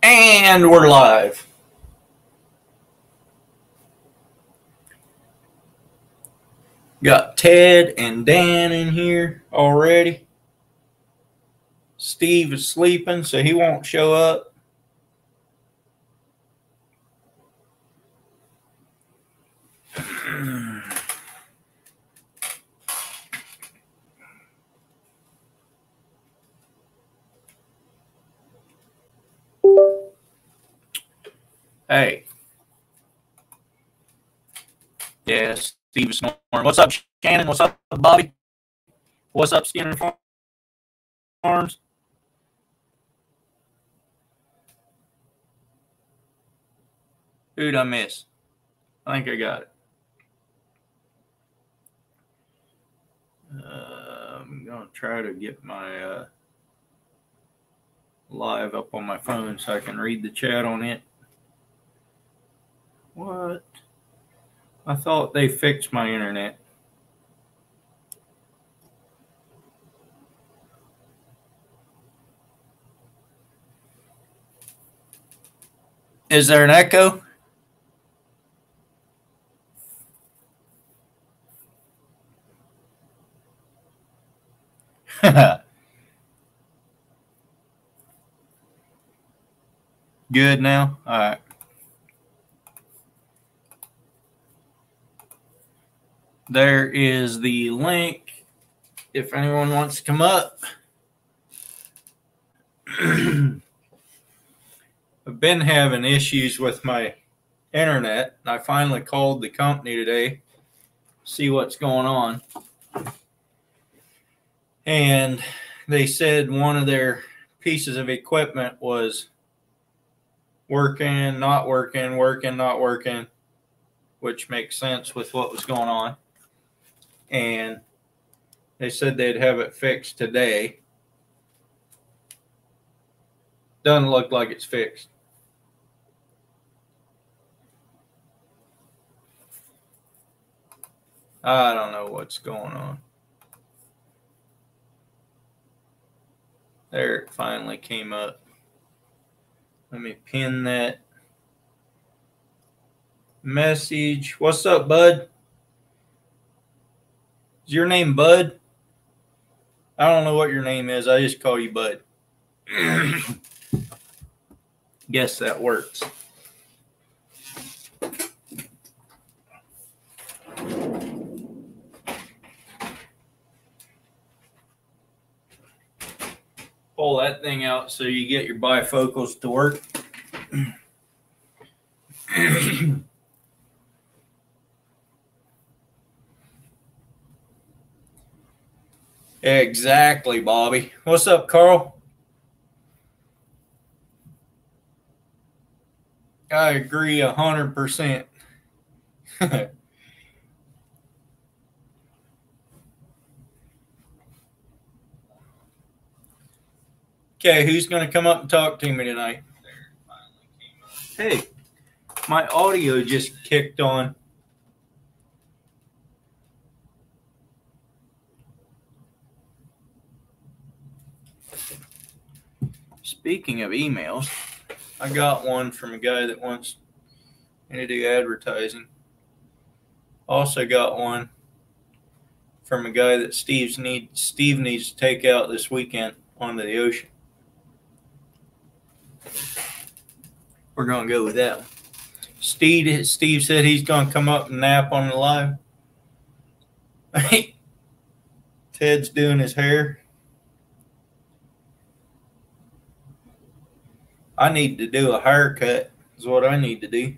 And we're live. Got Ted and Dan in here already. Steve is sleeping, so he won't show up. Hey. Yeah, Steve is snoring. What's up, Shannon? What's up, Bobby? What's up, Skinner Farms? Who'd I miss? I think I got it. I'm going to try to get my live up on my phone so I can read the chat on it. What? I thought they fixed my internet. Is there an echo? Good now? All right. There is the link if anyone wants to come up. I've been having issues with my internet. I finally called the company today to see what's going on. And they said one of their pieces of equipment was working, not working, working, not working, which makes sense with what was going on. And they said they'd have it fixed today. Doesn't look like it's fixed. I don't know what's going on. There, it finally came up. Let me pin that message. What's up, Bud? Is your name Bud? I don't know what your name is. I just call you Bud. Guess that works. Pull that thing out so you get your bifocals to work. Exactly, Bobby. What's up, Carl? I agree 100%. Okay, who's going to come up and talk to me tonight? Hey, my audio just kicked on. Speaking of emails, I got one from a guy that wants me to do advertising. Also got one from a guy that Steve needs to take out this weekend onto the ocean. We're going to go with that one. Steve said he's going to come up and nap on the live. Ted's doing his hair. I need to do a haircut is what I need to do.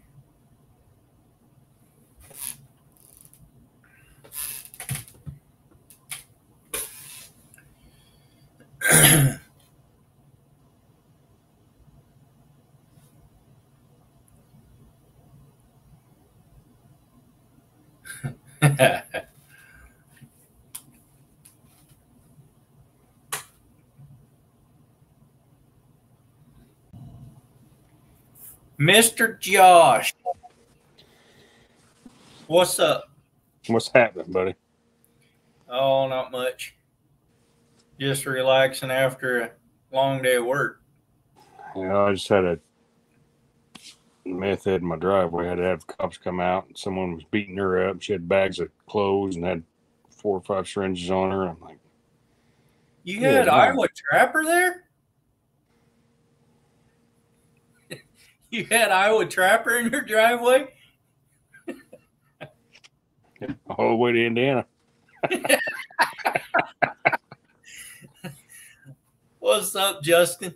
Mr. Josh, what's up? What's happening, buddy? Oh, not much. Just relaxing after a long day of work. You know, I just had a meth head in my driveway. I had to have cops come out, and someone was beating her up. She had bags of clothes and had 4 or 5 syringes on her. I'm like, You had Iowa Trapper there? You had Iowa Trapper in your driveway? all the way to Indiana. What's up, Justin?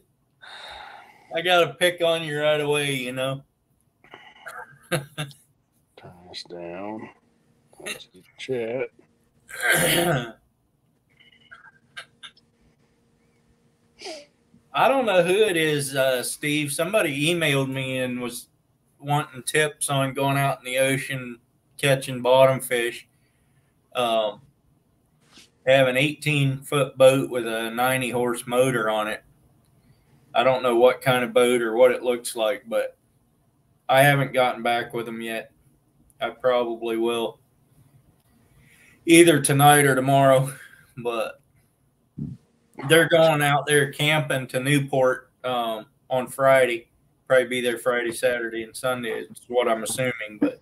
I got to pick on you right away, you know. Turn this down. Let's get chat. I don't know who it is, Steve. Somebody emailed me and was wanting tips on going out in the ocean catching bottom fish. I have an 18-foot boat with a 90-horse motor on it. I don't know what kind of boat or what it looks like, but I haven't gotten back with them yet. I probably will either tonight or tomorrow, but they're going out there camping to Newport on Friday. Probably be there Friday, Saturday, and Sunday is what I'm assuming. But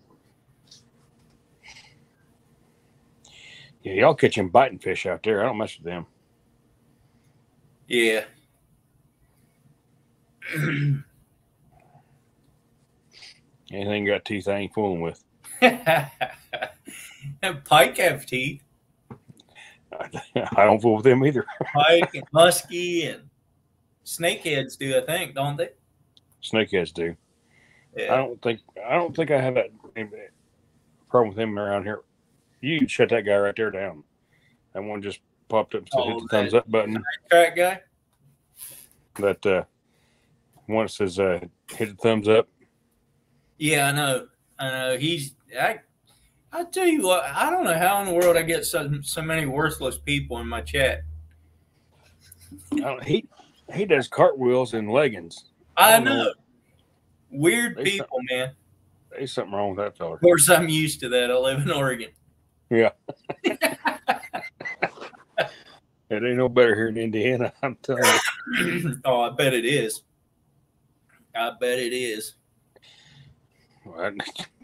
yeah, y'all catching biting fish out there. I don't mess with them. Yeah. Anything got teeth, I ain't fooling with. Pike have teeth. I don't fool with them either. Pike and muskie and snakeheads do, I think, don't they? Snakeheads do. Yeah. I don't think I have that problem with him around here. You shut that guy right there down. That one just popped up and said, hit the thumbs up button. Track guy? That one that says hit the thumbs up. Yeah, I know. I tell you what, I don't know how in the world I get so many worthless people in my chat. He does cartwheels in leggings. I know. Weird people, man. There's something wrong with that fella. Of course, I'm used to that. I live in Oregon. Yeah. It ain't no better here in Indiana, I'm telling you. Oh, I bet it is. I bet it is. Well,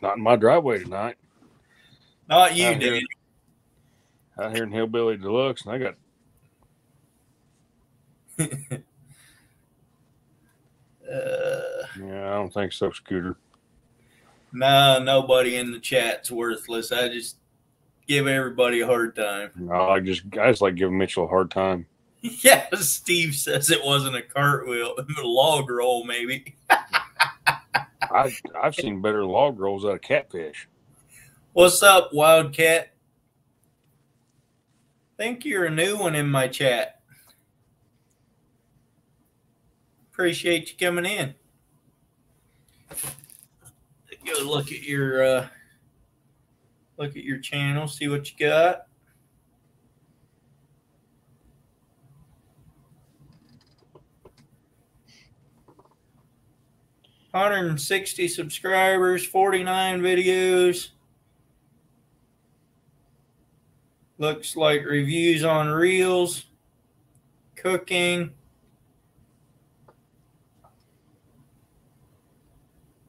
not in my driveway tonight. Not you, dude. Out here in Hillbilly Deluxe, and I got. Yeah, I don't think so, Scooter. No, nobody in the chat's worthless. I just give everybody a hard time. No, I just like giving Mitchell a hard time. Yeah, Steve says it wasn't a cartwheel, a log roll, maybe. I've seen better log rolls out of catfish. What's up, Wildcat? Think you're a new one in my chat. Appreciate you coming in. Go look at your channel, see what you got. $160 subscribers, 49 videos. Looks like reviews on reels, cooking,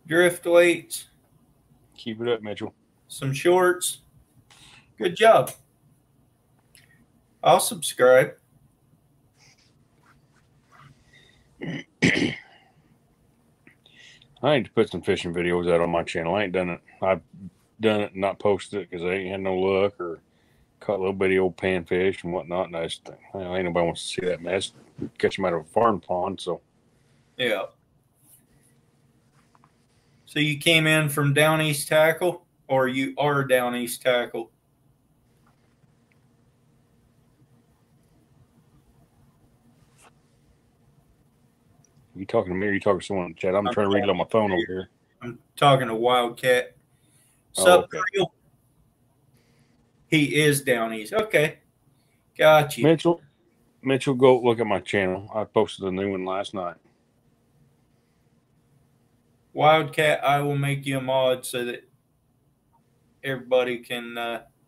drift weights. Keep it up, Mitchell. Some shorts. Good job. I'll subscribe. I need to put some fishing videos out on my channel. I ain't done it. I've done it and not posted it because I ain't had no luck or caught little bitty old panfish and whatnot. And I just think, well, ain't nobody wants to see that mess. Catch them out of a farm pond, so. Yeah. So you came in from Down East Tackle, or you are Down East Tackle? You talking to me or you talking to someone in the chat? I'm trying to read it on my phone over here. I'm talking to Wildcat. Sup, okay. He is Down East. Okay. Got you. Mitchell, go look at my channel. I posted a new one last night. Wildcat, I will make you a mod so that everybody can,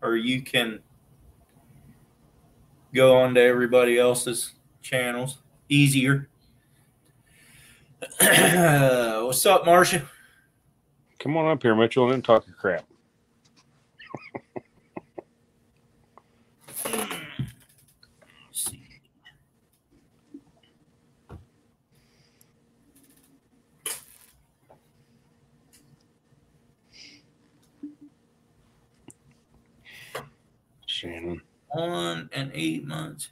or you can go on to everybody else's channels easier. What's up, Marcia? Come on up here, Mitchell, and then talk your crap. Shannon. 1 and 8 months.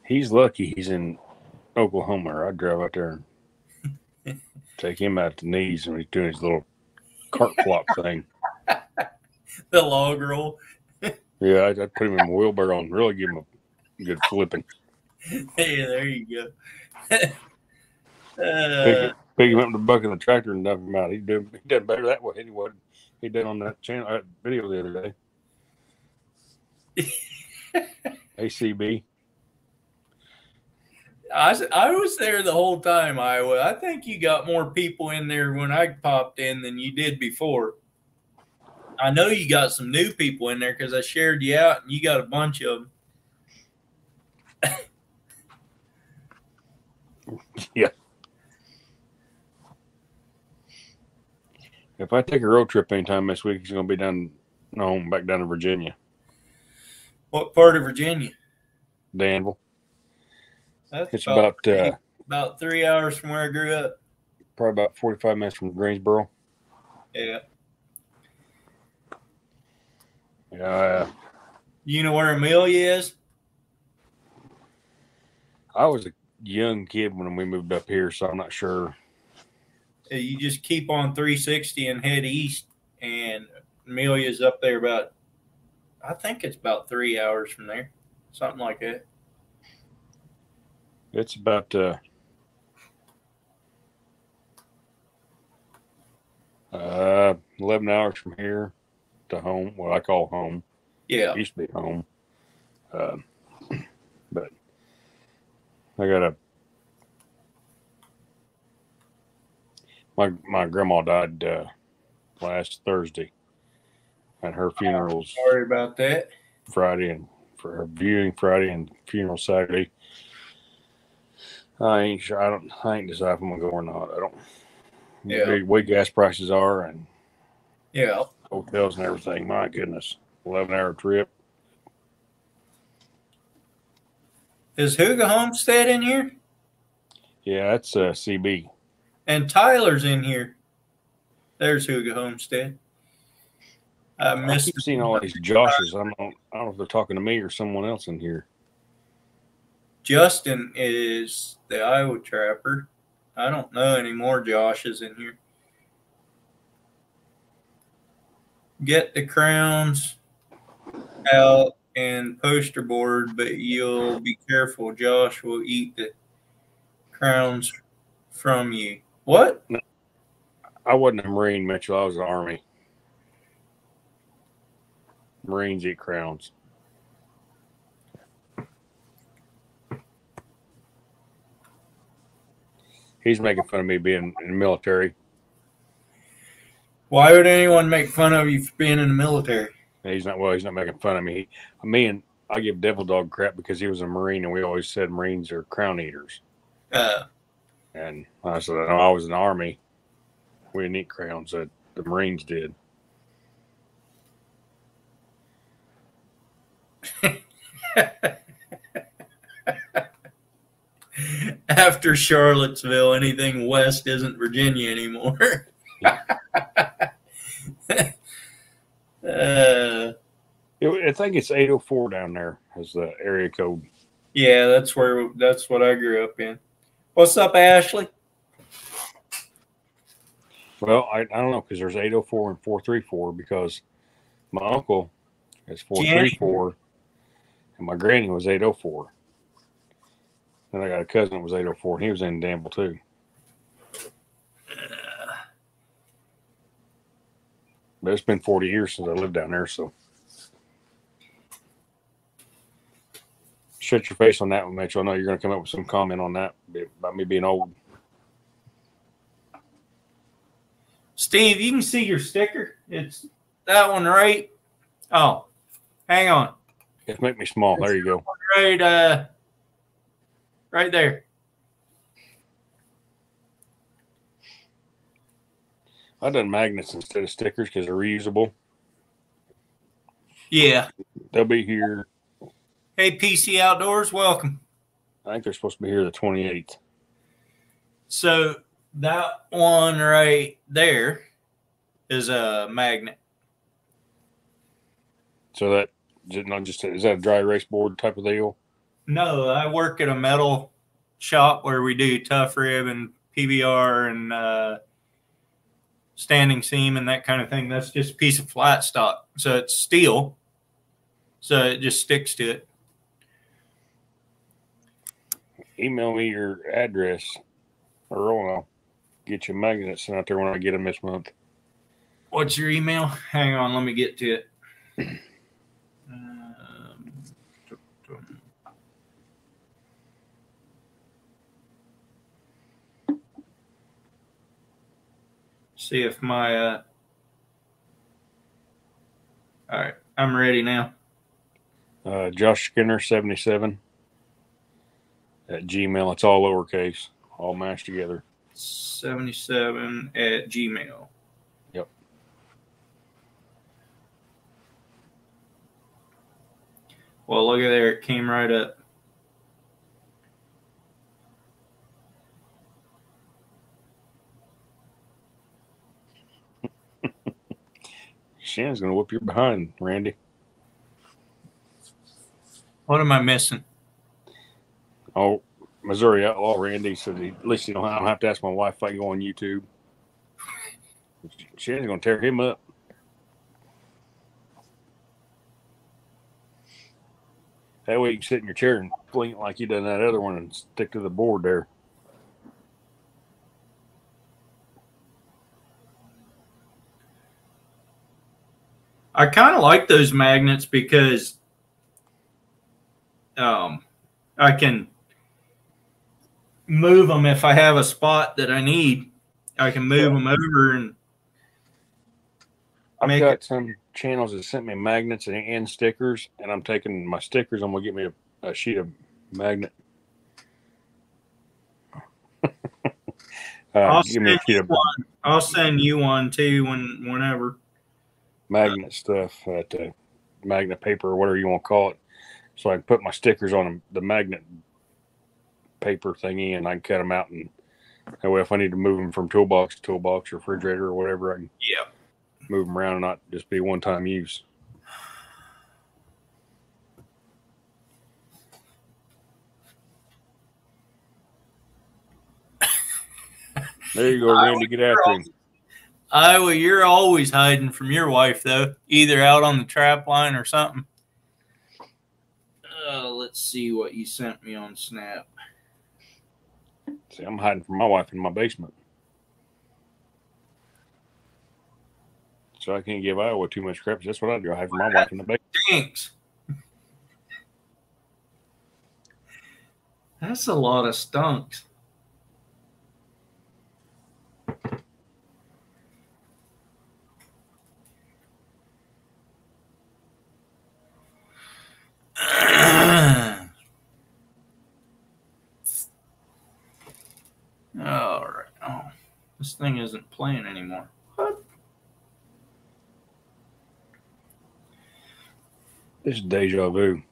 He's lucky he's in Oklahoma. I'd drive out there and take him out to the knees when he's doing his little cart flop thing. The log roll. Yeah, I'd put him in a wheelbarrow and really give him a good flipping. Hey, there you go. Pick him up in the bucket of the tractor and dump him out. He done better that way anyway. He did on that channel, that video the other day. ACB. I was there the whole time, Iowa. I think you got more people in there when I popped in than you did before. I know you got some new people in there because I shared you out and you got a bunch of them. Yeah. If I take a road trip anytime this week, it's going to be back down to Virginia. What part of Virginia? Danville. That's It's about 3 hours from where I grew up. Probably about 45 minutes from Greensboro. Yeah. Yeah. You know where Amelia is? I was a young kid when we moved up here, so I'm not sure. You just keep on 360 and head east, and Amelia's up there I think it's about 3 hours from there, something like that. It's about 11 hours from here to home, what I call home. Yeah. It used to be home. But I got my grandma died last Thursday, and her funeral's Sorry about that. Friday, and for her viewing Friday and funeral Saturday. I ain't sure. I ain't decided if I'm gonna go or not. I don't. Yeah. The way gas prices are and Yeah. hotels and everything. My goodness, 11-hour trip. Is Hugo Homestead in here? Yeah, that's CB. And Tyler's in here. There's Hugo Homestead. I keep seeing all these Joshes. I don't know if they're talking to me or someone else in here. Justin is the Iowa Trapper. I don't know any more Joshes in here. Get the crowns out and poster board, but you'll be careful. Josh will eat the crowns from you. What? No, I wasn't a Marine, Mitchell. I was the Army. Marines eat crowns. He's making fun of me being in the military. Why would anyone make fun of you for being in the military? He's not making fun of me. I give Devil Dog crap because he was a Marine, and we always said Marines are crown eaters. And I said, no, I was in the Army. We didn't eat crowns. The Marines did. After Charlottesville, anything west isn't Virginia anymore. I think it's 804 down there as the area code. Yeah, that's what I grew up in. What's up, Ashley? Well, I don't know because there's 804 and 434 because my uncle is 434 and my granny was 804. And I got a cousin that was 804 and he was in Danville too. But it's been 40 years since I lived down there, so. Shut your face on that one, Mitchell. I know you're going to come up with some comment on that about me being old. Steve, you can see your sticker. It's that one, right? Oh, hang on. Just make me small. There you go. Right, right there. I've done magnets instead of stickers because they're reusable. Yeah. They'll be here. Hey, PC Outdoors, welcome. I think they're supposed to be here the 28th. So that one right there is a magnet. So that not just is that a dry erase board type of deal? No, I work at a metal shop where we do tough rib and PBR and standing seam and that kind of thing. That's just a piece of flat stock. So it's steel. So it just sticks to it. Email me your address, or I'll get you a magnet sent out there when I get them this month. What's your email? Hang on, let me get to it. See if my all right, I'm ready now. Josh Skinner 77 at Gmail. It's all lowercase, all mashed together. 77 at Gmail. Yep. Well, look at there, it came right up. Shannon's gonna whoop your behind, Randy. What am I missing? Oh, Missouri Outlaw Randy said at least I don't have to ask my wife if I go on YouTube. Shannon's gonna tear him up. That way you can sit in your chair and blink like you done that other one and stick to the board there. I kind of like those magnets because I can move them if I have a spot that I need. I can move them over and I've got some channels that sent me magnets and stickers, and I'm taking my stickers. I'm gonna get me a sheet of magnet. I'll give me a sheet of one. I'll send you one too whenever. Magnet stuff, magnet paper or whatever you want to call it, so I can put my stickers on the magnet paper thingy, and I can cut them out, and that way if I need to move them from toolbox to toolbox or refrigerator or whatever, I can move them around and not just be one-time use. There you go, Randy. Get after him. Iowa, you're always hiding from your wife, though, either out on the trap line or something. Let's see what you sent me on Snap. See, I'm hiding from my wife in my basement. So I can't give Iowa too much crap. That's what I do. I hide from my wife in the basement. Thanks. That's a lot of stunks. All right. Oh, this thing isn't playing anymore. What? This is deja vu.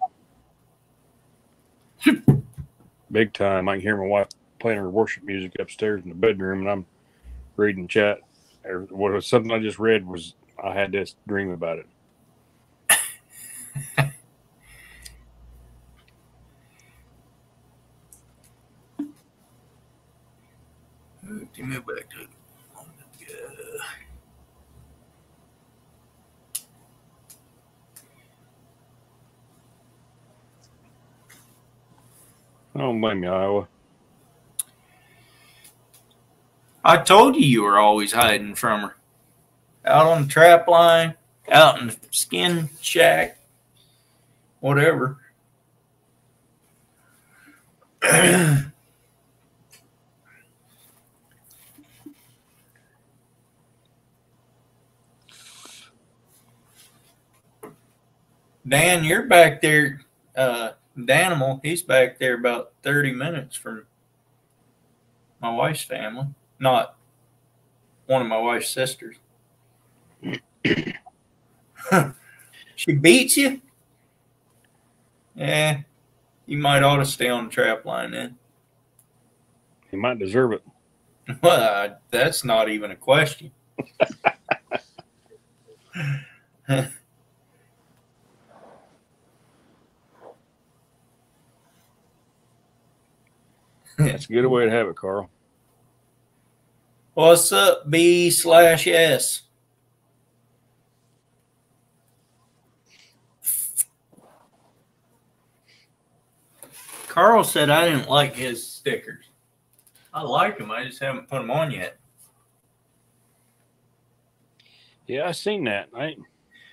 Big time. I can hear my wife playing her worship music upstairs in the bedroom, and I'm reading chat. Or what was something I just read was I had this dream about it. Give me back to it. I don't blame you, Iowa. I told you were always hiding from her. Out on the trap line, out in the skin shack, whatever. Dan, you're back there Danimal, he's back there about 30 minutes from my wife's family. Not one of my wife's sisters. She beats you? Yeah. You might ought to stay on the trap line then. He might deserve it. Well, that's not even a question. That's a good way to have it, Carl. What's up, B/S? Carl said I didn't like his stickers. I like them. I just haven't put them on yet. Yeah, I seen that. I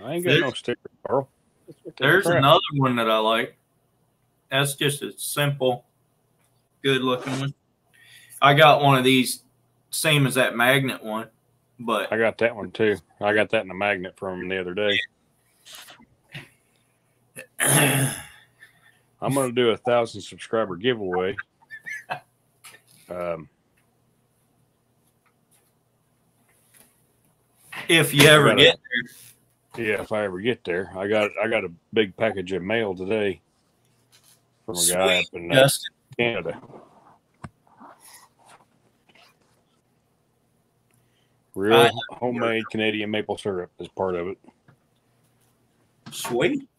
ain't got no sticker, Carl. There's another one that I like. That's just a simple, good-looking one. I got one of these, same as that magnet one, but I got that one too. I got that in a magnet from him the other day. I'm going to do a 1,000 subscriber giveaway. If you ever get there. Yeah, if I ever get there. I got a big package of mail today from a guy up in Canada. Real homemade Canadian maple syrup is part of it. Sweet.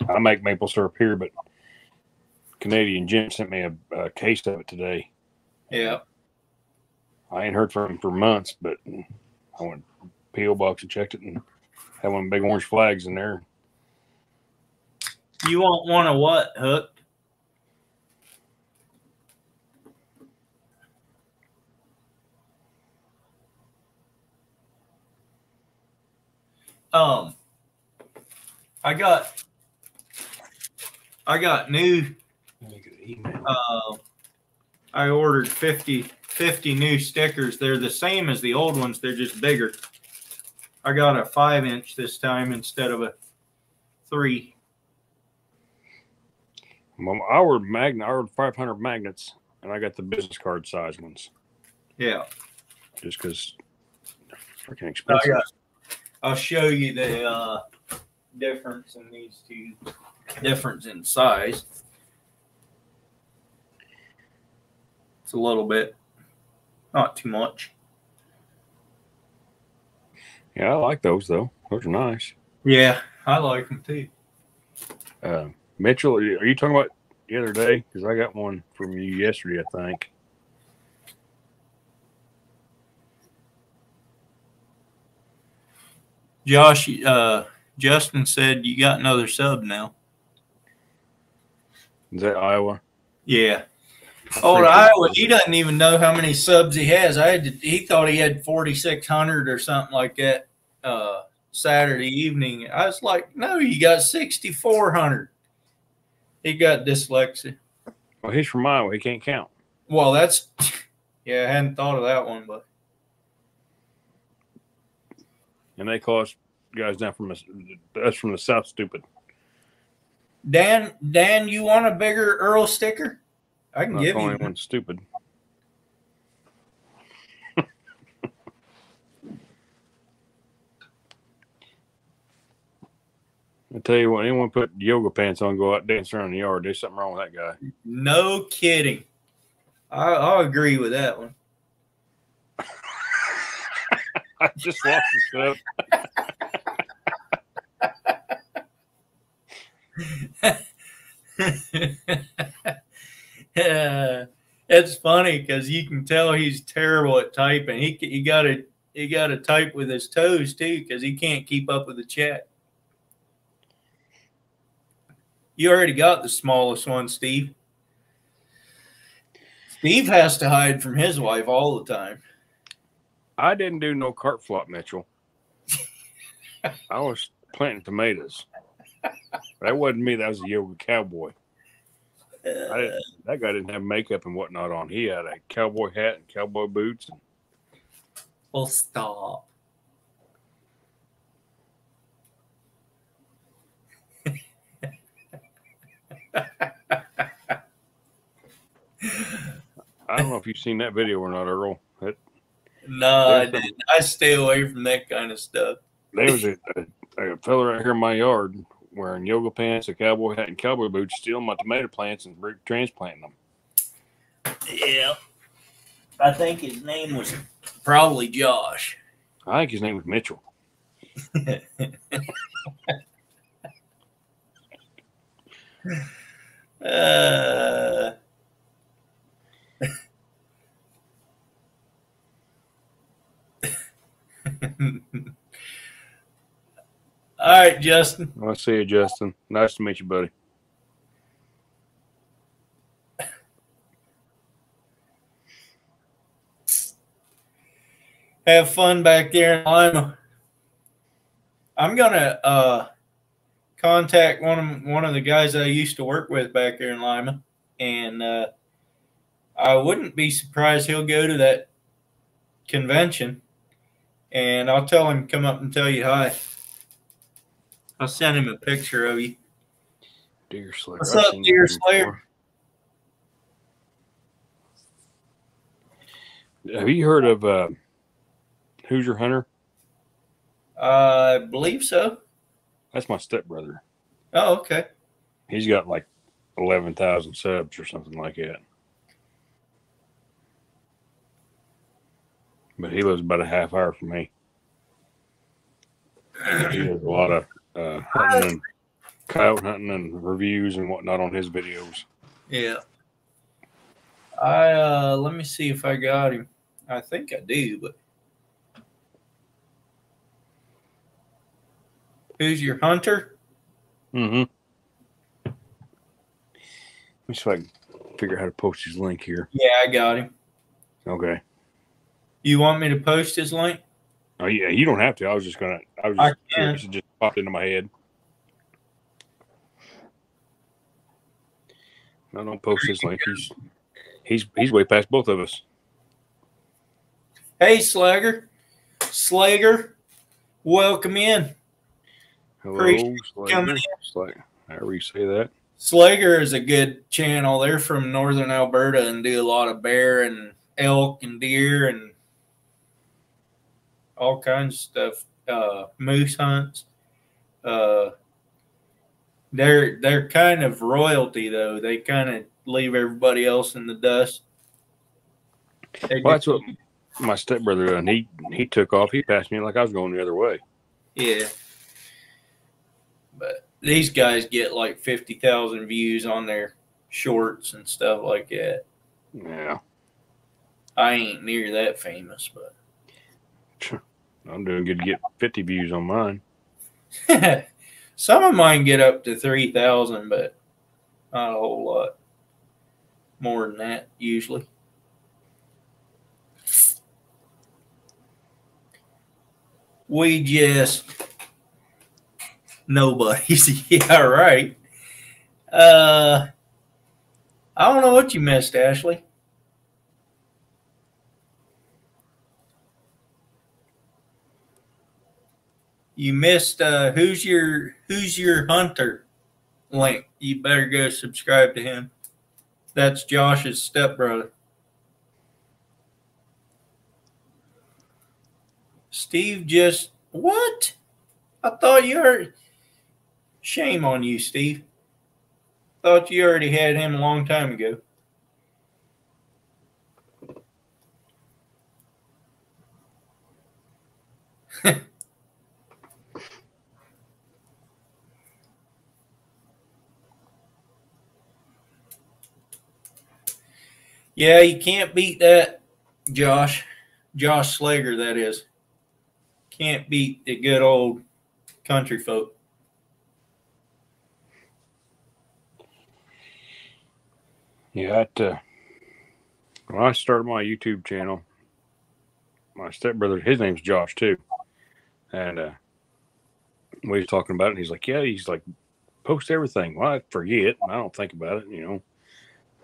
I make maple syrup here, but Canadian Jim sent me a case of it today. Yeah. I ain't heard from him for months, but I went P.O. box and checked it and had one of the big orange flags in there. You want one of what, Hook? I got new. I ordered 50 new stickers. They're the same as the old ones. They're just bigger. I got a 5-inch this time instead of a 3. Well, I ordered 500 magnets, and I got the business card size ones. Yeah. Just because they're freaking expensive. I'll show you the difference in these two. Difference in size. It's a little bit, not too much. Yeah, I like those though. Those are nice. Yeah, I like them too. Mitchell, are you talking about the other day? Because I got one from you yesterday, I think. Josh, Justin said you got another sub now. Is that Iowa? Yeah. Oh, Iowa, he doesn't even know how many subs he has. He thought he had 4,600 or something like that Saturday evening. I was like, no, you got 6,400. He got dyslexia. Well, he's from Iowa. He can't count. Well, I hadn't thought of that one, but. And they call us guys down from the South stupid. Dan, you want a bigger Earl sticker? I can give you one. Stupid. I tell you what, anyone put yoga pants on, go out dancing around the yard, there's something wrong with that guy. No kidding. I'll agree with that one. I just lost the stuff. It's funny because you can tell he's terrible at typing. He got to type with his toes too because he can't keep up with the chat. You already got the smallest one, Steve. Steve has to hide from his wife all the time. I didn't do no cart flop, Mitchell. I was planting tomatoes. That wasn't me. That was a yoga cowboy. That guy didn't have makeup and whatnot on. He had a cowboy hat and cowboy boots. Well, stop. know if you've seen that video or not, Earl. No, I didn't. I stay away from that kind of stuff. There was a fella right here in my yard wearing yoga pants, a cowboy hat, and cowboy boots, stealing my tomato plants and transplanting them. Yeah. I think his name was probably Josh. I think his name was Mitchell. All right, Justin. I see you, Justin. Nice to meet you, buddy. Have fun back there in Lima. I'm gonna contact one of the guys I used to work with back there in Lima, and I wouldn't be surprised he'll go to that convention, and I'll tell him to come up and tell you hi. I'll send him a picture of you. Deer Slayer. What's up, Deer Slayer? Have you heard of Who's Your Hunter? I believe so. That's my stepbrother. Oh, okay. He's got like 11,000 subs or something like that. But he lives about a half hour from me. He does a lot of hunting and coyote hunting and reviews and whatnot on his videos. Yeah. Let me see if I got him. I think I do, but Who's Your Hunter? Mm-hmm. Let me see if I can figure out how to post his link here. Yeah, I got him. Okay. You want me to post his link? Oh yeah, you don't have to. I was just curious. It just popped into my head. I don't post his link. He's way past both of us. Hey, Slager, welcome in. Hello, Slager. However you say that. Slager is a good channel. They're from northern Alberta and do a lot of bear and elk and deer and all kinds of stuff. Moose hunts. They're kind of royalty though. They kind of leave everybody else in the dust. Well, that's what my stepbrother done. He took off. He passed me like I was going the other way. Yeah. But these guys get like 50,000 views on their shorts and stuff like that. Yeah. I ain't near that famous, but I'm doing good to get 50 views on mine. some of mine get up to 3,000, but not a whole lot more than that usually. We just nobody's. Yeah, right. I don't know what you missed, Ashley. You missed Who's Your Hunter link. You better go subscribe to him. That's Josh's stepbrother. Steve just what? I thought you heard. Shame on you, Steve. Thought you already had him a long time ago. Yeah, you can't beat that, Josh. Josh Slager, that is. Can't beat the good old country folk. Yeah, when I started my YouTube channel, my stepbrother, his name's Josh too, and we was talking about it. And he's like, "Yeah," he's like, "Post everything." Well, I forget. I don't think about it.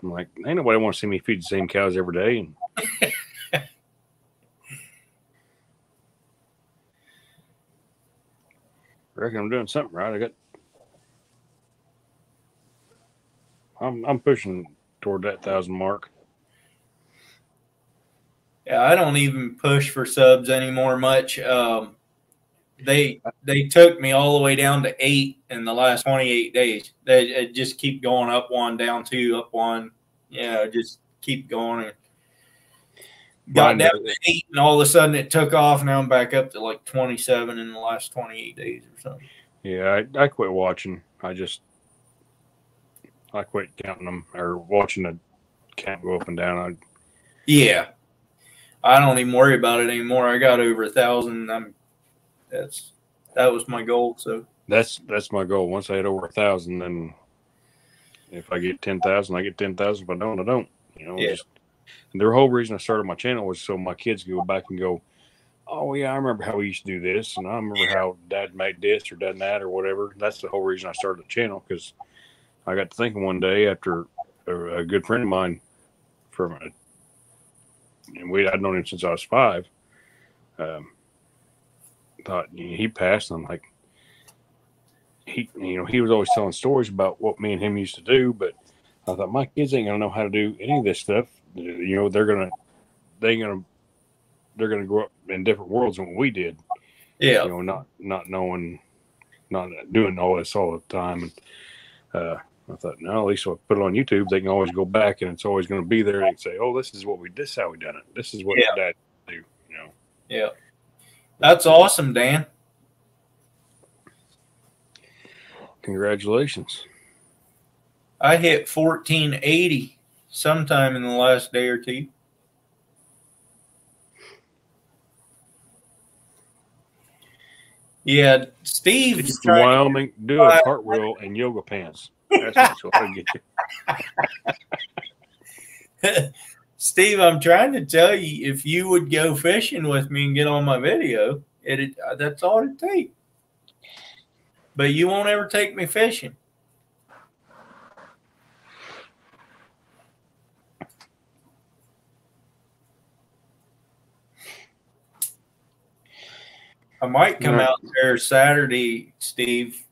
I'm like, ain't nobody want to see me feed the same cows every day. And I reckon I'm doing something right. I'm pushing toward that 1,000 mark. Yeah, I don't even push for subs anymore much. They took me all the way down to 8 in the last 28 days. They just keep going up one, down two, up one. Yeah, just keep going. Got down to 8, and all of a sudden it took off. Now I'm back up to like 27 in the last 28 days or something. Yeah, I quit watching. I quit counting them or watching the count go up and down. Yeah, I don't even worry about it anymore. I got over 1,000. That was my goal. So that's my goal. Once I hit over 1,000, then if I get 10,000, I get 10,000. If I don't, I don't. You know, yeah. The whole reason I started my channel was so my kids could go back and go, oh yeah, I remember how we used to do this, and I remember how Dad made this or done that or whatever. That's the whole reason I started the channel, because I got to thinking one day after a good friend of mine and I'd known him since I was 5. Thought he passed, and I'm like, he was always telling stories about what me and him used to do, but I thought my kids ain't gonna know how to do any of this stuff. You know, they're gonna grow up in different worlds than what we did. Yeah. You know, not knowing, not doing all this all the time. And I thought, no, at least if I put it on YouTube, they can always go back, and it's always going to be there. And say, oh, this is how we done it. This is what Dad do. You know. Yeah. That's awesome, Dan. Congratulations. I hit 1480 sometime in the last day or two. Yeah, Steve is from Wyoming. Do a cartwheel and yoga pants. That's what I get you. Steve, I'm trying to tell you, if you would go fishing with me and get on my video, that's all it takes. But you won't ever take me fishing. I might come out there Saturday, Steve,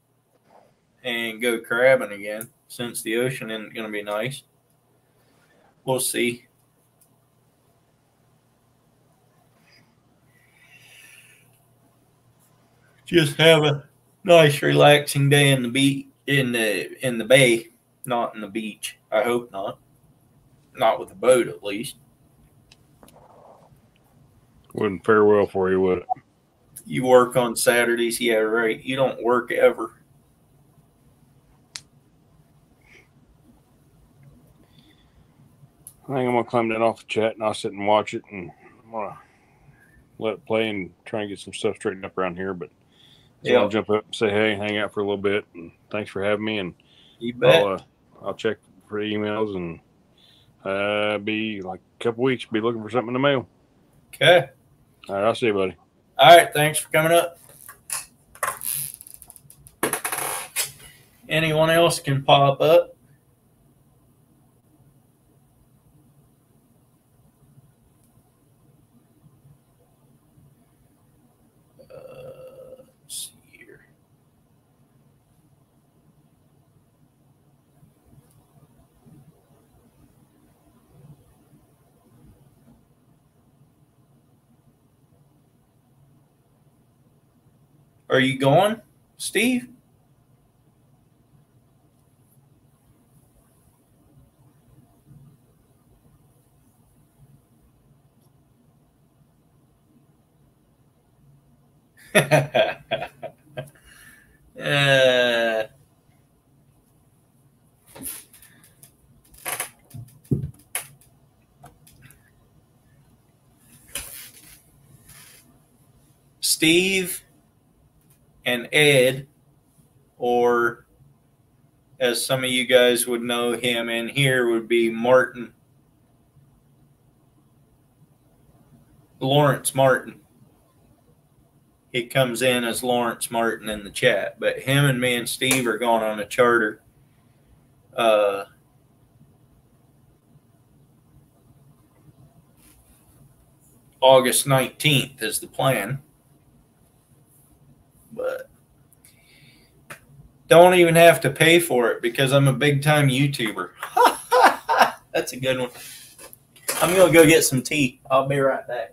and go crabbing again, since the ocean isn't going to be nice. We'll see. Just have a nice, relaxing day in the bay, not in the beach. I hope not. Not with the boat, at least. Wouldn't fare well for you, would it? You work on Saturdays, yeah, right. You don't work ever. I think I'm gonna climb that off the chat and I'll sit and watch it, and I'm gonna let it play and try and get some stuff straightened up around here. But I'll jump up and say hey, hang out for a little bit, and thanks for having me. And you bet. I'll check for emails, and be like a couple weeks. Be looking for something in the mail. Okay. All right, I'll see you, buddy. All right, thanks for coming up. Anyone else can pop up. Let's see here. Are you going, Steve? Steve and Ed, or as some of you guys would know him in here, would be Martin. Lawrence Martin. He comes in as Lawrence Martin in the chat, but him and me and Steve are going on a charter. August 19th is the plan. But don't even have to pay for it because I'm a big time YouTuber. That's a good one. I'm going to go get some tea. I'll be right back.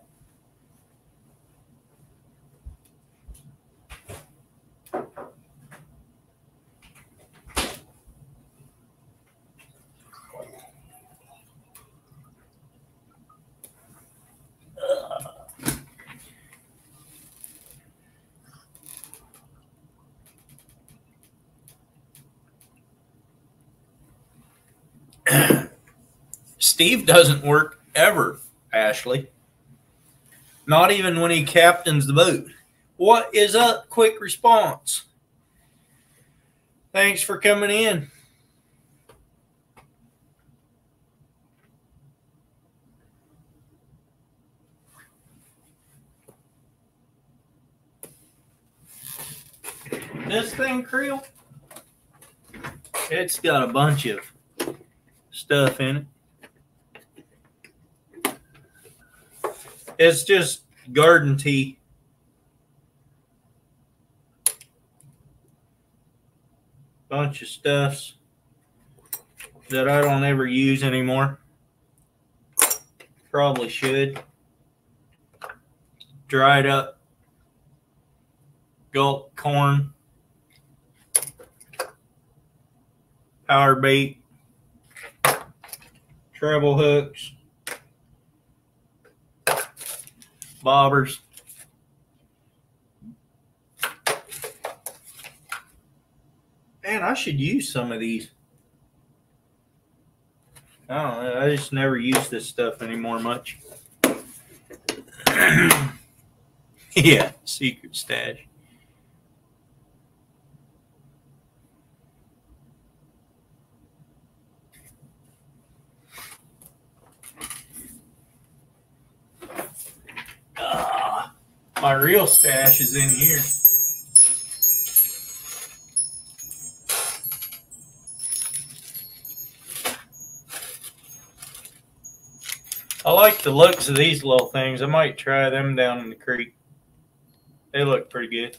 Steve doesn't work ever, Ashley. Not even when he captains the boat. What is up? Quick response. Thanks for coming in. This thing, Creel, it's got a bunch of stuff in it. It's just garden tea. Bunch of stuffs that I don't ever use anymore. Probably should. Dried up gulp corn. Power bait. Treble hooks. Bobbers. Man, I should use some of these. I don't know. I just never use this stuff anymore much. Yeah, secret stash. My real stash is in here. I like the looks of these little things. I might try them down in the creek. They look pretty good.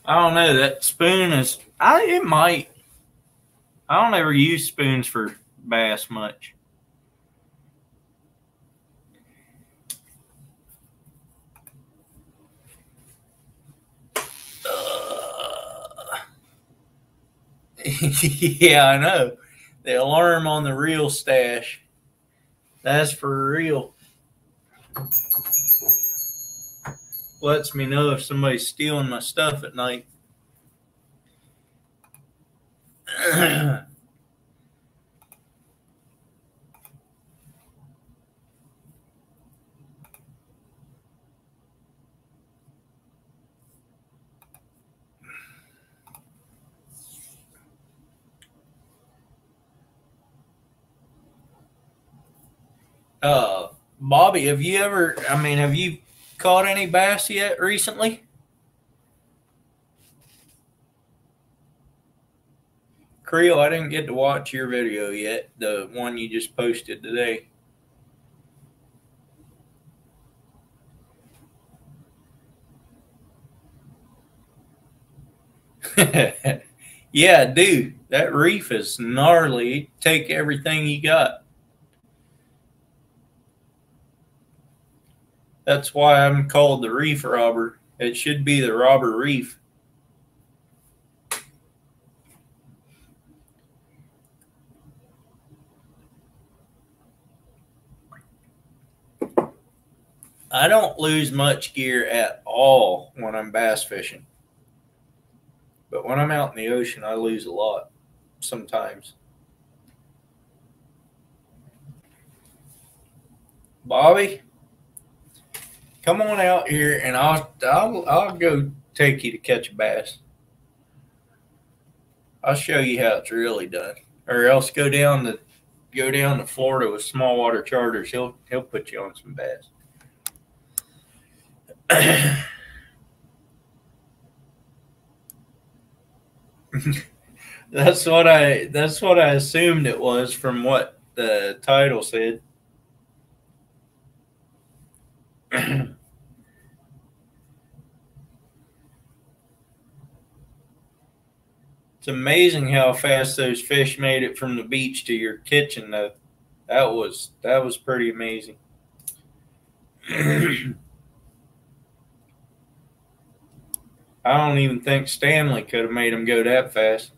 I don't know. That spoon is. It might. I don't ever use spoons for bass much. Yeah, I know. The alarm on the real stash. That's for real. Lets me know if somebody's stealing my stuff at night. Bobby, have you caught any bass yet recently? Creel, I didn't get to watch your video yet, the one you just posted today. Yeah, dude, that reef is gnarly. Take everything you got. That's why I'm called the reef robber. It should be the robber reef. I don't lose much gear at all when I'm bass fishing. But when I'm out in the ocean, I lose a lot sometimes. Bobby, come on out here and I'll go take you to catch a bass. I'll show you how it's really done. Or else go down to Florida with small water charters. He'll put you on some bass. That's what I assumed it was from what the title said. It's amazing how fast those fish made it from the beach to your kitchen, though. That was pretty amazing. I don't even think Stanley could have made them go that fast.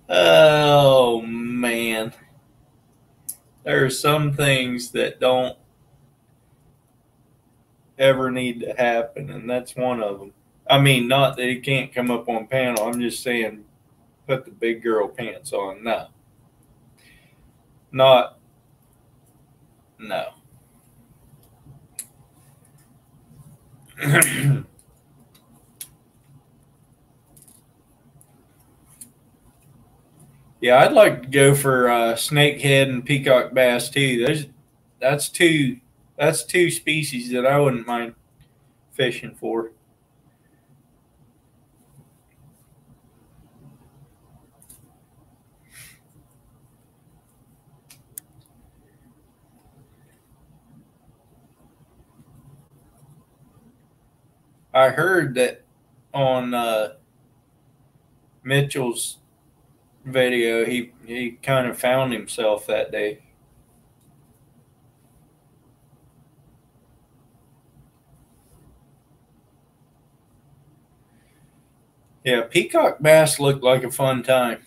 Oh, man. There are some things that don't ever need to happen, and that's one of them. I mean, not that he can't come up on panel. I'm just saying, put the big girl pants on. No. No. Yeah, I'd like to go for snakehead and peacock bass too. That's two species that I wouldn't mind fishing for. I heard that on Mitchell's video, he kind of found himself that day. Yeah, peacock bass looked like a fun time.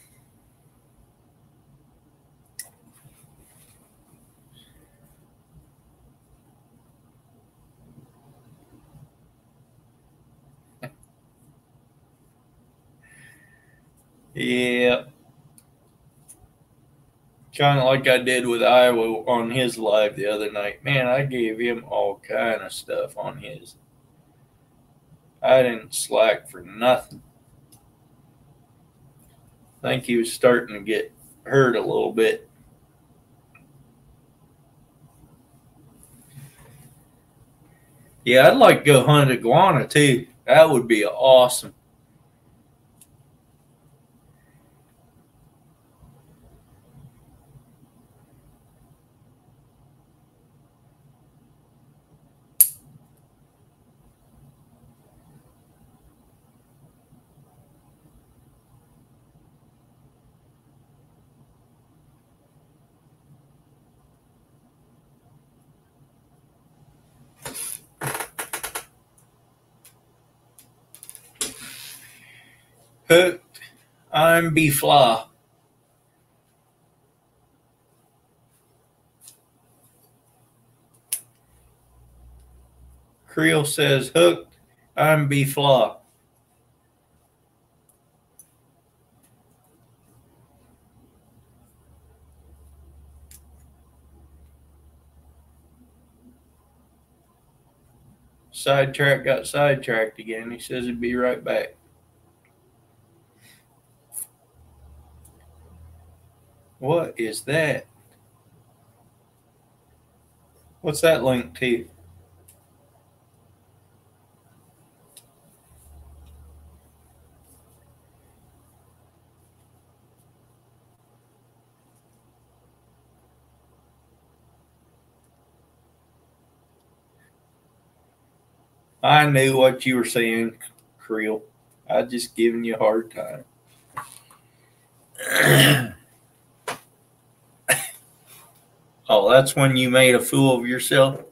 Yeah. Kind of like I did with Iowa on his live the other night. Man, I gave him all kind of stuff on his. I didn't slack for nothing. I think he was starting to get hurt a little bit. Yeah, I'd like to go hunt iguana too. That would be awesome. Hooked, I'm B-Fly. Creel says, hooked, I'm B-Fly. Sidetrack got sidetracked again. He says he'd be right back. What is that? What's that link to? I knew what you were saying, Creel. I just giving you a hard time. Oh, that's when you made a fool of yourself?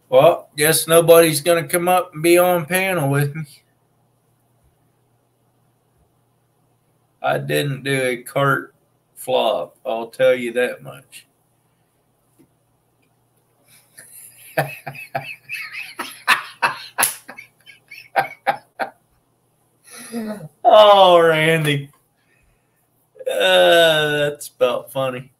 Well, guess nobody's going to come up and be on panel with me. I didn't do a cart flop, I'll tell you that much. Oh, Randy. That's about funny.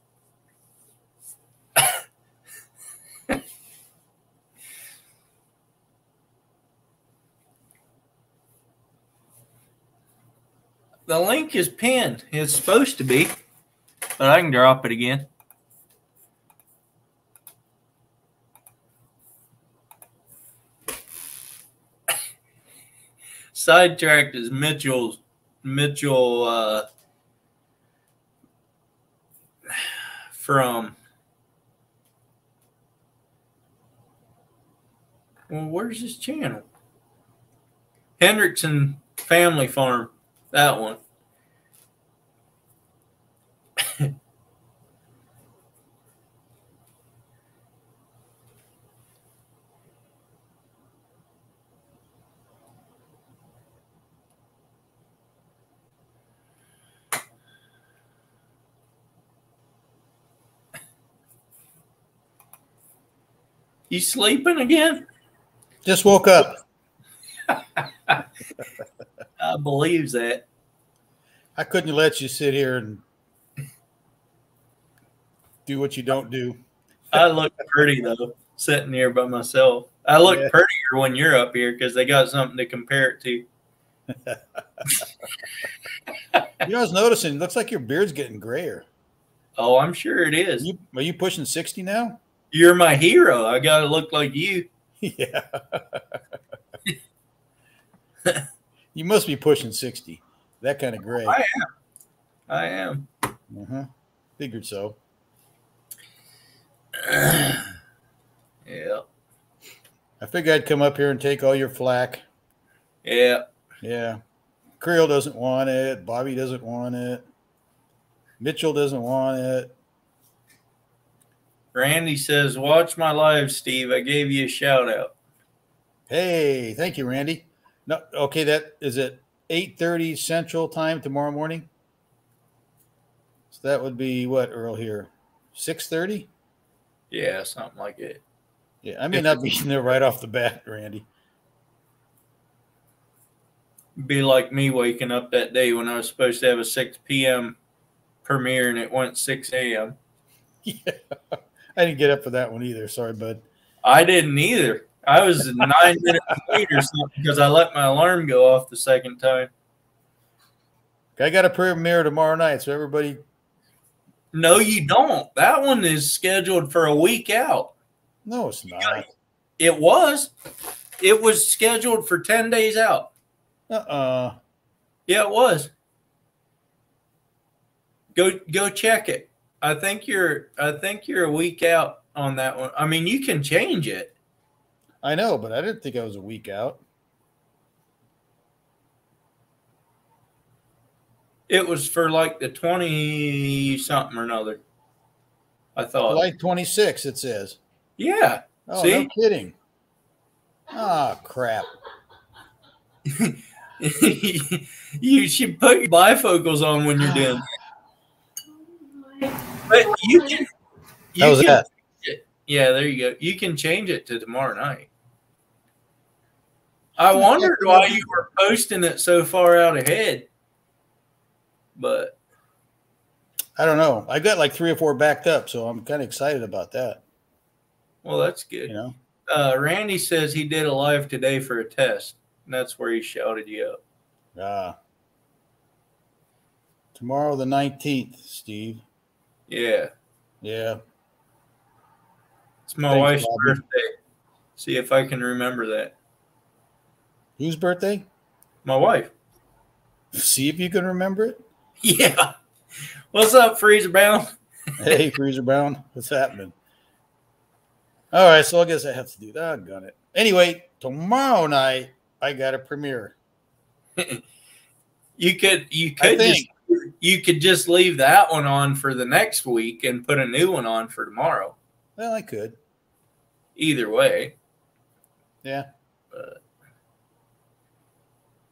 The link is pinned. It's supposed to be, but I can drop it again. Sidetracked is Mitchell from, well, where's his channel? Hendrickson Family Farm, that one. You sleeping again? Just woke up. I believe that. I couldn't let you sit here and do what you don't do. I look pretty, though, sitting here by myself. I look prettier when you're up here because they got something to compare it to. You know, I was noticing, it looks like your beard's getting grayer. Oh, I'm sure it is. Are you pushing 60 now? You're my hero. I got to look like you. Yeah. You must be pushing 60. That kind of gray. I am. Figured so. Yeah. I figured I'd come up here and take all your flack. Yeah. Yeah. Creel doesn't want it. Bobby doesn't want it. Mitchell doesn't want it. Randy says, watch my live, Steve. I gave you a shout out. Hey, thank you, Randy. No, okay, that is at 8:30 Central Time tomorrow morning. So that would be what, Earl, here? 6:30? Yeah, something like it. Yeah, I may not be in there right off the bat, Randy. Be like me waking up that day when I was supposed to have a 6 p.m. premiere and it went 6 a.m. Yeah, I didn't get up for that one either. Sorry, bud. I didn't either. I was 9 minutes late or something because I let my alarm go off the second time. I got a premiere tomorrow night, so everybody. No, you don't. That one is scheduled for a week out. No, it's not. It was. It was scheduled for 10 days out. Yeah, it was. Go check it. I think you're a week out on that one. I mean, you can change it. I know, but I didn't think I was a week out. It was for like the 20-something or another. I thought. July 26, it says. Yeah. Oh, see? no kidding. Ah, crap. You should put your bifocals on when you're doing it. But you can. How was that? Yeah, there you go. You can change it to tomorrow night. I wondered why you were posting it so far out ahead. But I don't know. I got like 3 or 4 backed up, so I'm kind of excited about that. Well, that's good. You know, Randy says he did a live today for a test, and that's where he shouted you up. Tomorrow the 19th, Steve. Yeah. Yeah. It's my wife's birthday. See if I can remember that. Whose birthday? My wife. See if you can remember it. Yeah. What's up, Freezer Bound? Hey, Freezer Bound. What's happening? All right, so I guess I have to do that. Got it. Anyway, tomorrow night I got a premiere. You could just leave that one on for the next week and put a new one on for tomorrow. Well, I could. Either way. Yeah.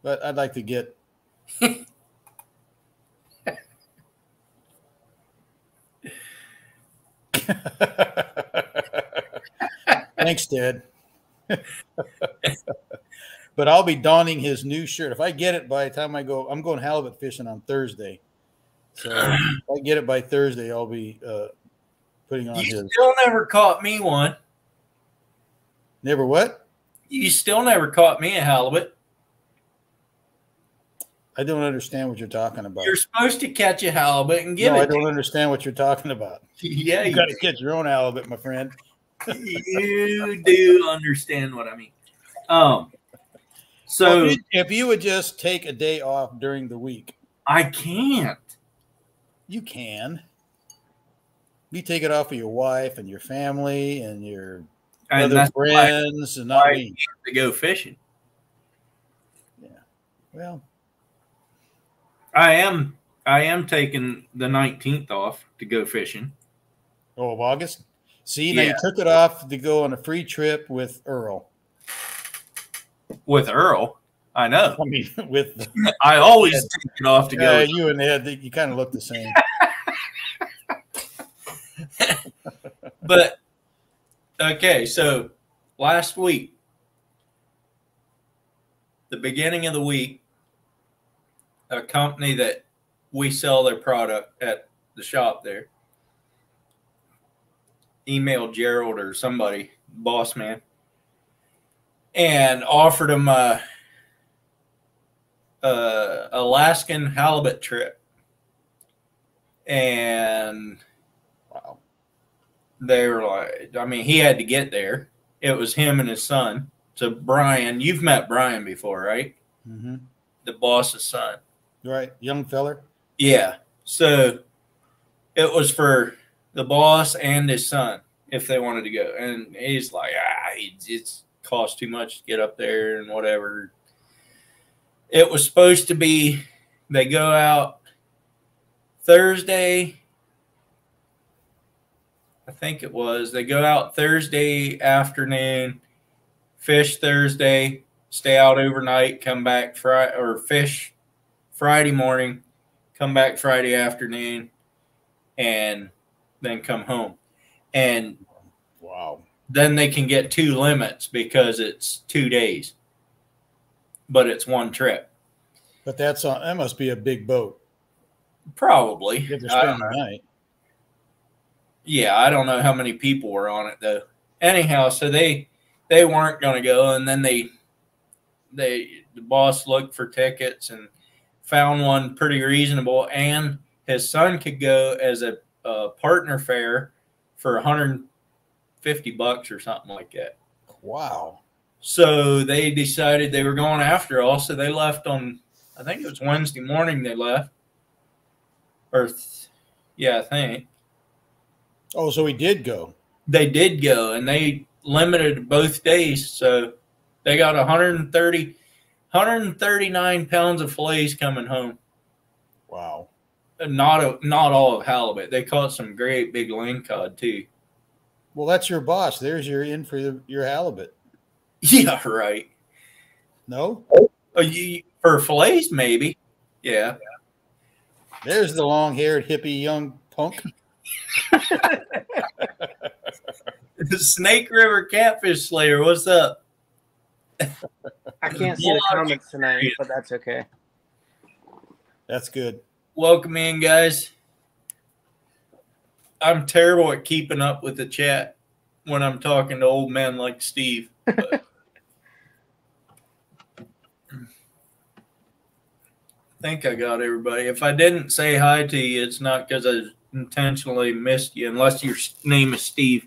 But I'd like to get Thanks, Dad. But I'll be donning his new shirt. If I get it by the time I go, I'm going halibut fishing on Thursday. So if I get it by Thursday, I'll be putting on his. You still never caught me one. Never what? You still never caught me a halibut. I don't understand what you're talking about. You're supposed to catch a halibut and give No, it. I don't understand what you're talking about. Yeah, You got to catch your own halibut, my friend. You do understand what I mean. So Well, if you would just take a day off during the week, I can't. you can. You take it off of your wife and your family and your And other that's friends, and not why I me. can't to go fishing. Yeah. Well, I am taking the 19th off to go fishing. oh, of August. See, now Yeah. you took it off to go on a free trip with Earl. With Earl. I know. I mean, with I always take it off to go. you and Ed, you kind of look the same. But okay, so last week, the beginning of the week, a company that we sell their product at the shop there emailed Gerald or somebody, boss man, and offered him a Alaskan halibut trip. And Wow. they were like, I mean, he had to get there. It was him and his son. So Brian, you've met Brian before, right? Mm-hmm. The boss's son. Right, young feller. Yeah. So it was for the boss and his son if they wanted to go. And he's like, it's cost too much to get up there and whatever. It was supposed to be they go out Thursday. I think it was. They go out Thursday afternoon, fish Thursday, stay out overnight, come back Friday, or fish Friday morning, come back Friday afternoon, and then come home. And Wow. then they can get 2 limits because it's 2 days, but it's one trip. But that must be a big boat. Probably. You have to I spend don't the know. night. Yeah, I don't know how many people were on it though. Anyhow, so they weren't going to go, and then the boss looked for tickets and found one pretty reasonable, and his son could go as a partner fare for $150 or something like that. Wow. So they decided they were going after all. So they left on, I think it was Wednesday morning they left. Yeah, I think. Oh, so he did go. They did go, and they limited both days. So they got 139 pounds of fillets coming home. Wow. Not all of halibut. They caught some great big lingcod too. Well, that's your boss. There's your in for your halibut. Yeah, right. No? For fillets, maybe. Yeah. There's the long-haired hippie young punk. The Snake River Catfish Slayer, what's up? I can't see the comments tonight, but that's okay. That's good. Welcome in, guys. I'm terrible at keeping up with the chat when I'm talking to old men like Steve. But I think I got everybody. If I didn't say hi to you, it's not because I intentionally missed you, unless your name is Steve.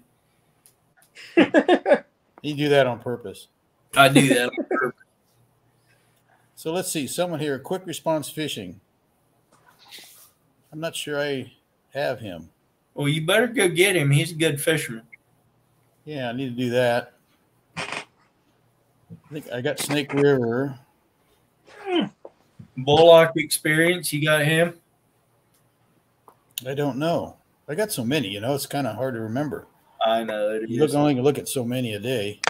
You do that on purpose. I do that on purpose. So let's see. Someone here, quick response fishing. I'm not sure I have him. Well, you better go get him. He's a good fisherman. Yeah, I need to do that. I think I got Snake River. Bullock experience, you got him? I don't know. I got so many, it's kind of hard to remember. I know it You is. only look at so many a day.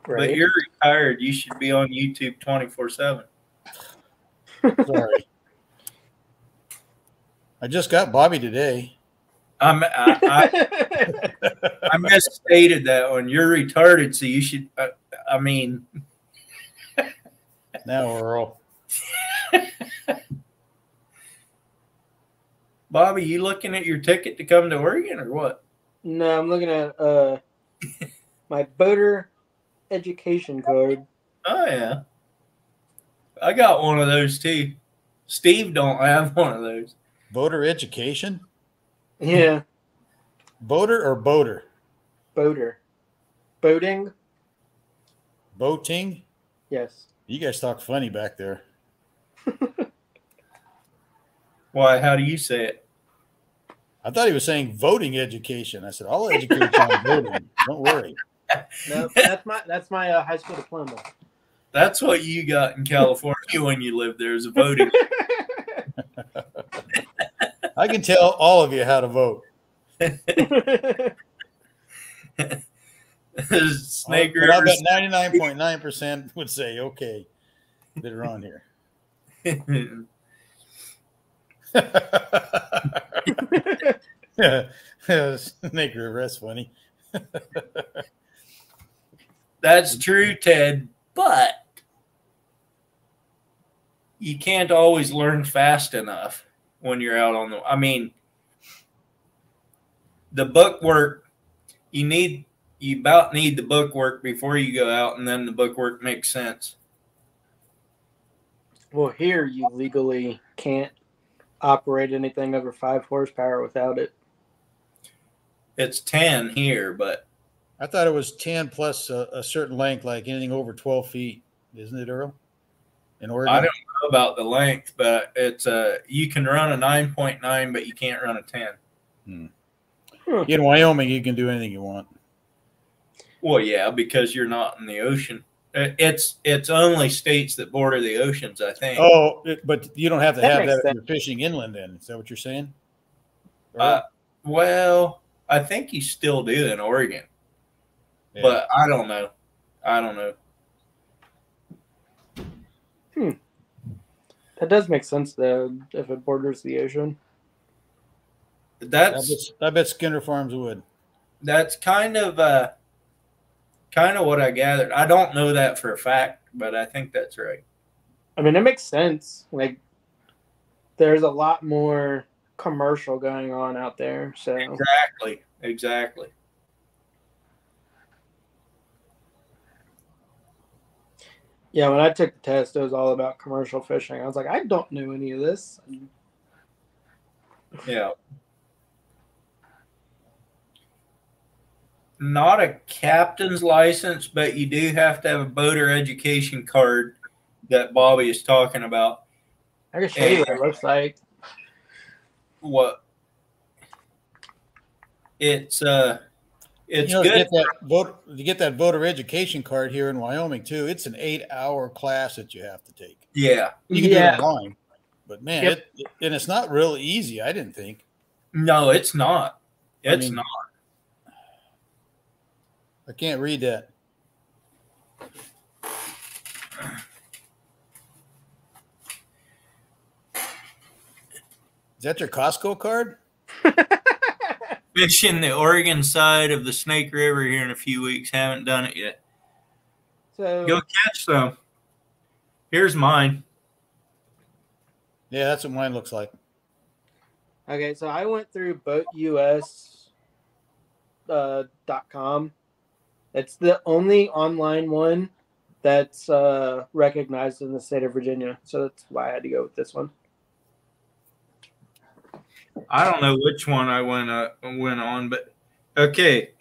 Right. But you're retired. You should be on YouTube 24/7. Sorry. I just got Bobby today. I misstated that one. You're retarded, so you should. I mean, Now, Earl. Bobby, you looking at your ticket to come to Oregon or what? No, I'm looking at my boater education card. Oh yeah. I got one of those too. Steve don't have one of those. Boater education? Yeah, Boater or boater? boater, boating. Boating? Yes. You guys talk funny back there. Why? How do you say it? I thought he was saying voting education. I said, I'll educate you on voting. Don't worry. No, that's my high school diploma. That's what you got in California when you lived there, is a voting. I can tell all of you how to vote. Snake But I bet River. 99.9% would say, okay, that are on here. Snake River, that's funny. That's true, Ted, but you can't always learn fast enough when you're out on the. I mean, the book work, you about need the book work before you go out, and then the book work makes sense. Well, here you legally can't operate anything over 5 horsepower without it. It's 10 here, but I thought it was 10 plus a certain length, like anything over 12 feet, isn't it, Earl? In Oregon? I don't know about the length, but it's you can run a 9.9, but you can't run a 10. In Wyoming, you can do anything you want. Well, yeah, because you're not in the ocean. It's only states that border the oceans, I think. Oh, but you don't have to That have makes that if sense. you're fishing inland then. Is that what you're saying? Earl? Well, I think you still do in Oregon, Yeah. but I don't know. That does make sense though, if it borders the ocean. I bet Skinner Farms would. That's kind of what I gathered. I don't know that for a fact, but I think that's right. I mean, it makes sense. Like, there's a lot more commercial going on out there. So Exactly. yeah, when I took the test, it was all about commercial fishing. I was like, I don't know any of this. Yeah. Not a captain's license, but you do have to have a boater education card that Bobby is talking about. I can show you what it looks like. What? It's good. To get that voter education card here in Wyoming too, it's an 8-hour class that you have to take. Yeah. You can do it online, but man, and it's not real easy. I didn't think. No, it's not. It's not. I can't read that. Is that your Costco card? Fishing the Oregon side of the Snake River here in a few weeks. Haven't done it yet. So Go catch some. Here's mine. Yeah, that's what mine looks like. okay, so I went through boatus.com. It's the only online one that's recognized in the state of Virginia. So that's why I had to go with this one. I don't know which one I went on, but okay.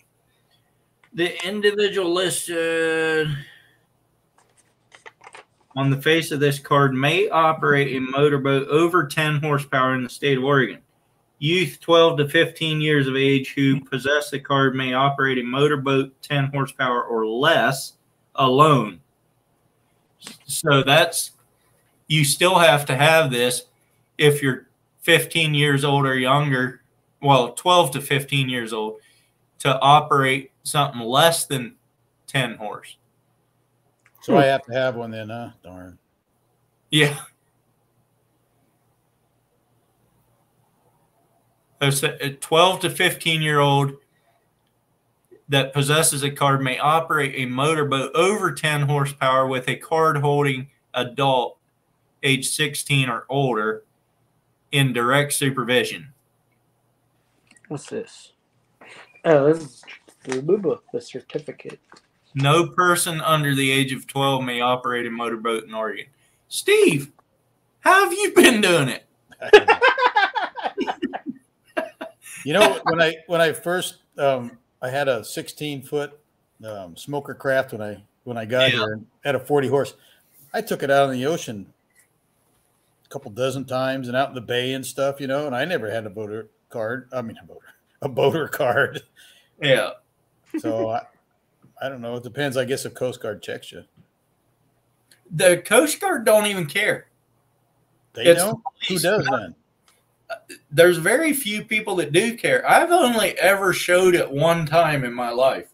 The individual listed on the face of this card may operate a motorboat over 10 horsepower in the state of Oregon. Youth 12 to 15 years of age who possess the card may operate a motorboat 10 horsepower or less alone. So you still have to have this if you're 15 years old or younger, well, 12 to 15 years old, to operate something less than 10 horse. So I have to have one then, huh? Darn. Yeah. A 12 to 15-year-old that possesses a card may operate a motorboat over 10 horsepower with a card-holding adult age 16 or older in direct supervision. What's this? Oh, this is the certificate. No person under the age of 12 may operate a motorboat in Oregon. Steve, how have you been doing it? You know, when I first I had a 16-foot smoker craft when I got here and had a 40 horse. I took it out in the ocean a couple dozen times and out in the bay and stuff, you know, and I never had a boater card. I mean, a boater card. Yeah. So I don't know. It depends, I guess, if Coast Guard checks you. The Coast Guard don't even care. They don't? Who does then? There's very few people that do care. I've only ever showed it one time in my life.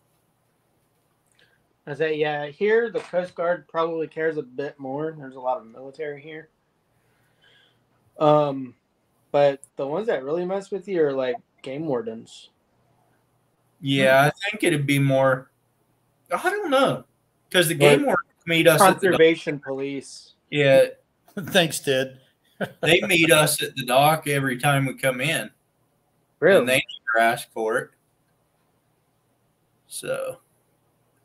I say, yeah, here the Coast Guard probably cares a bit more. There's a lot of military here. But the ones that really mess with you are like game wardens. Yeah, I think it'd be more. I don't know, because the game wardens meet us conservation at the police. Yeah. Thanks, Ted. They meet us at the dock every time we come in. Really? And they never ask for it. So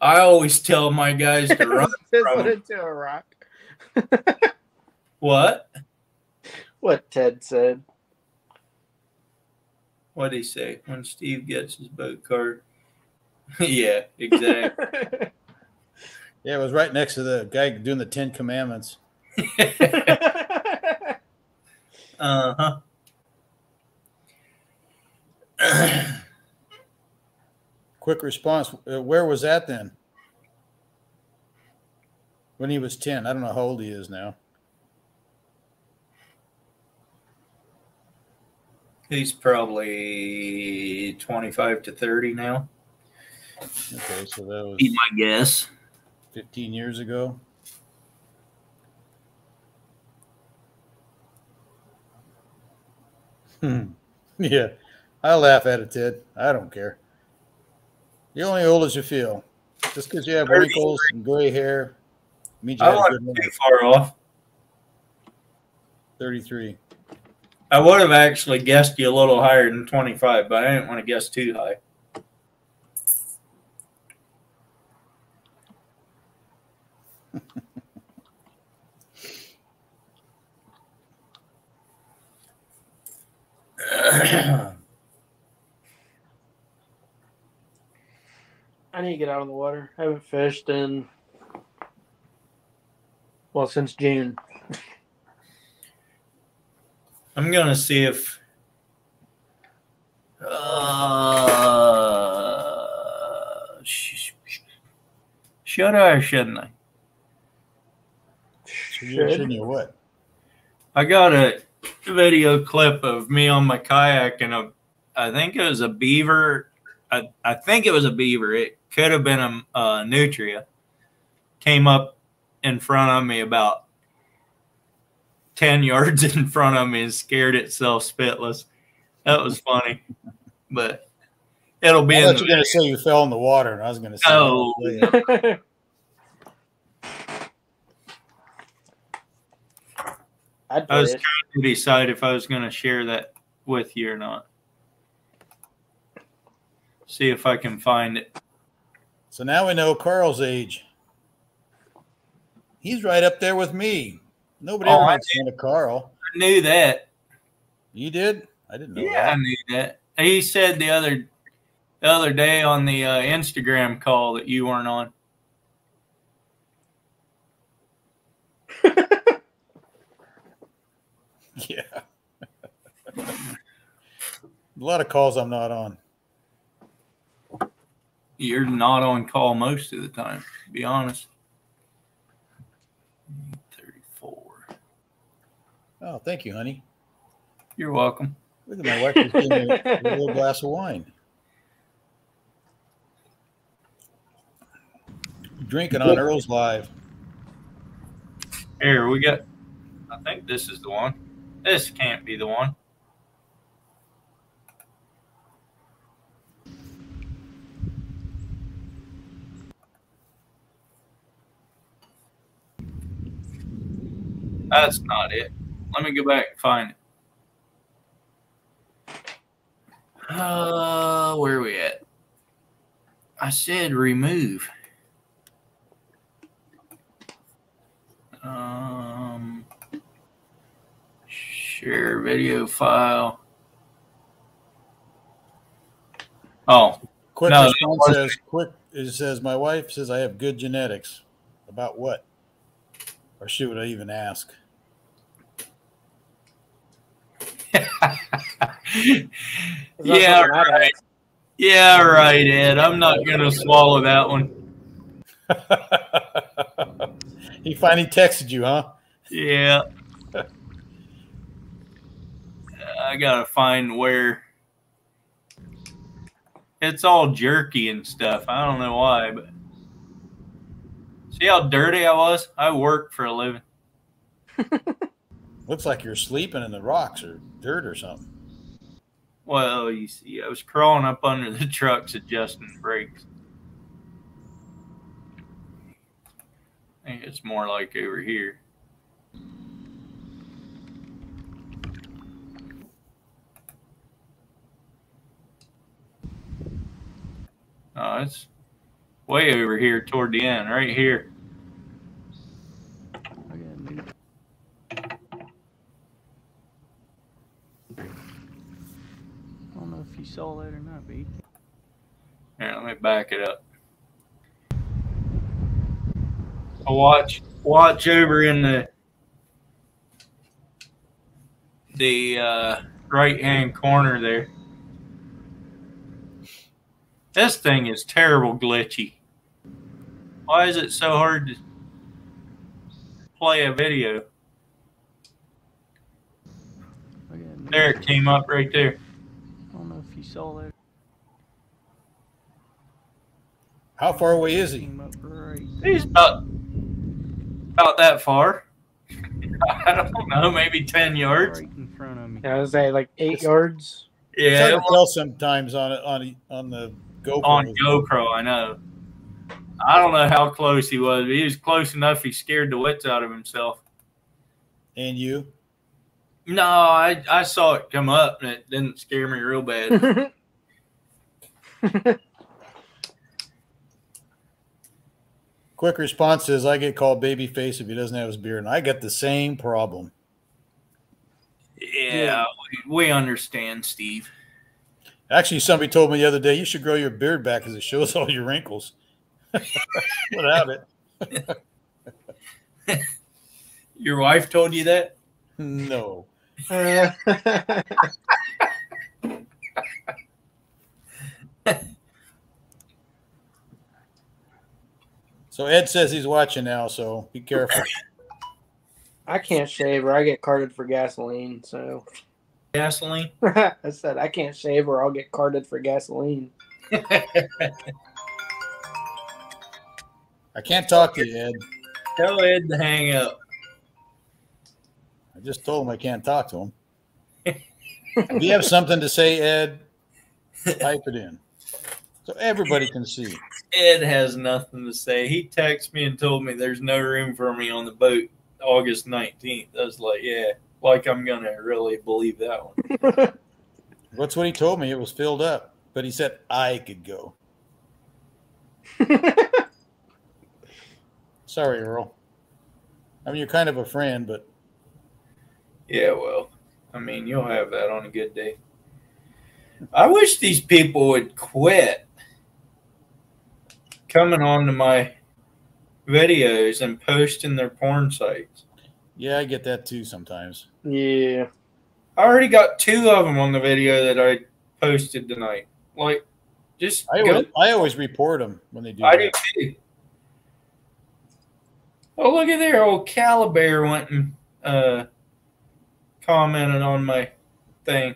I always tell my guys to run from into a rock. What? What Ted said. What'd he say? When Steve gets his boat card. Yeah, exactly. Yeah, it was right next to the guy doing the 10 Commandments. Uh-huh. Quick response. Where was that then? When he was 10. I don't know how old he is now. He's probably 25 to 30 now. Okay, so that was Be my guess. 15 years ago. Yeah, I laugh at it, Ted. I don't care. You're only old as you feel. Just because you have wrinkles and gray hair means you I had a wasn't good too life. far off. 33. I would have actually guessed you a little higher than 25, but I didn't want to guess too high. I need to get out on the water. I haven't fished in, well, since June. I'm going to see if should I or shouldn't I? Shouldn't you what? I got a video clip of me on my kayak and I think it was a beaver. I think it was a beaver. It could have been a nutria. Came up in front of me about 10 yards in front of me and scared itself spitless. That was funny. But it'll be I in thought you were going to say you fell in the water, and I was going to say, Oh. I'd I was play it. trying to decide if I was going to share that with you or not. See if I can find it. So now we know Carl's age. He's right up there with me. Nobody ever makes fun of Carl. I knew that. You did? I didn't know Yeah, I that. knew that. He said the other day on the Instagram call that you weren't on. Yeah. A lot of calls I'm not on. You're not on call most of the time, to be honest. 34. Oh, thank you, honey. You're welcome. Look at my wife just gave me a little glass of wine. Drinking on Earl's Live. Here, we got, I think this is the one. This can't be the one. That's not it. Let me go back and find it. Where are we at? I said remove. Share video file. Oh, Quick no, response says, it says, my wife says I have good genetics. About what? Or should I even ask? Yeah, right. Yeah, right, Ed. I'm not going to swallow that one. He finally texted you, huh? Yeah. I got to find where. It's all jerky and stuff. I don't know why, but see how dirty I was? I work for a living. Looks like you're sleeping in the rocks or dirt or something. Well, you see, I was crawling up under the trucks adjusting the brakes. I think it's more like over here. Oh, it's way over here toward the end, right here. I don't know if you saw that or not, B. Here, let me back it up. I'll watch over in the right-hand corner there. This thing is terrible glitchy. Why is it so hard to play a video? There it came up right there. I don't know if you saw that. How far away is he? Came up right He's about that far. I don't know, maybe 10 yards. right in front of me. I was say like 8 yards. It's Yeah, hard to tell sometimes on the GoPro. on GoPro, I know. I don't know how close he was, but he was close enough he scared the wits out of himself. And you? No, I saw it come up and it didn't scare me real bad. Quick response says, I get called babyface if he doesn't have his beard. And I get the same problem. Yeah, we understand, Steve. Actually, somebody told me the other day, you should grow your beard back because it shows all your wrinkles. Without it. Your wife told you that? No. So Ed says he's watching now, so be careful. I can't shave or I get carded for gasoline. So Gasoline? I said I can't shave or I'll get carded for gasoline. I can't talk to you, Ed. Tell Ed to hang up. I just told him I can't talk to him. If you have something to say, Ed, type it in so everybody can see. Ed has nothing to say. He texted me and told me there's no room for me on the boat August 19th. I was like, yeah, like I'm going to really believe that one. That's what he told me. It was filled up. But he said I could go. Sorry, Earl. I mean, you're kind of a friend, but... Yeah, well, I mean, you'll have that on a good day. I wish these people would quit coming on to my videos and posting their porn sites. Yeah, I get that too sometimes. Yeah. I already got 2 of them on the video that I posted tonight. Like, just I always report them when they do I that. do too. Oh, look at there. Old Caliber went and commented on my thing.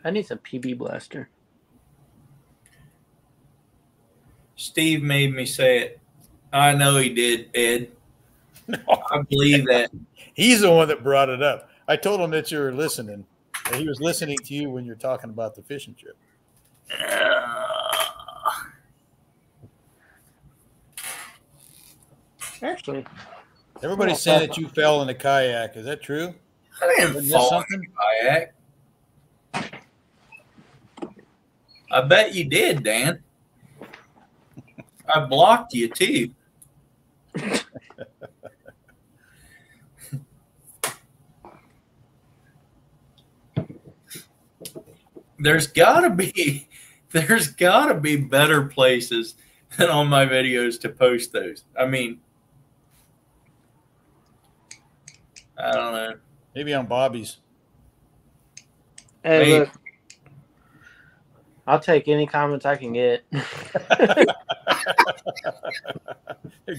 I need some PB Blaster. Steve made me say it. I know he did, Ed. I believe that. He's the one that brought it up. I told him that you were listening. That he was listening to you when you're talking about the fishing trip. Actually, Everybody's saying that you fell in a kayak. Is that true? I didn't Isn't that fall something? in a kayak. I bet you did, Dan. I blocked you too. there's gotta be better places than on my videos to post those. I mean, I don't know. Maybe on Bobby's. Hey, Maybe. look, I'll take any comments I can get.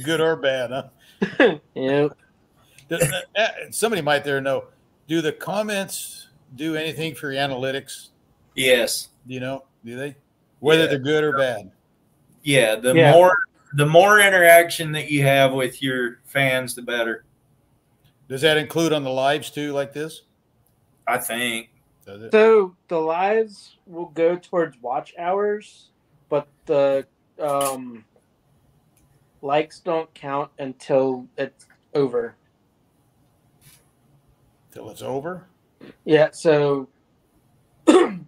Good or bad, huh? Yep. Somebody might there know. Do the comments do anything for your analytics? Yes. Do you know? Do they? Whether Yeah. they're good or bad? Yeah. The Yeah. more interaction that you have with your fans, the better. Does that include on the lives too, like this? I think. Does it? So the lives will go towards watch hours, but the likes don't count until it's over. Till it's over? Yeah, so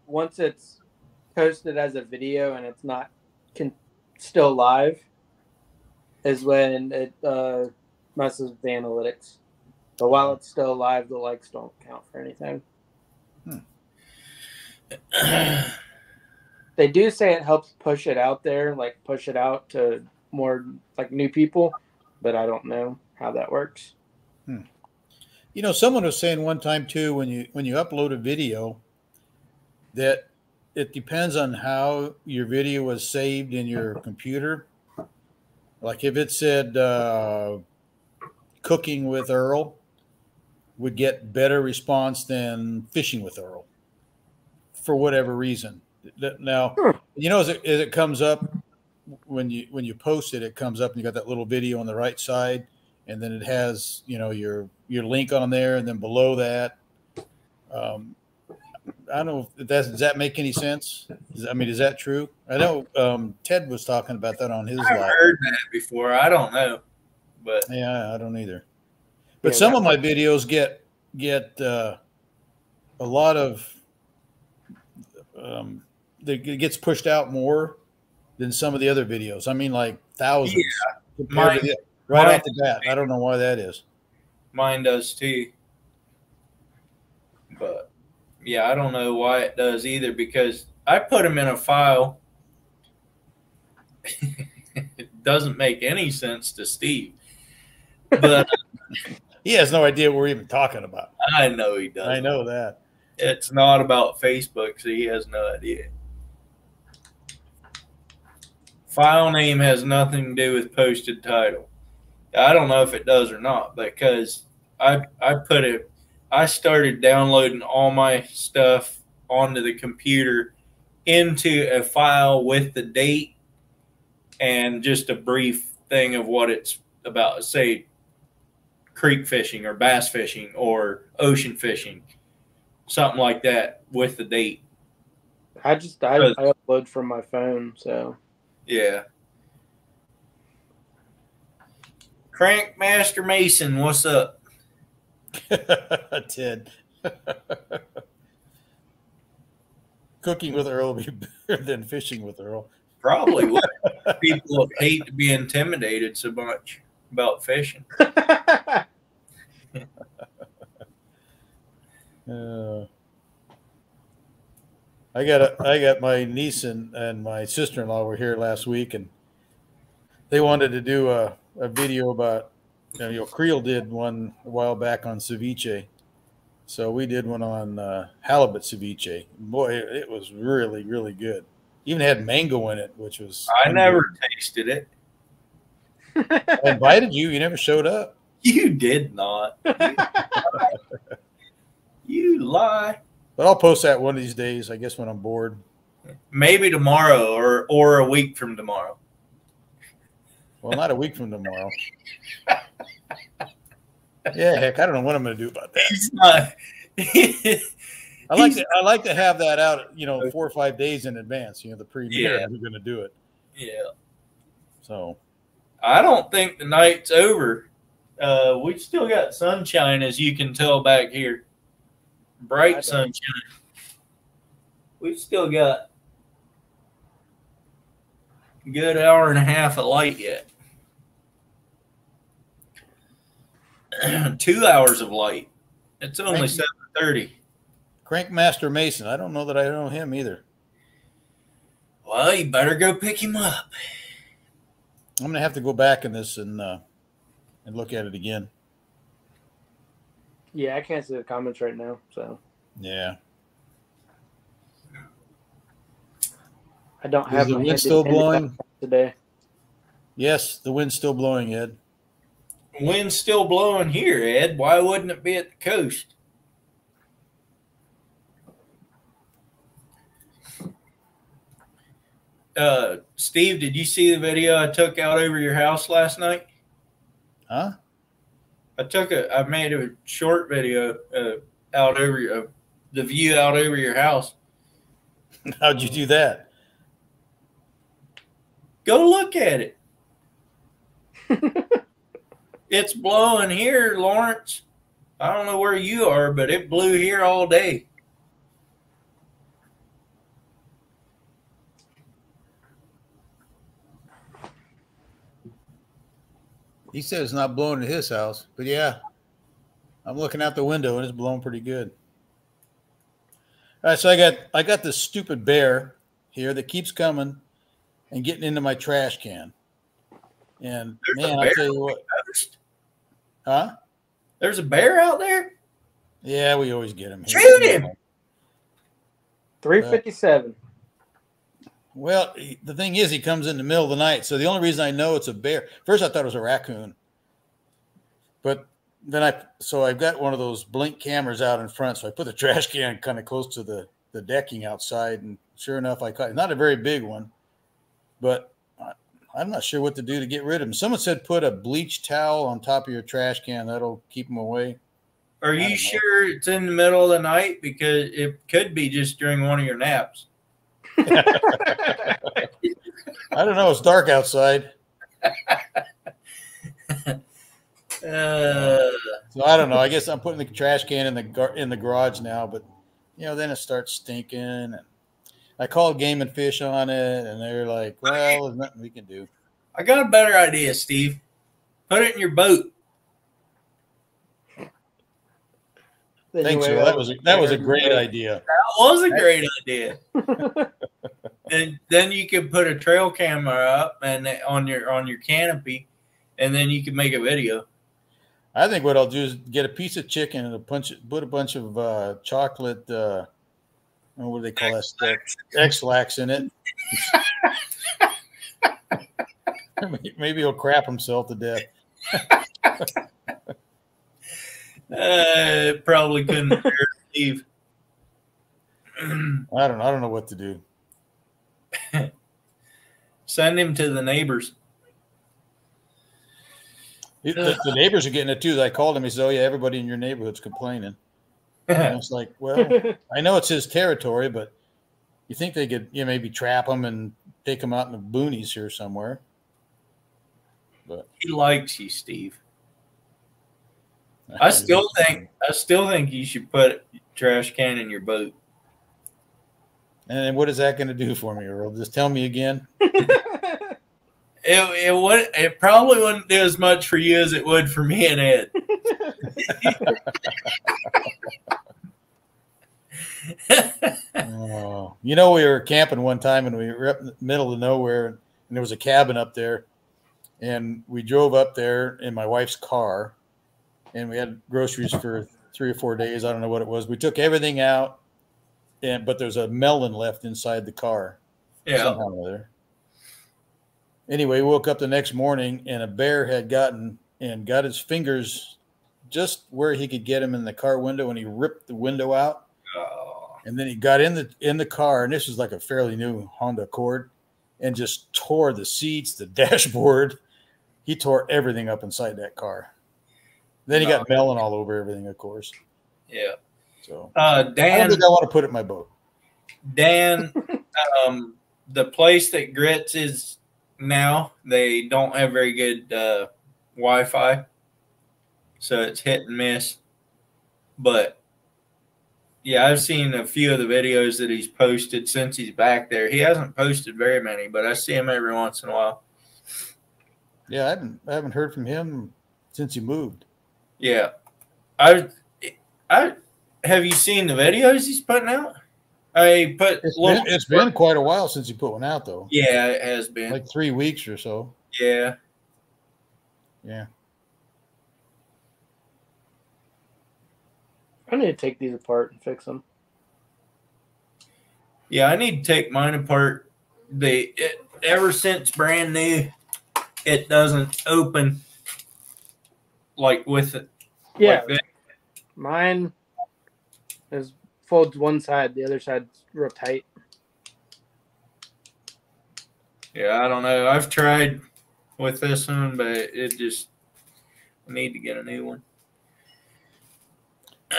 once it's posted as a video and it's not still live is when it messes with the analytics. But while it's still live, the likes don't count for anything. They do say it helps push it out there, like push it out to more like new people, but I don't know how that works. You know, someone was saying one time too, when you upload a video, that it depends on how your video was saved in your computer. Like if it said cooking with Earl, would get better response than fishing with Earl, for whatever reason. Now, you know, as it comes up when you post it, it comes up and you got that little video on the right side, and then it has, you know, your link on there, and then below that, I don't know if does that make any sense? I mean, is that true? I know Ted was talking about that on his I've live. heard that before. I don't know, but Yeah, I don't either. But Yeah, some of my videos get a lot of it gets pushed out more than some of the other videos. I mean, like thousands. Yeah, compared to right off the bat. I don't know why that is. mine does too. But yeah, I don't know why it does either, because I put them in a file. It doesn't make any sense to Steve, but He has no idea what we're even talking about. I know he does. I know that. It's not about Facebook, so he has no idea. File name has nothing to do with posted title. I don't know if it does or not, because I started downloading all my stuff onto the computer into a file with the date and just a brief thing of what it's about. Say creek fishing or bass fishing or ocean fishing, something like that with the date. I upload from my phone, so Yeah. Crank Master Mason, what's up? Ted. Cooking with Earl would be better than fishing with Earl. Probably would. People hate to be intimidated so much about fishing. I got my niece and my sister-in-law were here last week, and they wanted to do a video about, Creel did one a while back on ceviche. So we did one on halibut ceviche. Boy, it was really, really good. Even had mango in it, which was... I never tasted it. I invited you. You never showed up. You did not. You lie. But I'll post that one of these days, I guess, when I'm bored. Maybe tomorrow or a week from tomorrow. Well, not a week from tomorrow. Yeah, heck, I don't know what I'm going to do about that. He's not. I like to have that out, 4 or 5 days in advance. The premiere. Yeah. We're going to do it. Yeah. So I don't think the night's over. We still got sunshine, as you can tell back here. Bright sunshine. We've still got a good hour and a half of light yet. 2 hours of light. It's only 7:30. Crankmaster Mason. I don't know that I know him either. Well, you better go pick him up. I'm going to have to go back in this and look at it again. Yeah, I can't see the comments right now, so Yeah. I don't Is have the my wind handy still dandy blowing? laptop today. Yes, the wind's still blowing, Ed. Wind's still blowing here, Ed. Why wouldn't it be at the coast? Steve, did you see the video I took out over your house last night? Huh? I made a short video out over the view out over your house. How'd you do that? Go look at it. It's blowing here, Lawrence. I don't know where you are, but it blew here all day. He said it's not blowing at his house, but yeah, I'm looking out the window and it's blowing pretty good. All right, so I got this stupid bear here that keeps coming and getting into my trash can. And There's man, a I'll bear tell you what. Coast? Huh? There's a bear out there? Yeah, we always get him. Shoot him! 357. Well, the thing is, he comes in the middle of the night. So the only reason I know it's a bear, first I thought it was a raccoon. But then I've got one of those blink cameras out in front. So I put the trash can kind of close to the decking outside. And sure enough, I caught not a very big one, but I'm not sure what to do to get rid of him. Someone said put a bleach towel on top of your trash can. That'll keep him away. Are you sure it's in the middle of the night? Because it could be just during one of your naps. I don't know. It's dark outside. So I don't know. I guess I'm putting the trash can in the garage now, but then it starts stinking. And I called Game and Fish on it, and they're like, "Well, there's nothing we can do." I got a better idea, Steve. Put it in your boat. Thanks, sir. That was a great idea. That was a great idea. And then you could put a trail camera up and on your canopy, and then you can make a video. I think what I'll do is get a piece of chicken and put a bunch of chocolate. What do they call that stuff? X-Lax in it. Maybe he'll crap himself to death. It probably couldn't hurt Steve. I don't know what to do. Send him to the neighbors. The neighbors are getting it too. I called him. He said, "Oh yeah, everybody in your neighborhood's complaining." And it's like, well, I know it's his territory, but you think they could maybe trap him and take him out in the boonies here somewhere? But he likes you, Steve. I still think you should put a trash can in your boat. And what is that going to do for me, Earl? Just tell me again. It probably wouldn't do as much for you as it would for me and Ed. Oh, we were camping one time and we were up in the middle of nowhere and there was a cabin up there, and we drove up there in my wife's car, and we had groceries for 3 or 4 days. I don't know what it was. We took everything out, but there's a melon left inside the car. Yeah. Somehow or other. Anyway, we woke up the next morning and a bear had got his fingers just where he could get him in the car window, and he ripped the window out. Oh. And then he got in the car, and this was like a fairly new Honda Accord, and just tore the seats, the dashboard. He tore everything up inside that car. Then he got melon all over everything, of course. Yeah. So Dan, I don't think I want to put it in my boat. Dan, the place that Grits is now, they don't have very good Wi-Fi, so it's hit and miss. But yeah, I've seen a few of the videos that he's posted since he's back there. He hasn't posted very many, but I see him every once in a while. Yeah, I haven't heard from him since he moved. Yeah, have you seen the videos he's putting out? I put It's been quite a while since he put one out, though. Yeah, it has been. Like 3 weeks or so. Yeah. Yeah. I need to take these apart and fix them. Yeah, I need to take mine apart. Ever since brand new, it doesn't open like with it. Yeah, Like that. mine is folds one side, the other side's real tight. Yeah, I don't know. I've tried with this one, but it just I need to get a new one.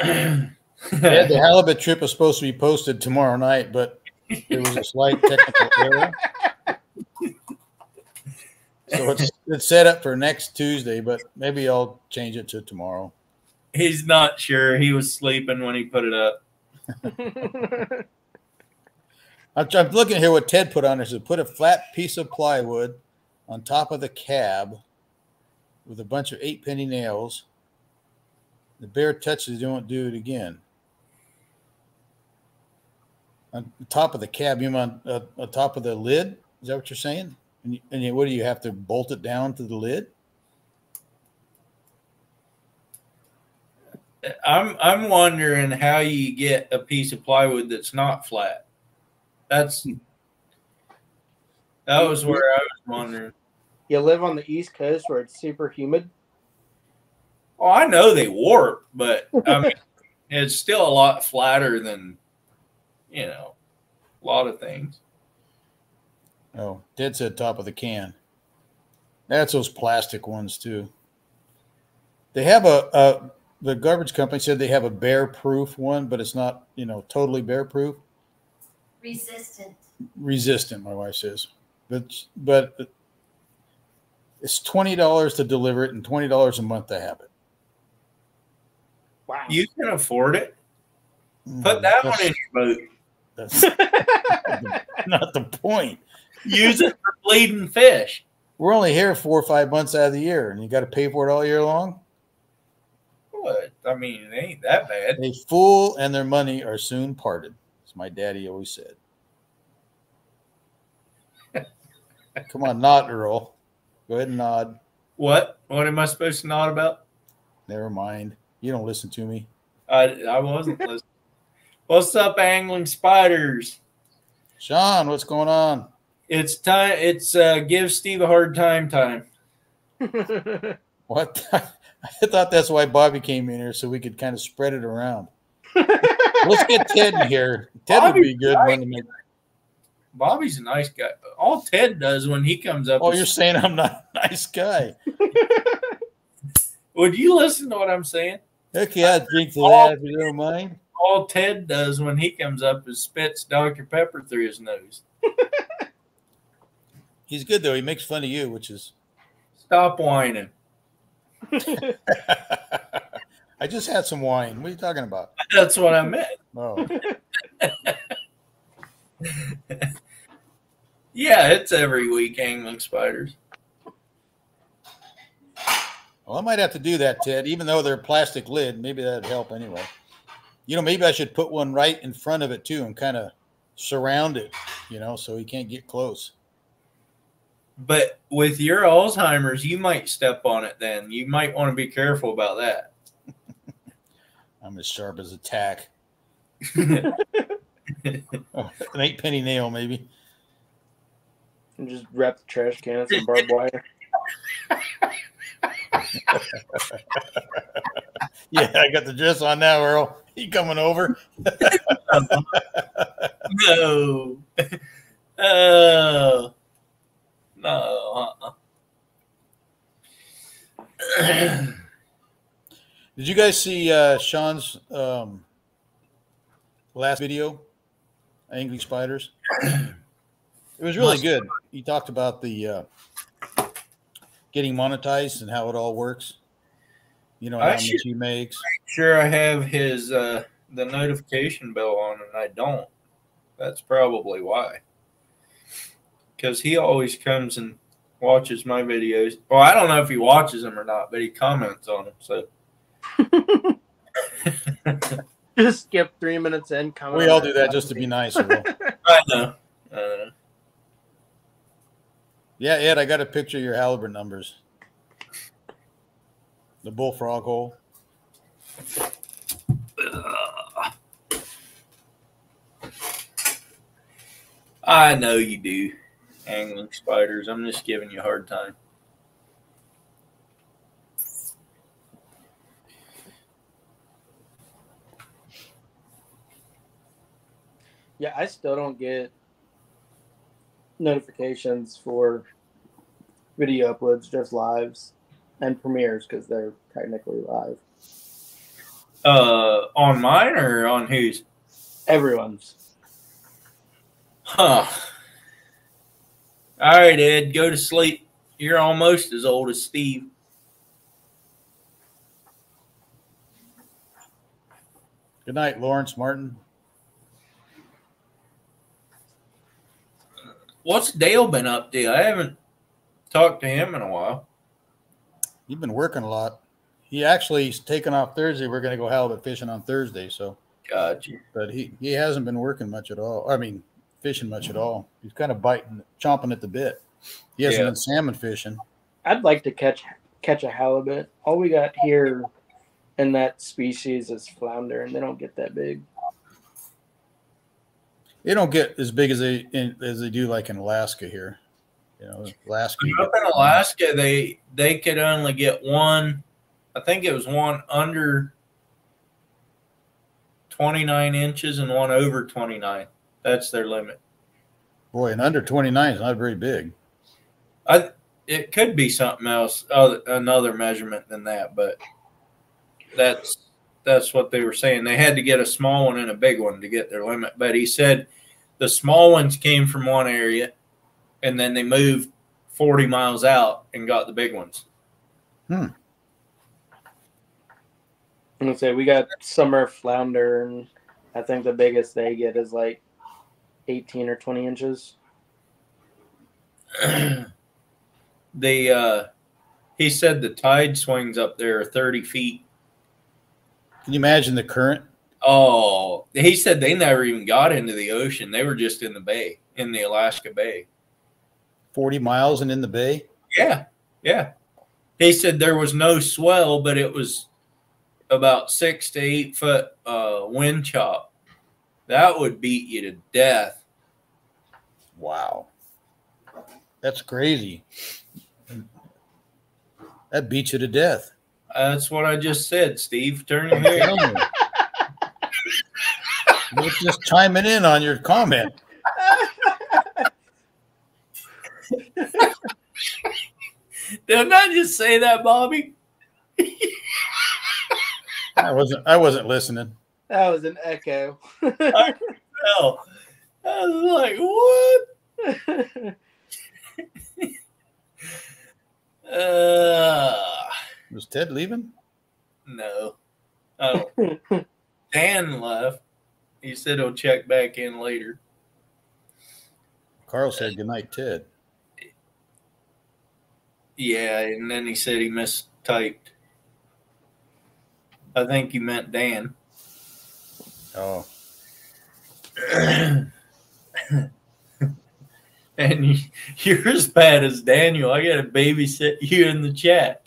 Yeah, the halibut trip was supposed to be posted tomorrow night, but there was a slight technical error. So it's set up for next Tuesday, but maybe I'll change it to tomorrow. He's not sure. He was sleeping when he put it up. I'm looking here what Ted put on there. So put a flat piece of plywood on top of the cab with a bunch of 8-penny nails. The bare touches don't do it again. On the top of the cab, you mean on top of the lid? Is that what you're saying? And what do you have to bolt it down to the lid? I'm wondering how you get a piece of plywood that's not flat. That was where I was wondering. You live on the East Coast where it's super humid. Oh, I know they warp, but I mean, it's still a lot flatter than, a lot of things. Oh, Ted said top of the can. That's those plastic ones too. They have the garbage company said they have a bear-proof one, but it's not, totally bear-proof. Resistant, my wife says. But it's $20 to deliver it and $20 a month to have it. Wow. You can afford it. Put that one in your boat. That's not the point. Use it for bleeding fish. We're only here 4 or 5 months out of the year, and you got to pay for it all year long? What? I mean, it ain't that bad. A fool and their money are soon parted, as my daddy always said. Come on, nod, Earl. Go ahead and nod. What? What am I supposed to nod about? Never mind. You don't listen to me. I wasn't listening. What's up, angling spiders? Sean, what's going on? It's time. It's give Steve a hard time. What? I thought that's why Bobby came in here, so we could kind of spread it around. Let's get Ted in here. Ted would be a good one to make. Bobby's a nice guy. All Ted does when he comes up. Oh, you're saying I'm not a nice guy. Would you listen to what I'm saying? Okay, I'll drink to that if you don't mind. All Ted does when he comes up is spits Dr. Pepper through his nose. He's good, though. He makes fun of you, which is... Stop whining. I just had some wine. What are you talking about? That's what I meant. Oh. Yeah, it's every week angling spiders. Well, I might have to do that, Ted, even though they're plastic lid. Maybe that'd help anyway. Maybe I should put one right in front of it, too, and kind of surround it, so he can't get close. But with your Alzheimer's, you might step on it then. You might want to be careful about that. I'm as sharp as a tack. An 8-penny nail, maybe. And just wrap the trash can with some barbed wire. Yeah, I got the dress on now, Earl. You coming over? No. Oh. No. Did you guys see Sean's last video, Angling Spiders? It was really good. He talked about the getting monetized and how it all works. How much he makes. Sure, I have his the notification bell on, and I don't. That's probably why. Because he always comes and watches my videos. Well, I don't know if he watches them or not, but he comments on them. So Just skip 3 minutes in. We all do that just to be nice, Earl. I know. Yeah, Ed, I got a picture of your halibut numbers. The bullfrog hole. I know you do, angling spiders. I'm just giving you a hard time. Yeah, I still don't get notifications for video uploads, just lives and premieres because they're technically live. On mine or on whose? Everyone's. Huh. All right, Ed, go to sleep. You're almost as old as Steve. Good night, Lawrence Martin. What's Dale been up to? I haven't talked to him in a while. You've been working a lot. He actually is taking off Thursday. We're going to go halibut fishing on Thursday. So, Gotcha. but he hasn't been working much at all. I mean, fishing much at all. He's kind of chomping at the bit. He hasn't been salmon fishing. I'd like to catch a halibut. All we got here in that species is flounder, and they don't get that big. They don't get as big as they do like in Alaska here. You know, Alaska. Up in Alaska, they could only get one. I think it was one under 29 inches and one over 29. That's their limit. Boy, and under 29 is not very big. It could be something else, another measurement than that, but that's what they were saying. They had to get a small one and a big one to get their limit. But he said the small ones came from one area, and then they moved 40 miles out and got the big ones. I'm gonna say we got summer flounder, and I think the biggest they get is like 18 or 20 inches. He said the tide swings up there are 30 feet. Can you imagine the current? Oh, he said they never even got into the ocean. They were just in the bay, in the Alaska Bay. 40 miles and in the bay? Yeah, yeah. He said there was no swell, but it was about 6 to 8 foot wind chop. That would beat you to death. Wow. That's crazy. That beats you to death. That's what I just said, Steve. Turn your head. You're just chiming in on your comment. Didn't I just say that, Bobby? I wasn't listening. That was an echo. I was like, what? Was Ted leaving? No. Oh, Dan left. He said he'll check back in later. Carl said goodnight, Ted. Yeah, and then he said he mistyped. I think he meant Dan. Oh. And you're as bad as Daniel. I got to babysit you in the chat.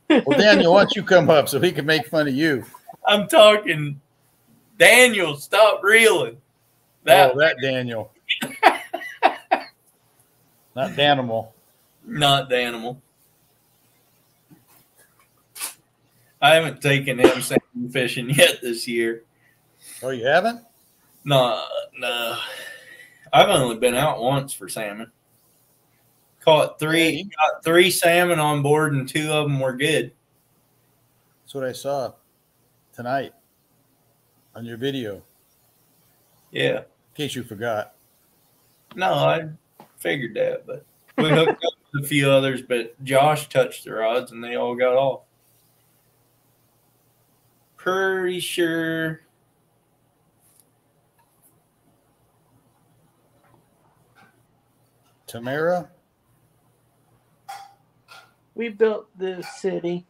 Well, Daniel, why don't you come up so he can make fun of you? I'm talking Daniel. Stop reeling. That Daniel. Not Danimal. Not Danimal. I haven't taken him salmon fishing yet this year. Oh, you haven't? No. I've only been out once for salmon. Got three salmon on board, and 2 of them were good. That's what I saw tonight on your video. Yeah. In case you forgot. No, I figured that, but we hooked up with a few others, but Josh touched the rods, and they all got off. Pretty sure. Tamara? We built this city.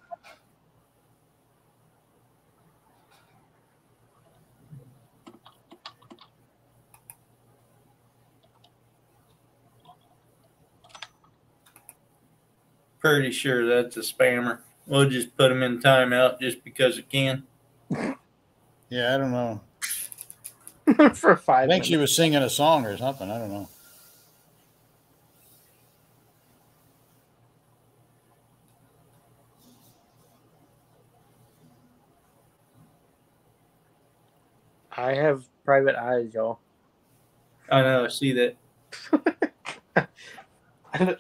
Pretty sure that's a spammer. We'll just put him in timeout just because it can. Yeah, I don't know. For I 5 think she minutes. was singing a song or something. I don't know. I have private eyes, y'all. I know, I see that. I'm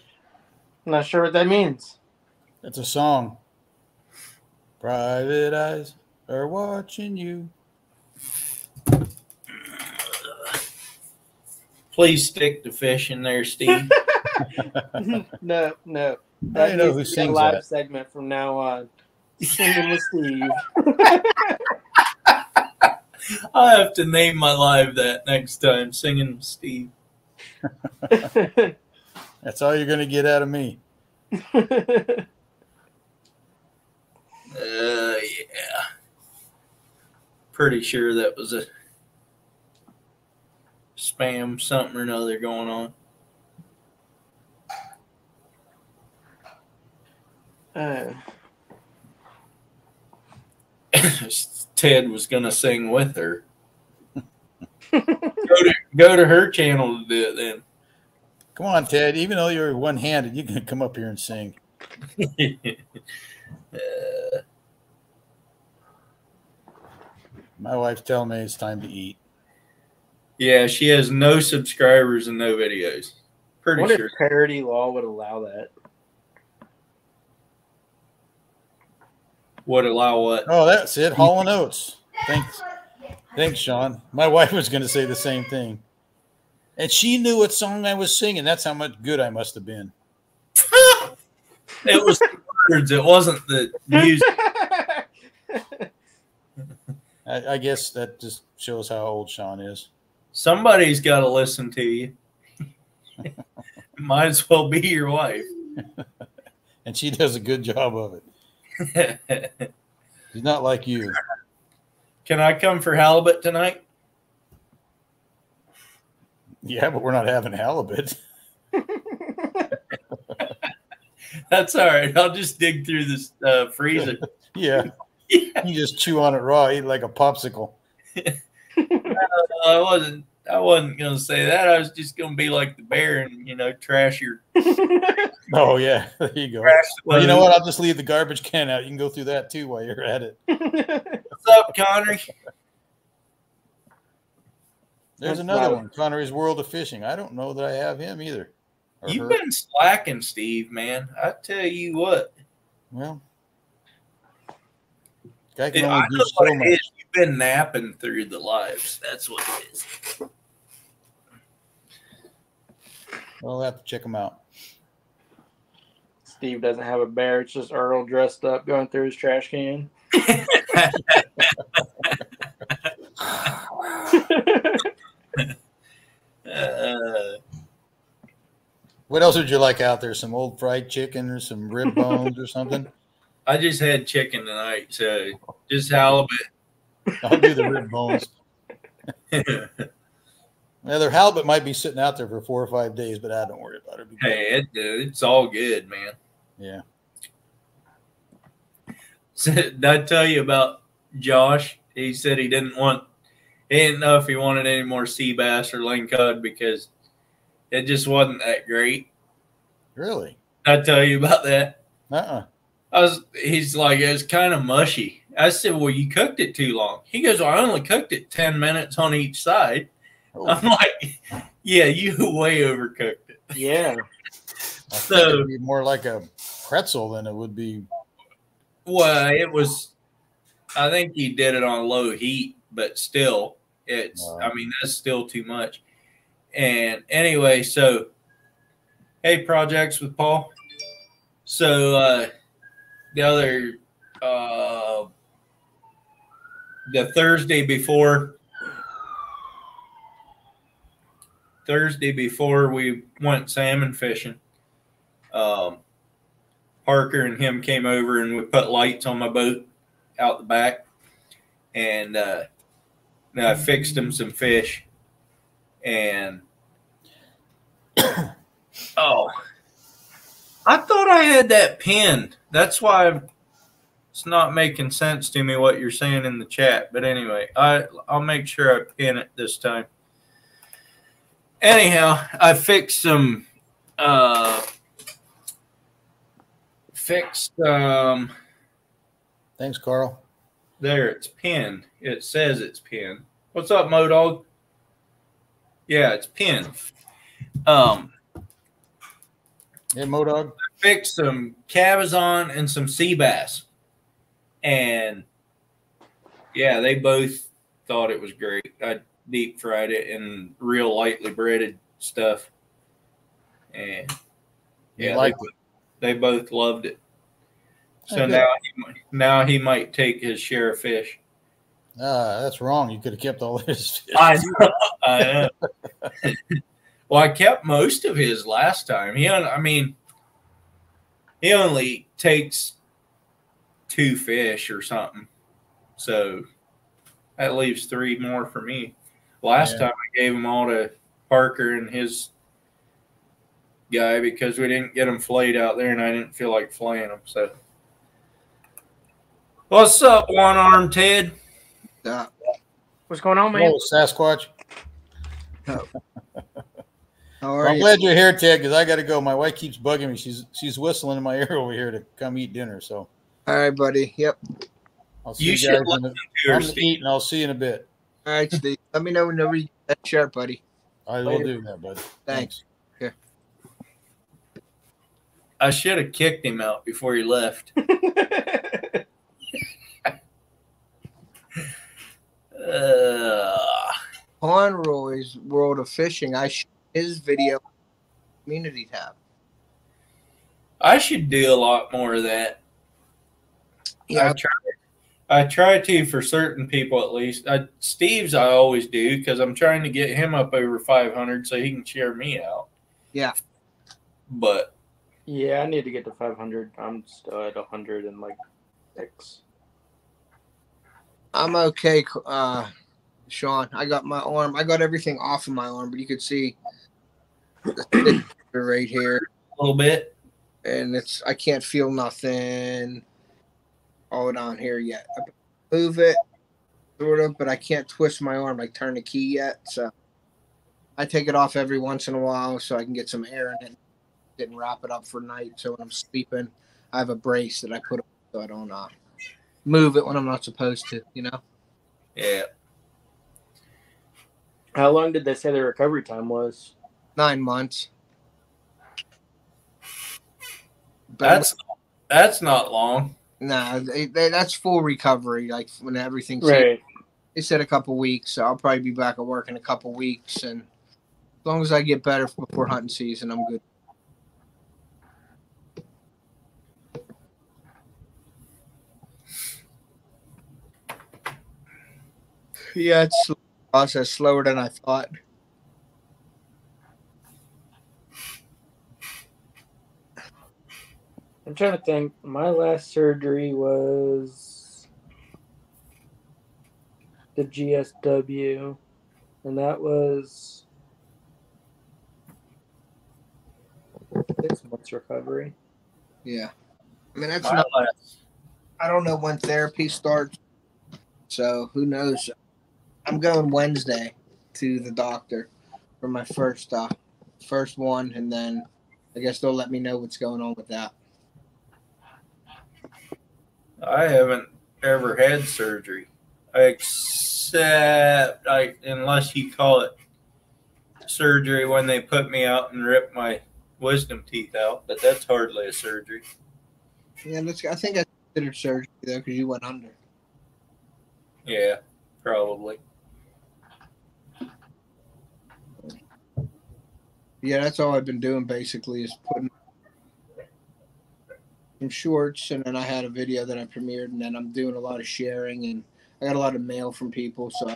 not sure what that means. It's a song. Private eyes are watching you. Please stick the fish in there, Steve. No. I That know needs who to be a sings live that. segment from now on. Singing with Steve. I'll have to name my live that next time. Singing with Steve. That's all you're going to get out of me. Yeah. Pretty sure that was a spam something or another going on. Ted was going to sing with her. Go to her channel to do it then. Come on, Ted. Even though you're one-handed, you can come up here and sing. My wife's telling me it's time to eat. Yeah, she has no subscribers and no videos. Pretty What sure. if parody law would allow that? Would allow what? Oh, that's it. Hall & Oates. Thanks, Sean. My wife was going to say the same thing. And she knew what song I was singing. That's how much good I must have been. It was the words. It wasn't the music. I guess that just shows how old Sean is. Somebody's got to listen to you. Might as well be your wife. And she does a good job of it. She's not like you. Can I come for halibut tonight? Yeah, but we're not having halibut. That's all right. I'll just dig through this freezer. Yeah. You just chew on it raw, eat like a popsicle. I wasn't gonna say that. I was just gonna be like the bear and trash your. Oh yeah, there you go. Trash the Well, you know food. what? I'll just leave the garbage can out. You can go through that too while you're at it. What's up, Connery? There's another one, Connery's World of Fishing. I don't know that I have him either. Or You've her. been slacking, Steve, man. I tell you what. Well, guy can I only know do what so it much. is. You've been napping through the lives. That's what it is. We'll have to check him out. Steve doesn't have a bear. It's just Earl dressed up going through his trash can. What else would you like out there? Some old fried chicken or some rib bones or something? I just had chicken tonight, so just halibut. I'll do the rib bones. Now, their halibut might be sitting out there for 4 or 5 days, but I don't worry about it. Hey, it's all good, man. Yeah. So, did I tell you about Josh? He said he didn't know if he wanted any more sea bass or lingcod because it just wasn't that great. Really? Did I tell you about that? He's like, it was kind of mushy. I said, well, you cooked it too long. He goes, well, I only cooked it 10 minutes on each side. Oh. I'm like, yeah, you way overcooked it. Yeah. I think it would be more like a pretzel than it would be. Well, I think he did it on low heat, but still, I mean, that's still too much. And anyway, so, hey, projects with Paul. So, the Thursday before we went salmon fishing, Parker and him came over and we put lights on my boat out the back, and I fixed him some fish, and I thought I had that pinned. That's why it's not making sense to me what you're saying in the chat. But anyway, I'll make sure I pin it this time. Anyhow, I fixed some Thanks, Carl. there, it's pinned. It says it's pinned. What's up, Modog? Yeah, it's pinned. Hey, Modog. Fixed some cabezon and some sea bass, and yeah, they both thought it was great. I deep fried it in real lightly breaded stuff, and yeah, they both loved it. So now he might take his share of fish. That's wrong. You could have kept all his fish. I know. Well, I kept most of his last time. He only takes 2 fish or something, so that leaves 3 more for me. Last time I gave them all to Parker and his guy because we didn't get them flayed out there, and I didn't feel like flaying them. So, what's up, one-armed Ted? What's going on, man? Hello, Sasquatch. How are I'm you? glad you're here, Ted, because I got to go. My wife keeps bugging me. She's whistling in my ear over here to come eat dinner. So, All right, buddy. Yep. I'll see You you should guys. listen to her, I'm gonna Steve. eat, and I'll see you in a bit. All right, Steve. Let me know whenever you get that shirt, buddy. I will do that, bud. Thanks. I should have kicked him out before he left. Conroy's World of Fishing. I shared his video community tab. I should do a lot more of that. Yeah. I try to for certain people at least. Steve's I always do because I'm trying to get him up over 500 so he can share me out. Yeah. But Yeah, I need to get to 500. I'm still at 106. I'm okay, Sean. I got my arm. I got everything off of my arm, but you could see the sticker right here, a little bit. and I can't feel nothing all down here yet. I move it, sort of, but I can't twist my arm, like turn the key yet. So I take it off every once in a while so I can get some air in it and wrap it up for night. So when I'm sleeping, I have a brace that I put on so I don't move it when I'm not supposed to, you know? Yeah. How long did they say the recovery time was? 9 months. But That's not long. nah, that's full recovery. Like when everything's Right. They said a couple weeks, so I'll probably be back at work in a couple weeks, and as long as I get better before hunting season, I'm good. Yeah, it's a slow process, slower than I thought. I'm trying to think. My last surgery was the GSW, and that was 6 months recovery. Yeah, I mean that's My not. last- I don't know when therapy starts, so who knows? I'm going Wednesday to the doctor for my first one, and then I guess they'll let me know what's going on with that. I haven't ever had surgery, except unless you call it surgery when they put me out and rip my wisdom teeth out, but that's hardly a surgery. Yeah, I think I considered surgery though because you went under. Yeah, probably. Yeah, that's all I've been doing basically is putting some shorts, and then I had a video that I premiered, and then I'm doing a lot of sharing, and I got a lot of mail from people, so I'm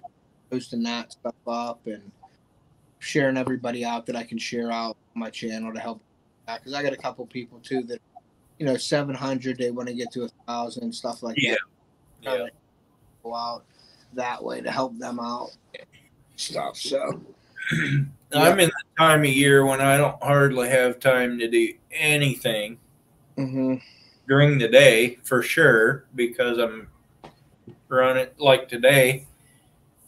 posting that stuff up and sharing everybody out that I can share out on my channel to help. Because I got a couple people too that, 700, they want to get to 1,000, stuff like Yeah. that. Yeah. Go out that way to help them out, stuff. So I'm in the time of year when I don't hardly have time to do anything. Mm-hmm. during the day for sure, because I'm running like today.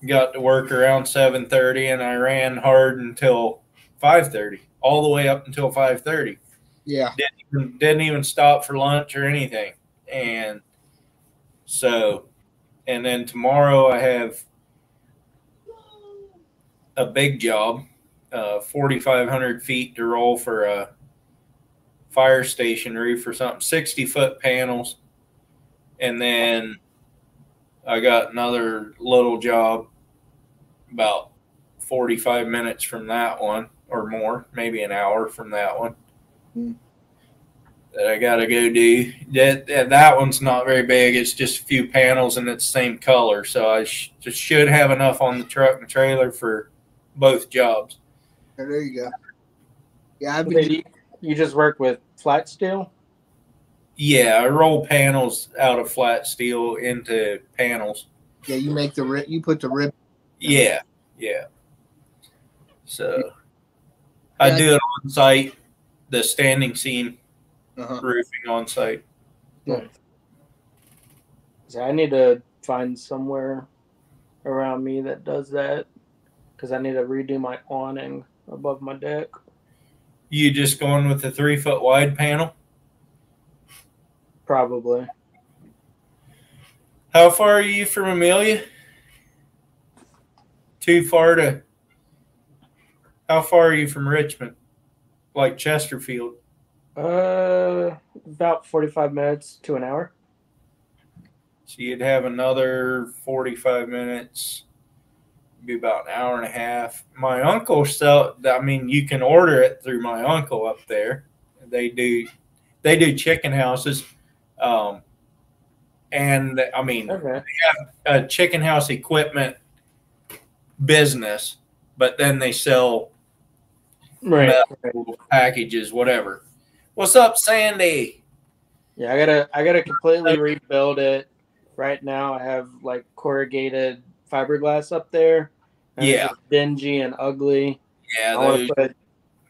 Got to work around 7:30, and I ran hard until 5:30, all the way up until 5:30. Yeah. Didn't even stop for lunch or anything. And so, and then tomorrow I have a big job, 4,500 feet to roll for a fire station roof or something, 60-foot panels. And then I got another little job about 45 minutes from that one or more, maybe an hour from that one. That I got to go do. That one's not very big. It's just a few panels and it's the same color. So I just should have enough on the truck and trailer for both jobs. There you go. Yeah, You just work with flat steel? Yeah, I roll panels out of flat steel into panels. Yeah, you make the rib. You put the rib. Yeah. So I do it on site, the standing seam roofing on site. Nice. So I need to find somewhere around me that does that, because I need to redo my awning above my deck. You just going with the 3-foot wide panel? Probably. How far are you from Amelia? Too far to. How far are you from Richmond? Like Chesterfield? About 45 minutes to an hour. So you'd have another 45 minutes, be about an hour and a half. My uncle you can order it through my uncle up there. They do chicken houses. And I mean, Okay. they have a chicken house equipment business, but then they sell metal packages, whatever. What's up, Sandy? Yeah, I gotta completely rebuild it. Right now, I have like corrugated fiberglass up there. And Yeah, it's dingy and ugly. yeah. I want to put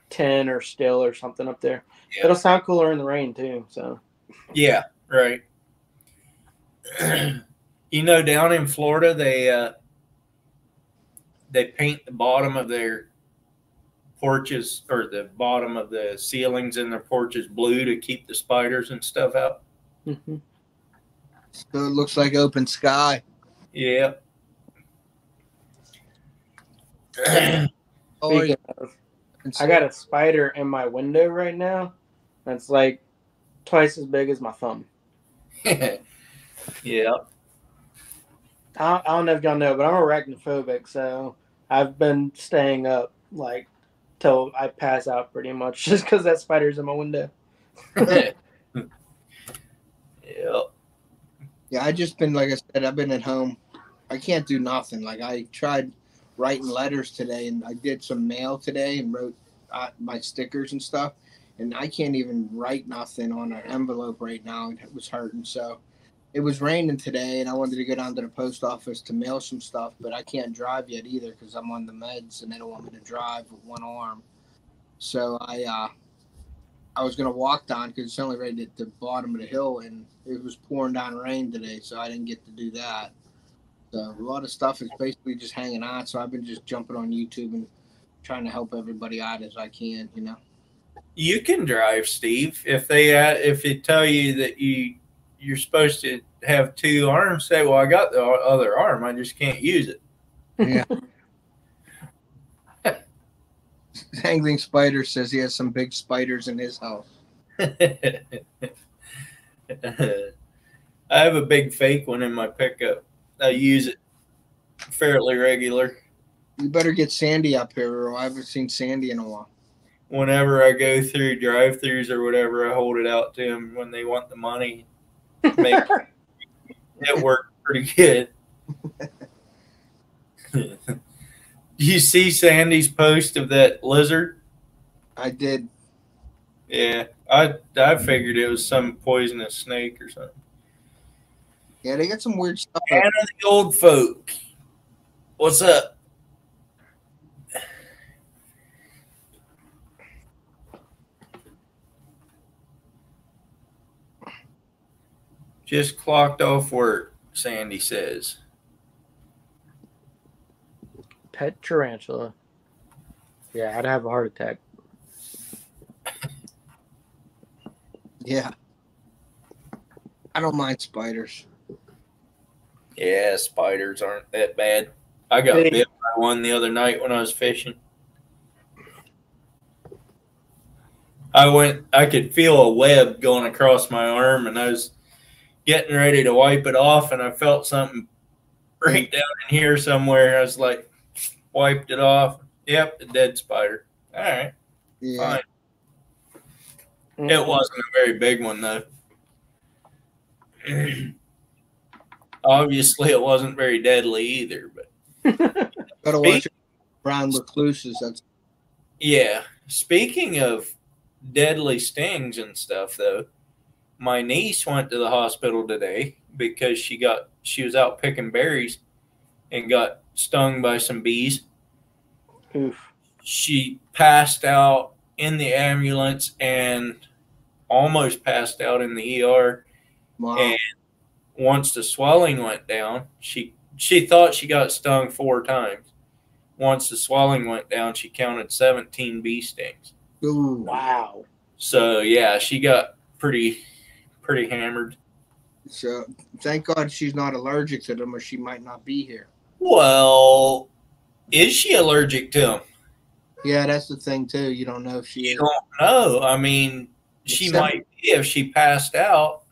tin or steel or something up there. Yeah. It'll sound cooler in the rain too. So. Yeah, right. Down in Florida, they paint the bottom of their porches or the bottom of the ceilings in their porches blue to keep the spiders and stuff out. Mm-hmm. So it looks like open sky. Yeah. Speaking of, I got a spider in my window right now. That's like twice as big as my thumb. Yeah. I don't know if y'all know, but I'm arachnophobic, so I've been staying up like till I pass out pretty much just because that spider's in my window. Yeah. Yeah, I just been, like I said, I've been at home. I can't do nothing. Like I tried writing letters today, and I did some mail today and wrote my stickers and stuff, and I can't even write nothing on an envelope right now. It was hurting. So it was raining today, and I wanted to go down to the post office to mail some stuff, but I can't drive yet either because I'm on the meds, and they don't want me to drive with one arm. So I was going to walk down because it's only right at the bottom of the hill, and it was pouring down rain today, so I didn't get to do that. So a lot of stuff is basically just hanging on, so I've been just jumping on YouTube and trying to help everybody out as I can, You can drive, Steve. If they tell you that you're supposed to have two arms, say, well, I got the other arm. I just can't use it. Yeah. Dangling Spider says he has some big spiders in his house. I have a big fake one in my pickup. I use it fairly regular. You better get Sandy up here, or I haven't seen Sandy in a while. Whenever I go through drive-thrus or whatever, I hold it out to them when they want the money. It worked pretty good. You see Sandy's post of that lizard? I did. Yeah, I figured it was some poisonous snake or something. Yeah, they got some weird stuff. Anna the old folk. What's up? Just clocked off work, Sandy says. Pet tarantula. Yeah, I'd have a heart attack. Yeah. I don't mind spiders. Yeah, spiders aren't that bad. I got Hey. bit by one the other night when I was fishing. I could feel a web going across my arm, and I was getting ready to wipe it off, and I felt something right down in here somewhere. I was like, wiped it off. Yep, a dead spider. All right, Yeah. fine. It wasn't a very big one, though. Obviously, it wasn't very deadly either. But Gotta watch brown recluses. That's yeah. Speaking of deadly stings and stuff, though, my niece went to the hospital today because she was out picking berries and got stung by some bees. Oof. She passed out in the ambulance and almost passed out in the ER. wow. And once the swelling went down, she thought she got stung 4 times. Once the swelling went down, she counted 17 bee stings. Ooh. Wow. So yeah, she got pretty hammered. So thank God she's not allergic to them, or she might not be here. Well, is she allergic to them? Yeah, that's the thing too. You don't know if she You is. don't know. I mean, she might be if she passed out.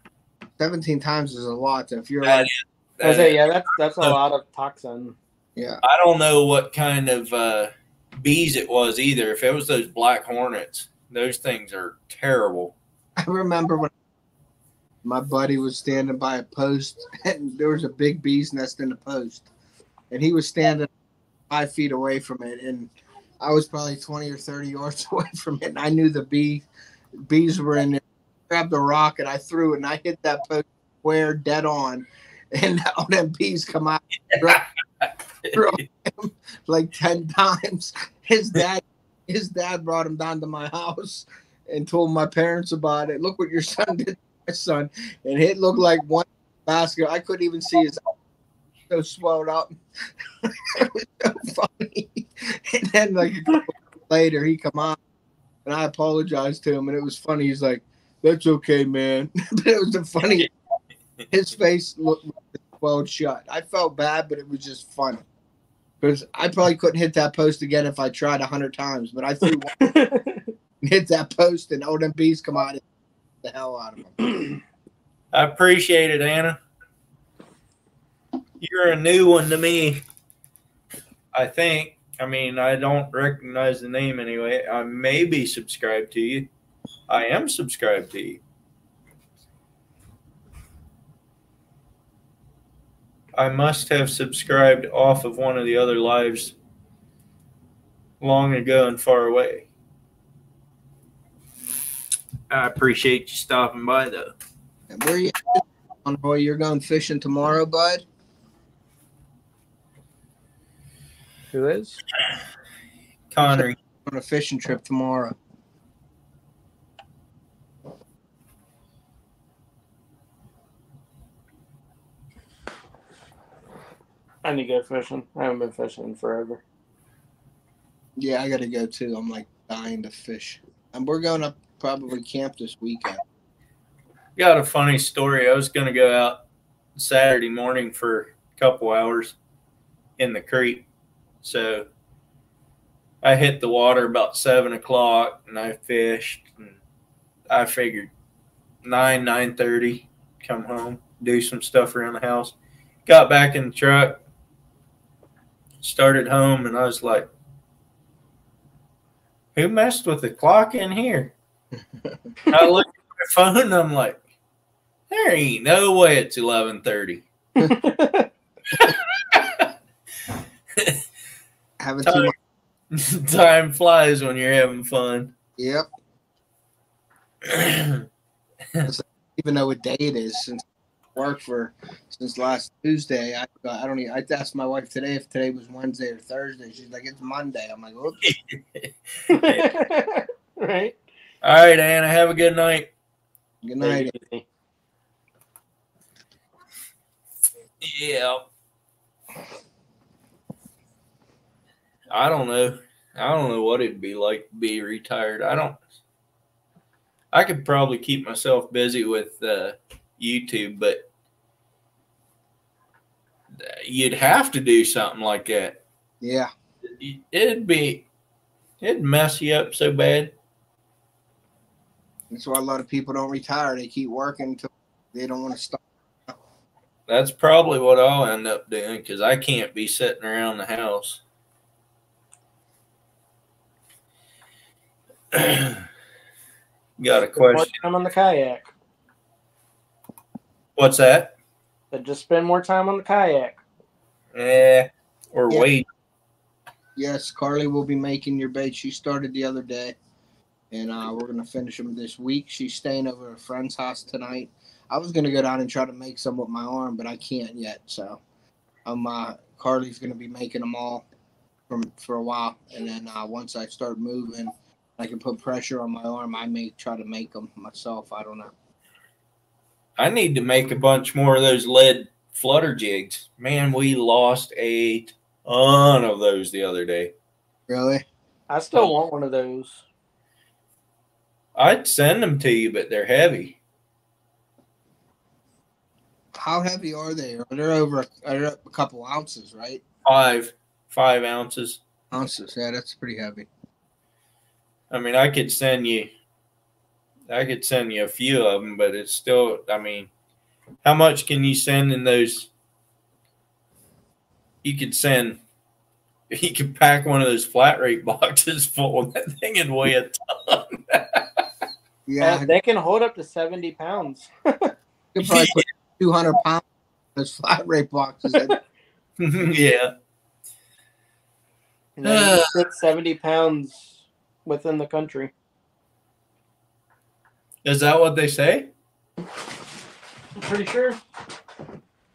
17 times is a lot. If you're That like, is- I was say, yeah, that's a lot of toxin. yeah, I don't know what kind of bees it was either. If it was those black hornets, those things are terrible. I remember when my buddy was standing by a post, and there was a big bee's nest in the post, and he was standing 5 feet away from it, and I was probably 20 or 30 yards away from it, and I knew the bees were in there. I grabbed a rock and I threw it, and I hit that post square dead on, and all them bees come out. Like 10 times. His dad brought him down to my house and told my parents about it. Look what your son did to my son. And it looked like one basket. I couldn't even see his eyes. So swelled up. It was so funny. And then like a couple later he come on and I apologized to him, and it was funny. He's like, "That's okay, man." But it was the funny. His face looked swelled shut. I felt bad, but it was just funny. Because I probably couldn't hit that post again if I tried 100 times. But I threw one and hit that post, and all them bees come out and the hell out of them. I appreciate it, Anna. You're a new one to me, I think. I mean, I don't recognize the name anyway. I may be subscribed to you. I am subscribed to you. I must have subscribed off of one of the other lives long ago and far away. I appreciate you stopping by, though. And where you at, Roy? You're going fishing tomorrow, bud? Who is? Connery. On a fishing trip tomorrow. I need to go fishing. I haven't been fishing in forever. Yeah, I got to go too. I'm like dying to fish. And we're going to probably camp this weekend. Got a funny story. I was going to go out Saturday morning for a couple hours in the creek. So I hit the water about 7 o'clock and I fished. And I figured 9:30, come home, do some stuff around the house. Got back in the truck, started home, and I was like, who messed with the clock in here? I looked at my phone and I'm like, there ain't no way it's 11:30. Having too much. Time flies when you're having fun. Yep. Even know what day it is, since I worked since last Tuesday. I don't even. I asked my wife today if today was Wednesday or Thursday. She's like, it's Monday. I'm like, oops. Right. All right, Anna. Have a good night. Good night. Yeah. I don't know. I don't know what it'd be like to be retired. I could probably keep myself busy with YouTube, but you'd have to do something like that. Yeah. It'd mess you up so bad. That's why a lot of people don't retire. They keep working until they don't want to stop. That's probably what I'll end up doing because I can't be sitting around the house. Got a More question. time on the kayak. What's that? But just spend more time on the kayak. Or Yeah. wait. Yes, Carly will be making your bait. She started the other day, and we're going to finish them this week. She's staying over at a friend's house tonight. I was going to go down and try to make some with my arm, but I can't yet. So Carly's going to be making them all for a while. And then once I start moving, I can put pressure on my arm. I may try to make them myself. I don't know. I need to make a bunch more of those lead flutter jigs. Man, we lost a ton of those the other day. Really? I still want one of those. I'd send them to you, but they're heavy. How heavy are they? They're over a couple ounces, right? 5 ounces. Ounces. Yeah, that's pretty heavy. I mean, I could send you a few of them, but it's still, I mean, how much can you send in those? You could pack one of those flat rate boxes full, and that thing would weigh a ton. Yeah, They can hold up to 70 pounds. you could probably put 200 pounds in those flat rate boxes. Yeah. And then you fit 70 pounds within the country. Is that what they say? I'm pretty sure.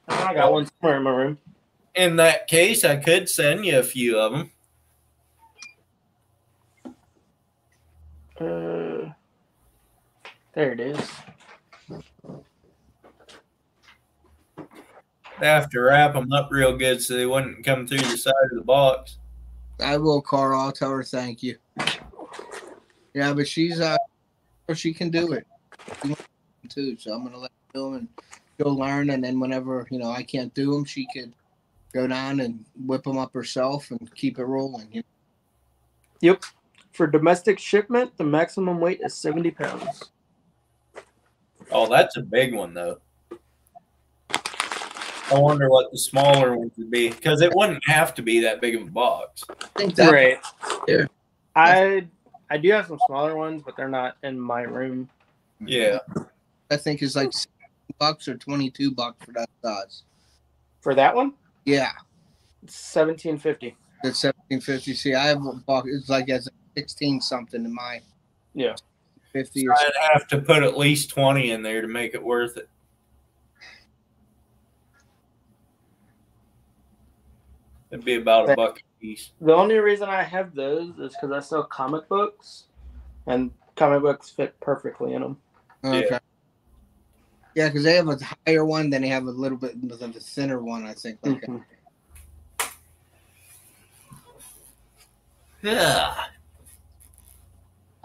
I got one somewhere in my room. In that case, I could send you a few of them. There it is. They have to wrap them up real good so they wouldn't come through the side of the box. I will, Carl. I'll tell her thank you. Yeah, but she's she can do it too. So I'm gonna let her do and she'll learn. And then whenever I can't do them, she could go down and whip them up herself and keep it rolling. Yep. For domestic shipment, the maximum weight is 70 pounds. Oh, that's a big one, though. I wonder what the smaller ones would be, because it wouldn't have to be that big of a box. I think that Right. Yeah. I do have some smaller ones, but they're not in my room. Yeah. I think is like $16 or $22 for that size. For that one, Yeah, it's $17.50. that's $17.50. See, I have a box. It's like as 16 something in my Yeah. 50 So or I'd have to put at least 20 in there to make it worth it. It'd be about $1 a piece. The only reason I have those is because I sell comic books, and comic books fit perfectly in them. Okay. Yeah, because they have a higher one, then they have a little bit of a thinner one, I think. Like Mhm. Yeah.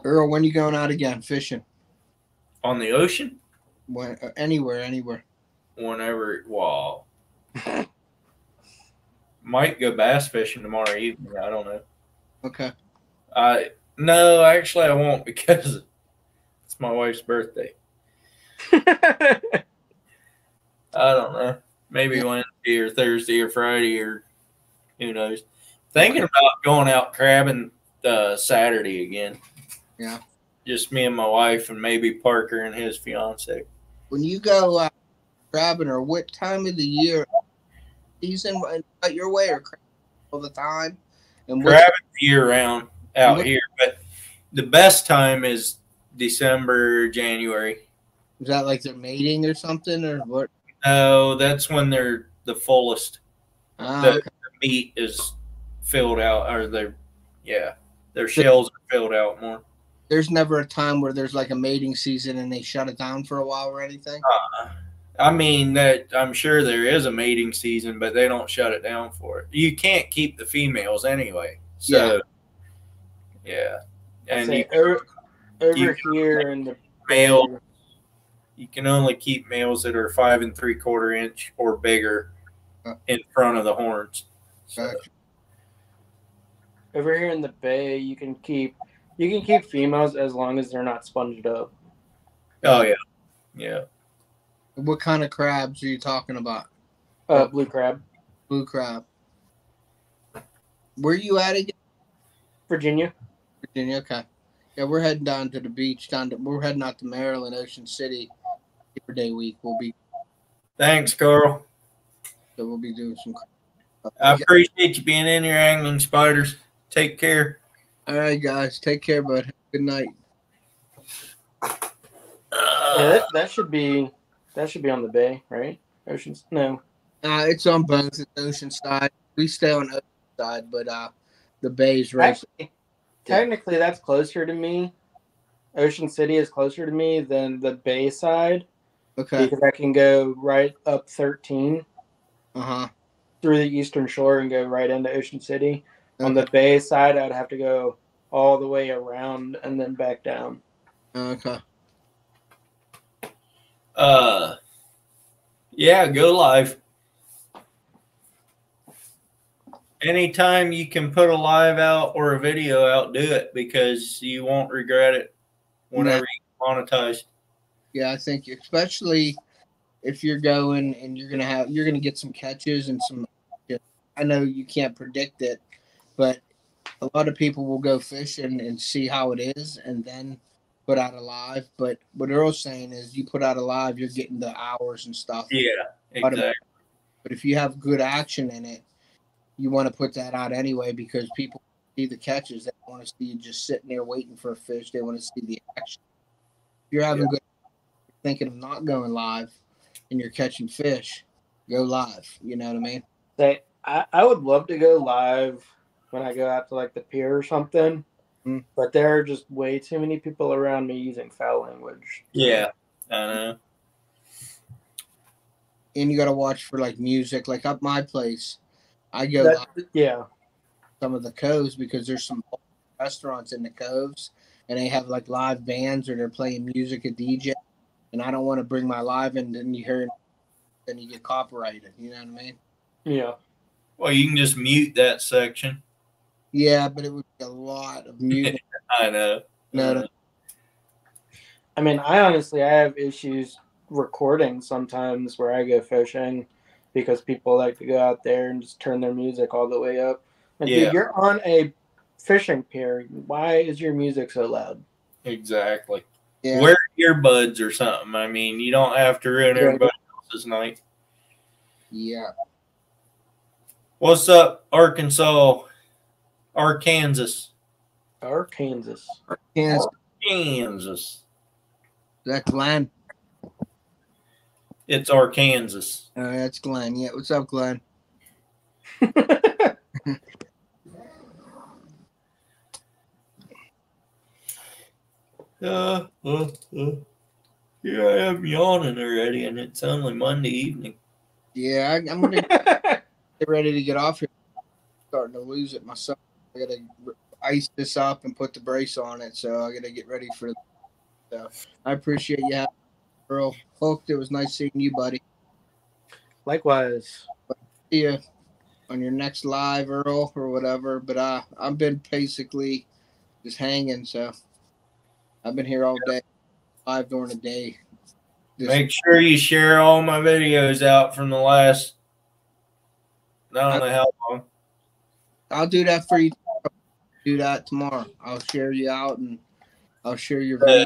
Earl, when you going out again fishing? On the ocean? When, anywhere. Whenever, well, might go bass fishing tomorrow evening. I don't know. Okay. No, actually, I won't because it's my wife's birthday. I don't know. Maybe Wednesday or Thursday or Friday or who knows. Thinking about going out crabbing Saturday again. Yeah. Just me and my wife and maybe Parker and his fiance. When you go crabbing, or what time of the year, season out your way, or crabbing all the time? And Crabbing year round out here, but the best time is December, January. is that like they're mating or something, or what? No, that's when they're the fullest. The Okay. meat is filled out, or their shells are filled out more. There's never a time where there's like a mating season and they shut it down for a while or anything. I mean, that I'm sure there is a mating season, but they don't shut it down for it. You can't keep the females anyway. So, yeah. And Say you over here in the male, bay, you can only keep males that are 5 3/4 inch or bigger in front of the horns. So, over here in the bay, you can keep females as long as they're not sponged up. oh yeah, yeah. What kind of crabs are you talking about? Blue crab, Blue crab. Where you at again? Virginia. Virginia. Okay. Yeah, we're heading down to the beach. We're heading out to Maryland, Ocean City. Labor Day week. Thanks, Carl. So we'll be doing some. I appreciate you being in here angling, spiders. Take care. All right, guys. Take care, bud. Good night. Yeah, that should be on the bay, right? Oceans? No. It's on both. It's Oceanside. We stay on Oceanside, but the bay's right. Actually, technically, that's closer to me. Ocean City is closer to me than the bay side. Okay. Because I can go right up 13 through the Eastern Shore and go right into Ocean City. Okay. On the bay side, I'd have to go all the way around and then back down. Okay. Yeah, go live. Anytime you can put a live out or a video out, do it, because you won't regret it whenever you monetize. Yeah, I think especially if you're going and you're gonna get some catches and some. I know you can't predict it, but a lot of people will go fishing and see how it is and then put out a live. But what Earl's saying is, you put out a live, you're getting the hours and stuff. Yeah, exactly. But if you have good action in it, you want to put that out anyway, because people see the catches. They don't want to see you just sitting there waiting for a fish. They want to see the action. If you're having good, thinking of not going live, and you're catching fish, go live. You know what I mean? I would love to go live when I go out to like the pier or something, but there are just way too many people around me using foul language. Yeah, I know. And you got to watch for like music. Like up my place, I go live some of the coves, because there's some restaurants in the coves, and they have like live bands, or they're playing music, a DJ, and I don't want to bring my live in, and you hear, then you get copyrighted. You know what I mean? Yeah. Well, you can just mute that section. Yeah, but it would be a lot of music. I know. No. I mean, I have issues recording sometimes where I go fishing, because people like to go out there and just turn their music all the way up. And dude, you're on a fishing pier. Why is your music so loud? Exactly. Yeah. Wear earbuds or something. I mean, you don't have to ruin everybody else's night. Yeah. What's up, Arkansas? Arkansas. Kansas. That's Glenn. It's Arkansas. That's Glenn. Yeah. What's up, Glenn? Here I am yawning already, and it's only Monday evening. Yeah, I'm gonna get ready to get off here. I'm starting to lose it myself. I gotta ice this up and put the brace on it, so I gotta get ready for that. So I appreciate you having me, Earl. Hook, it was nice seeing you, buddy. Likewise. See you on your next live, Earl, or whatever. But I've been basically just hanging, so I've been here all day, live during the day. Make sure you share all my videos out from the last, I don't know how long. I'll do that for you. Do that tomorrow. I'll share you out, and I'll share your video.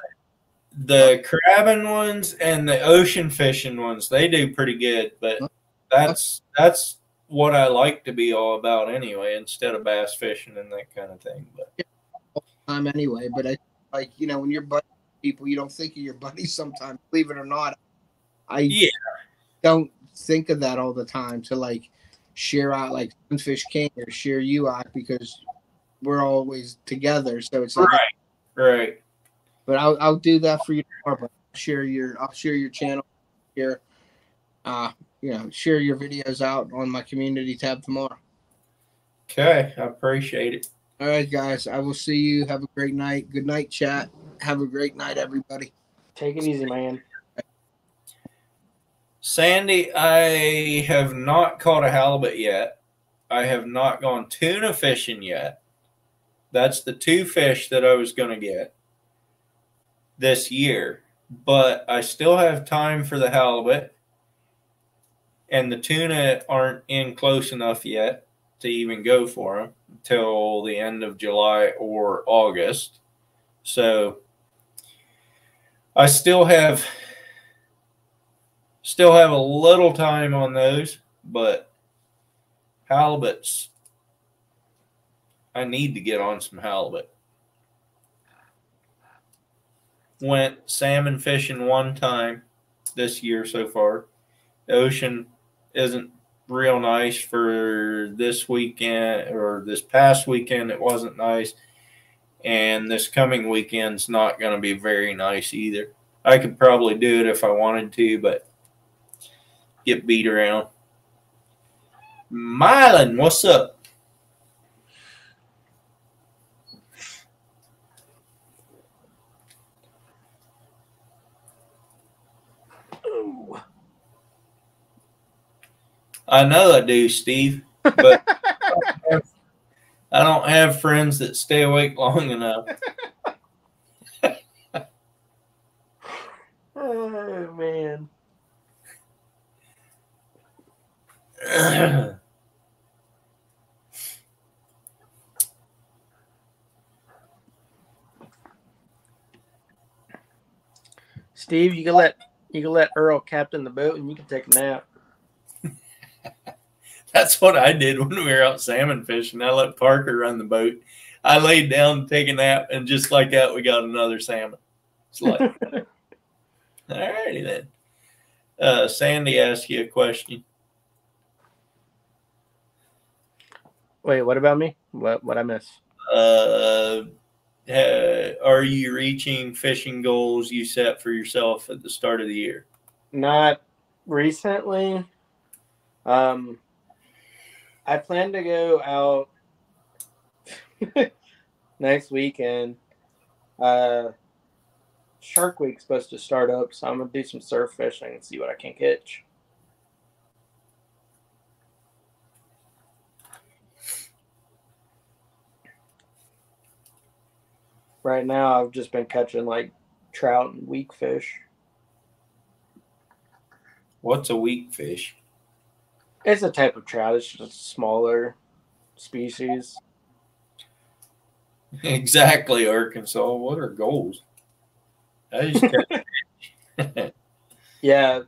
The crabbing ones and the ocean fishing ones, they do pretty good, but that's what I like to be all about anyway, instead of bass fishing and that kind of thing. But Anyway, but I like, when you're buddy people, you don't think of your buddies sometimes. Believe it or not, I don't think of that all the time to like share out like Sunfish King or share you out, because we're always together. So it's like, right. But I'll do that for you tomorrow. But I'll share your channel here, share your videos out on my community tab tomorrow. Okay, I appreciate it. All right, guys. I will see you. Have a great night. Good night, chat. Have a great night, everybody. Take it easy, man. Sandy, I have not caught a halibut yet. I have not gone tuna fishing yet. That's the 2 fish that I was going to get this year. But I still have time for the halibut. And the tuna aren't in close enough yet to even go for them until the end of July or August. So I still have a little time on those, but halibuts, I need to get on some halibut. Went salmon fishing one time this year so far. The ocean isn't real nice for this weekend, or this past weekend it wasn't nice, and this coming weekend's not going to be very nice either. I could probably do it if I wanted to, but get beat around. Mylan, what's up? Ooh. I know I do, Steve, but I don't have friends that stay awake long enough. Oh, man. Steve, you can let Earl captain the boat, and you can take a nap. That's what I did when we were out salmon fishing. I let Parker run the boat. I laid down to take a nap, and just like that, we got another salmon. It's like, all righty then. Sandy asked you a question. Wait, what about me? What I miss? Are you reaching fishing goals you set for yourself at the start of the year? Not recently. I plan to go out next weekend. Shark Week's supposed to start up, so I'm gonna do some surf fishing and see what I can catch. Right now, I've just been catching like trout and weak fish. What's a weak fish? It's a type of trout. It's just a smaller species. Exactly, Arkansas. What are goals? I just catch. Yeah,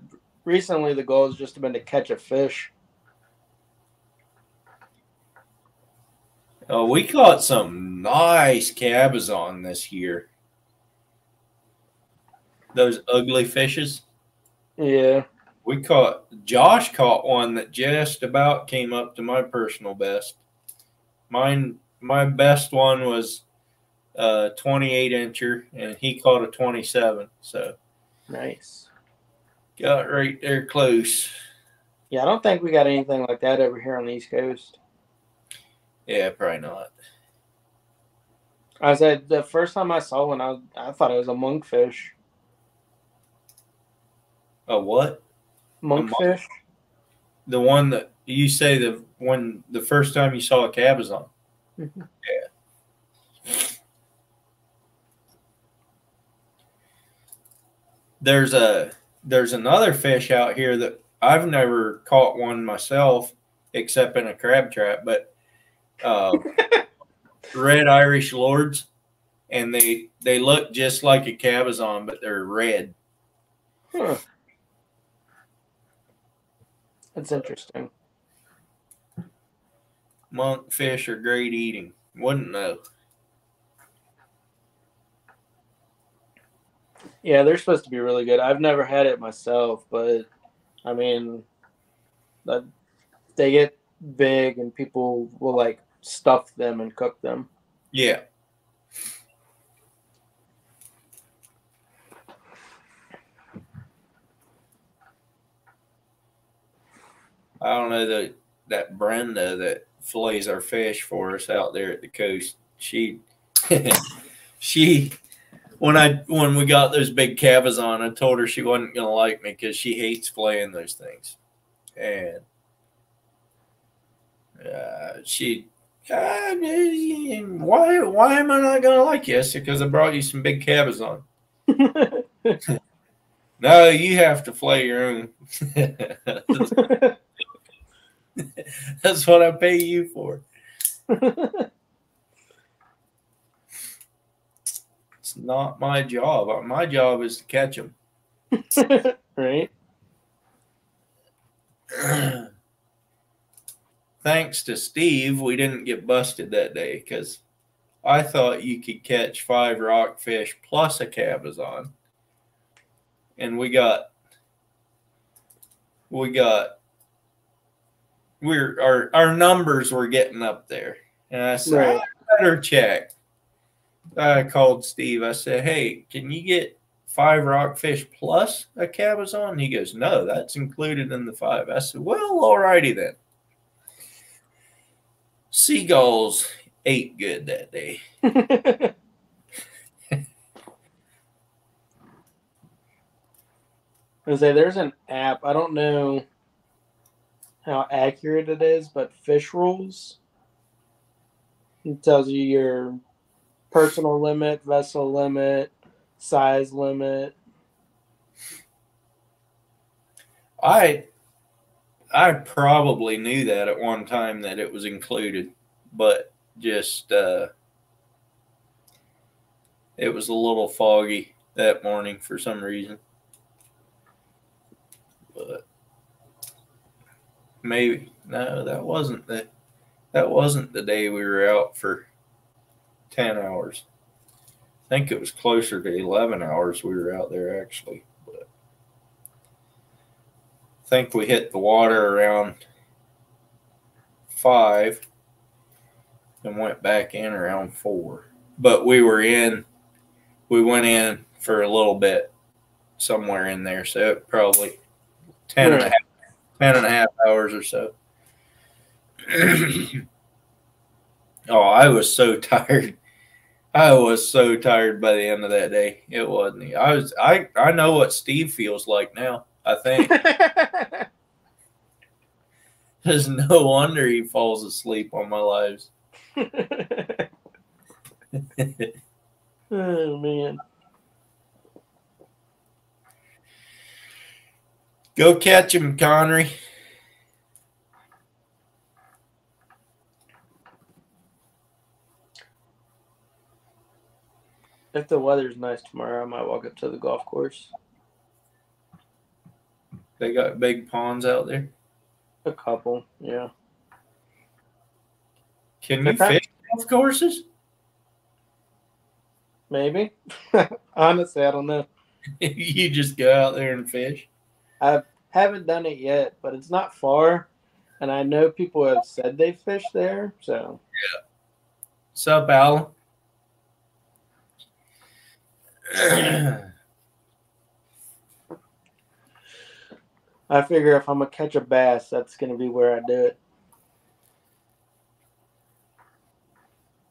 recently the goal has just been to catch a fish. We caught some nice cabezon this year. Those ugly fishes. Yeah. Josh caught one that just about came up to my personal best. My best one was a 28-incher, and he caught a 27. So Nice. got right there close. Yeah, I don't think we got anything like that over here on the East Coast. Yeah, probably not. I said the first time I saw one, I thought it was a monkfish. A what? Monkfish? The one that you say the first time you saw a cabezon. Mm-hmm. Yeah. There's another fish out here that I've never caught one myself except in a crab trap, but red Irish lords, and they look just like a cabezon, but they're red. Huh. That's interesting. Monkfish are great eating. Wouldn't know. Yeah, they're supposed to be really good. I've never had it myself, but I mean, they get big and people will like stuff them and cook them. Yeah. I don't know that Brenda that fillets our fish for us out there at the coast. She when we got those big cabezon, I told her she wasn't gonna like me because she hates filleting those things, and why am I not gonna like you? I said, because I brought you some big cabezon. No, you have to fillet your own. That's what I pay you for. It's not my job. My job is to catch them. Right. Thanks to Steve, we didn't get busted that day because I thought you could catch 5 rockfish plus a cabezon, and our numbers were getting up there, and I said, Right. I better check. I called Steve. I said, hey, can you get 5 rockfish plus a cabezon? He goes, no, that's included in the 5. I said, well, alrighty then. Seagulls ate good that day. I say there's an app. I don't know how accurate it is, but Fish Rules. It tells you your personal limit, vessel limit, size limit. I probably knew that at one time that it was included, but just it was a little foggy that morning for some reason. But maybe no, that wasn't the day we were out for 10 hours. I think it was closer to 11 hours we were out there actually. But I think we hit the water around 5 and went back in around 4. But we went in for a little bit somewhere in there, so probably 10 and a half hours or so. Oh, I was so tired. I was so tired by the end of that day. It wasn't. I know what Steve feels like now, I think. There's no wonder he falls asleep on my lives. Oh man. Go catch him, Connery. If the weather's nice tomorrow, I might walk up to the golf course. They got big ponds out there. A couple, yeah. Can you fish golf courses? Maybe. Honestly, I don't know. You just go out there and fish? I haven't done it yet, but it's not far, and I know people have said they fish there. So yeah. What's up, Alan? I figure if I'm gonna catch a bass, that's gonna be where I do it.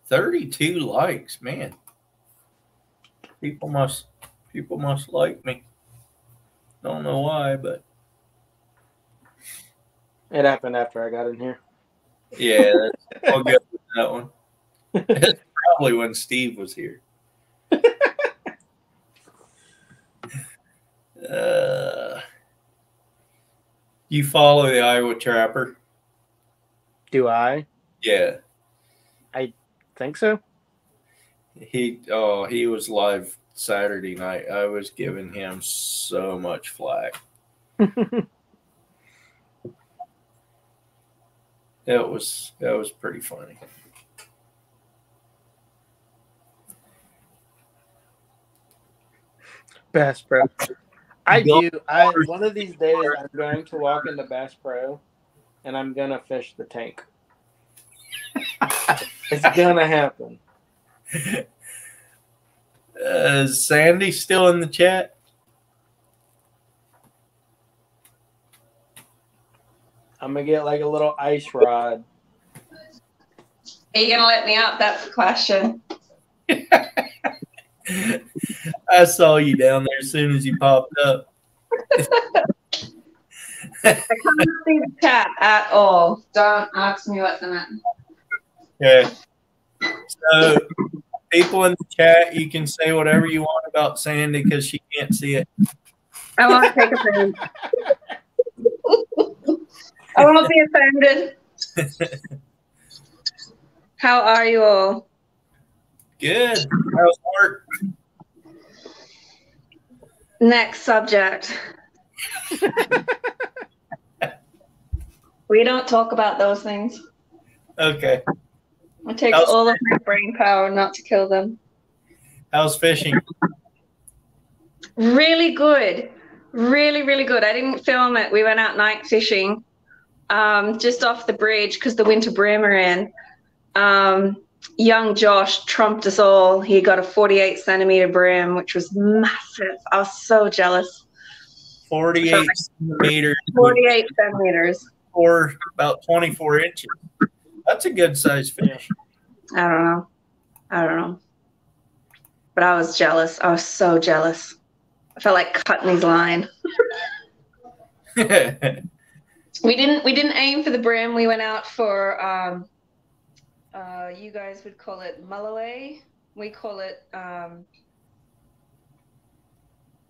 32 likes, man. People must like me. Don't know why, but It happened after I got in here. yeah, I'll go with that one. It's probably when Steve was here. You follow the Iowa Trapper? Do I? Yeah. I think so. He was live Saturday night. I was giving him so much flack. That was pretty funny. Bass Pro. One of these days I'm going to walk into Bass Pro and I'm gonna fish the tank. It's gonna happen. Is Sandy still in the chat? I'm gonna get like a little ice rod. Are you gonna let me out? That's the question. I saw you down there as soon as you popped up. I can't see the chat at all. Don't ask me what's in it. Yeah. So, people in the chat, you can say whatever you want about Sandy because she can't see it. I won't take offense. I won't be offended. How are you all? Good. How's work? Next subject. We don't talk about those things. Okay. It takes all of my brain power not to kill them. How's fishing? Really good. Really, really good. I didn't film it. We went out night fishing just off the bridge because the winter bream are in. Young Josh trumped us all. He got a 48 centimeter bream, which was massive. I was so jealous. 48 centimeters. 48 centimeters. Or about 24 inches. That's a good size fish. I don't know. But I was jealous. I was so jealous. I felt like cutting his line. We didn't aim for the brim. We went out for you guys would call it mulloway. We call it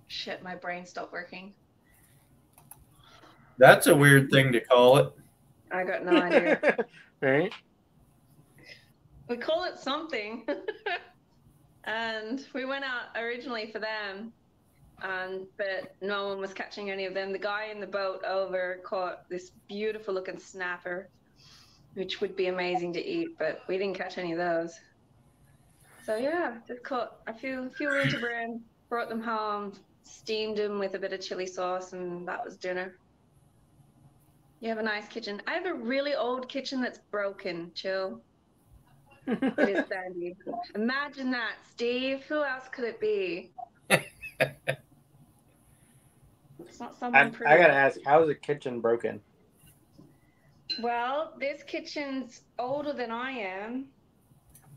shit, my brain stopped working. That's a weird thing to call it. I got no idea. Right? We call it something. And we went out originally for them, but no one was catching any of them. The guy in the boat over caught this beautiful looking snapper, which would be amazing to eat, but we didn't catch any of those. So yeah, just caught a few winter brim, brought them home, steamed them with a bit of chili sauce, and that was dinner. You have a nice kitchen. I have a really old kitchen that's broken. Chill. It is Sandy. Imagine that, Steve. Who else could it be? It's not someone pretty. I gotta ask, how is a kitchen broken? Well, this kitchen's older than I am,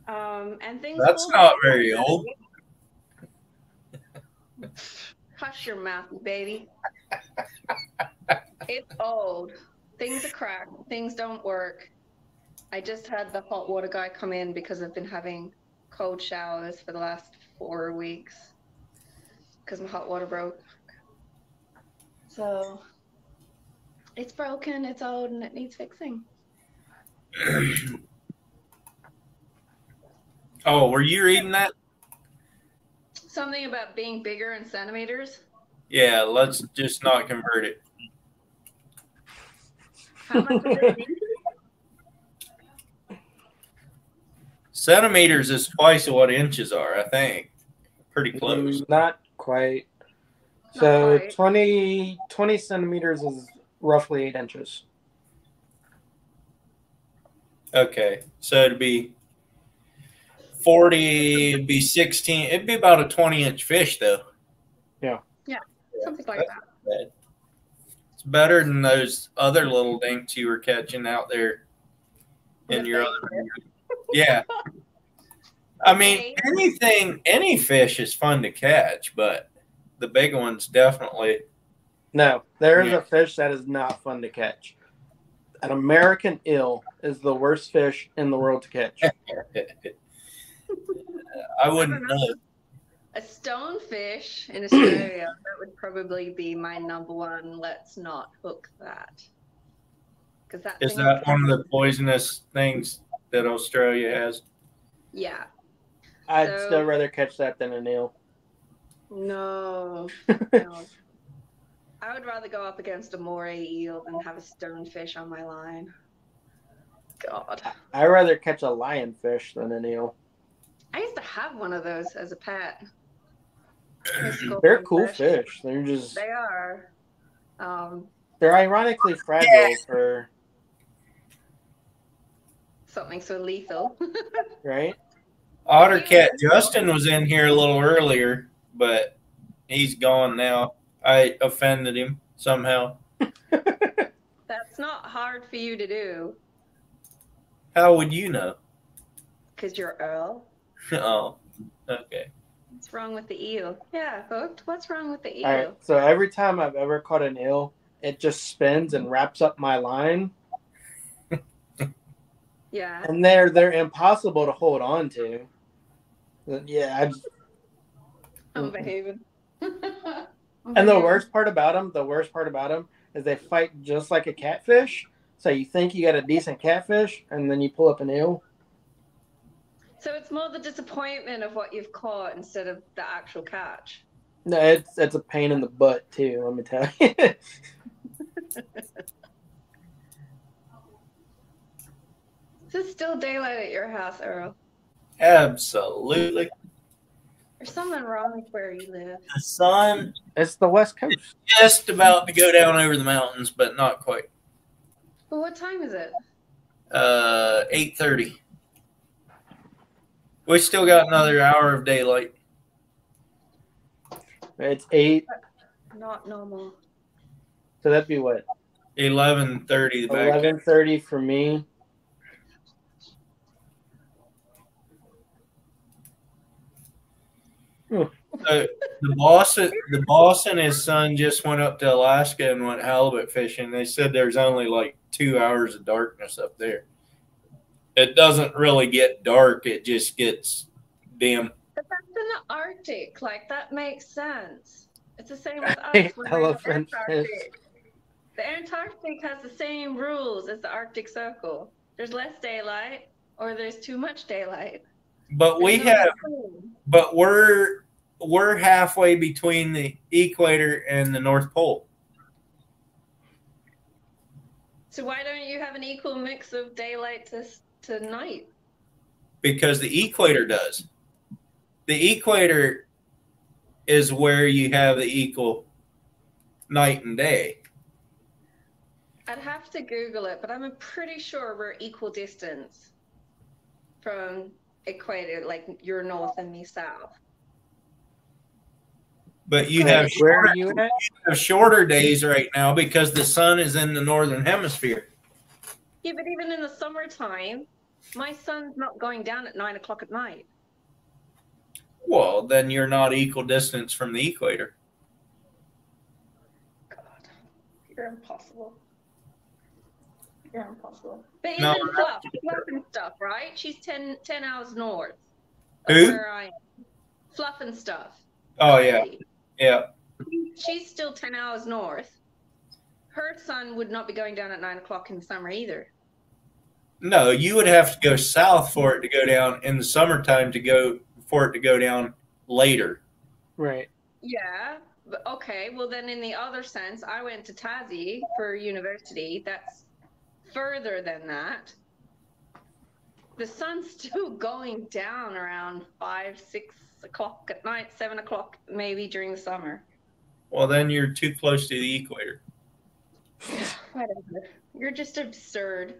and things. That's not very old. Hush your mouth, baby. It's old. Things are cracked. Things don't work. I just had the hot water guy come in because I've been having cold showers for the last 4 weeks because my hot water broke. So it's broken, it's old, and it needs fixing. Oh, were you reading that? Something about being bigger in centimeters. Yeah, let's just not convert it. How much is it? Centimeters is twice of what inches are, I think. Pretty close. Not quite. Not So quite. 20 centimeters is roughly 8 inches. Okay, so it'd be 40, it'd be 16. It'd be about a 20-inch fish, though. Yeah. Yeah, something like that. Bad. It's better than those other little dinks you were catching out there in your other. Yeah. I mean, any fish is fun to catch, but the big ones definitely. No, there is a fish that is not fun to catch. An American eel is the worst fish in the world to catch. I wouldn't know. A stonefish in Australia, that would probably be my number one. Let's not hook that. Is that one of the poisonous things that Australia has? Yeah. I'd still rather catch that than an eel. No. No. I would rather go up against a moray eel than have a stonefish on my line. God. I'd rather catch a lionfish than an eel. I used to have one of those as a pet. They're cool fish. They're just. They are. They're ironically fragile for something so lethal. Right? Ottercat Justin was in here a little earlier, but he's gone now. I offended him somehow. That's not hard for you to do How would you know? because you're Earl. Oh, okay. What's wrong with the eel? Yeah, hooked. What's wrong with the eel? All right. So every time I've ever caught an eel, it just spins and wraps up my line, Yeah. and they're impossible to hold on to. Yeah. I'm behaving. And the worst part about them is they fight just like a catfish. So you think you got a decent catfish, and then you pull up an eel. So it's more the disappointment of what you've caught instead of the actual catch. No, it's a pain in the butt too. Let me tell you. Is it still daylight at your house, Earl? Absolutely. There's something wrong with where you live. The sun It's the West Coast. just about to go down over the mountains, but not quite. Well, what time is it? 8:30. We still got another hour of daylight. It's 8, Not normal. so that'd be what? 11:30. The back. 11:30 for me. So the boss and his son just went up to Alaska and went halibut fishing. They said there's only like 2 hours of darkness up there. It doesn't really get dark. It just gets dim. But that's in the Arctic. Like, that makes sense. It's the same with us. hate when we're in the elephant Antarctic. The Antarctic has the same rules as the Arctic Circle. There's less daylight, or there's too much daylight. But we There's no have, between. but we're halfway between the equator and the North Pole. So why don't you have an equal mix of daylight to night? Because the equator does. The equator is where you have the equal night and day. I'd have to Google it, but I'm pretty sure we're equal distance from equator, like you're north and me south. But you have Where are you at? shorter days right now because the sun is in the northern hemisphere. Yeah, but even in the summertime, my sun's not going down at 9 o'clock at night. Well, then you're not equal distance from the equator. God, you're impossible. You're impossible. But No, even Fluff and stuff, right? She's 10 hours north of Who? where I am. Fluff and stuff. Oh, yeah. Yeah. She's still 10 hours north. Her sun would not be going down at 9 o'clock in the summer either. No, you would have to go south for it to go down in the summertime for it to go down later. Right. Yeah, but okay. Well, then in the other sense, I went to Tassie for university. That's further than that. The sun's still going down around 5, 6 o'clock at night, 7 o'clock maybe during the summer. Well, then you're too close to the equator. Whatever. You're just absurd.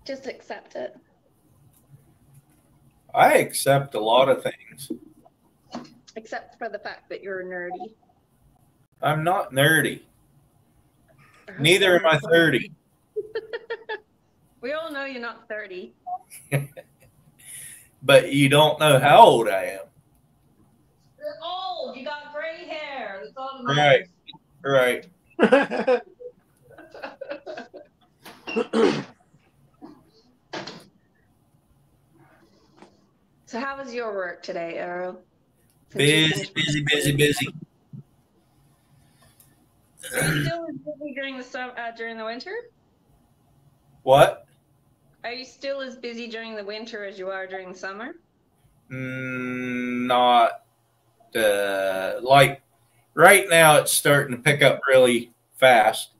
Just accept it. I accept a lot of things. Except for the fact that you're nerdy. I'm not nerdy. Neither am I 30. We all know you're not 30. But you don't know how old I am. You're old. You got gray hair. That's all that Right. matters. Right. So how was your work today, Earl? Since you Busy. Are you still as busy during the winter? What? Are you still as busy during the winter as you are during the summer? Not like right now. It's starting to pick up really fast,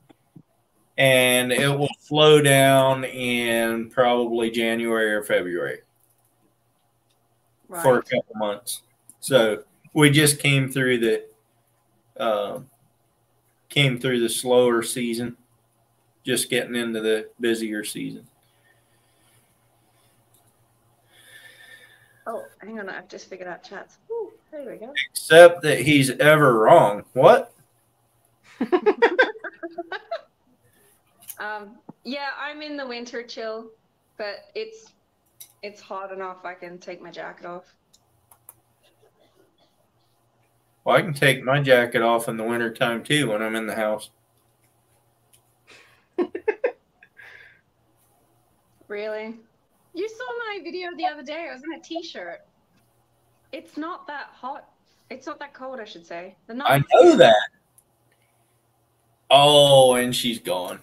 and it will slow down in probably January or February for a couple months. So we just came through the slower season, just getting into the busier season. Oh, hang on. I've just figured out chats. Ooh, there we go. Except that he's ever wrong. What? Yeah, I'm in the winter chill, but it's hot enough I can take my jacket off. Well, I can take my jacket off in the wintertime too when I'm in the house. Really? You saw my video the other day. I was in a t-shirt. It's not that hot. It's not that cold, I should say. The I nights know that. Oh, and she's gone.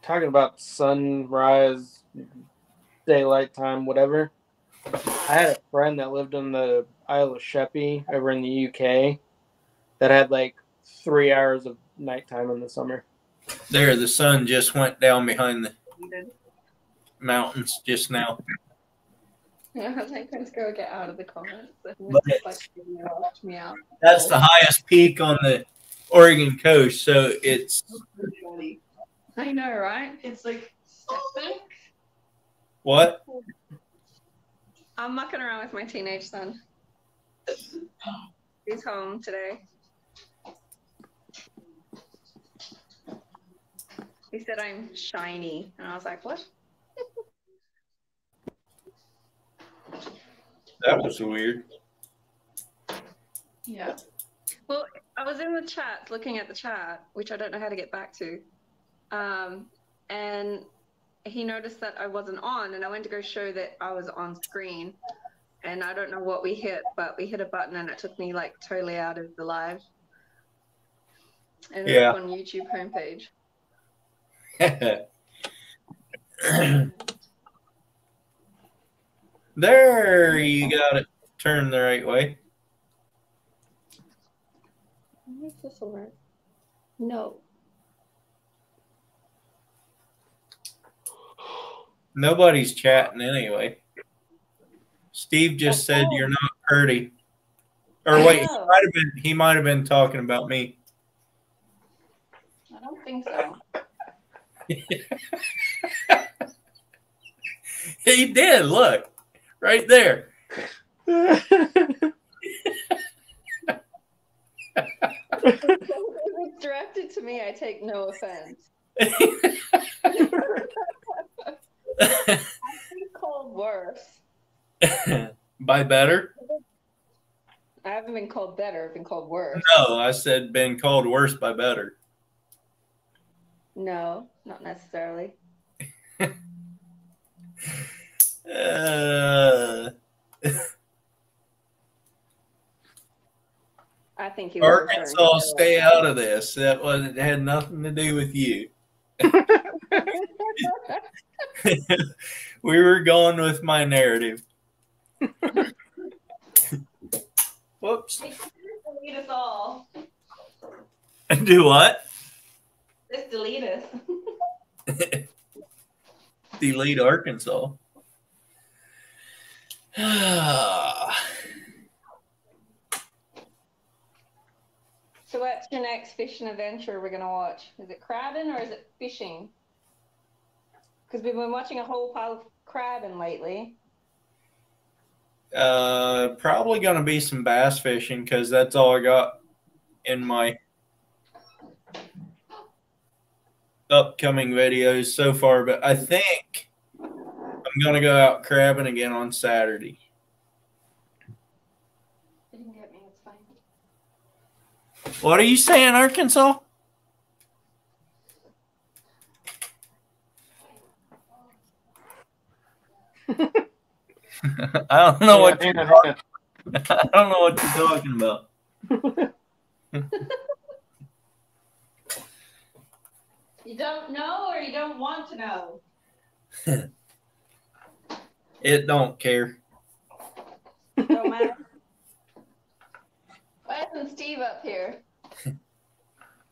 Talking about sunrise, daylight time, whatever. I had a friend that lived in the Isle of Sheppey over in the UK that had like 3 hours of nighttime in the summer. There, the sun just went down behind the mountains just now. Yeah, I was like, let's go get out of the comments. But Me out. that's the highest peak on the Oregon coast, so it's I know, right? It's like what? I'm mucking around with my teenage son. He's home today. He said I'm shiny, and I was like, what? That was weird. Yeah. Well, I was in the chat, looking at the chat, which I don't know how to get back to. And he noticed that I wasn't on, and I went to go show that I was on screen. And I don't know what we hit, but we hit a button, and it took me like totally out of the live. And it's Yeah. on YouTube homepage. There, you got it turned the right way. Is this all right? No. Nobody's chatting anyway. Steve just said you're not pretty. Or wait, he might have been talking about me. I don't think so. He did, look. Right there. If it's directed to me, I take no offense. I've been called worse. By better? I haven't been called better, I've been called worse. No, I said been called worse by better. No, not necessarily. I think you were Arkansas, stay out of this. It had nothing to do with you. We were going with my narrative. Whoops. Delete us all. Do what? Just delete us. Delete Arkansas. So what's your next fishing adventure we're going to watch? Is it crabbing or is it fishing? Because we've been watching a whole pile of crabbing lately. Probably going to be some bass fishing because that's all I got in my upcoming videos so far. But I think I'm going to go out crabbing again on Saturday. You can get me, it's fine. What are you saying, Arkansas? I don't know what you're talking. I don't know what you're talking about. You don't know or you don't want to know? It don't care. Don't matter. Why isn't Steve up here?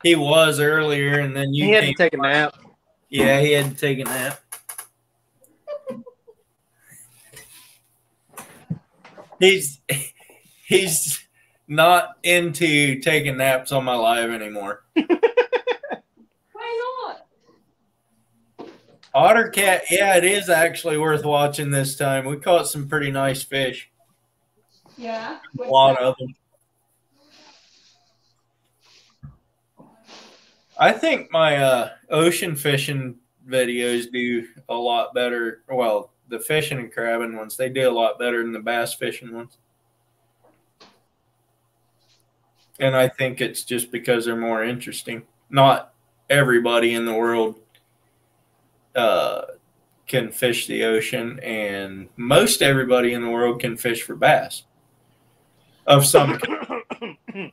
He was earlier, and then He had to take a nap. Yeah, he had to take a nap. He's not into taking naps on my live anymore. Why not? Ottercat, yeah, it is actually worth watching this time. We caught some pretty nice fish. Yeah. A lot of them. I think my ocean fishing videos do a lot better. Well, the fishing and crabbing ones, they do a lot better than the bass fishing ones. And I think it's just because they're more interesting. Not everybody in the world can fish the ocean, and most everybody in the world can fish for bass. Of some kind.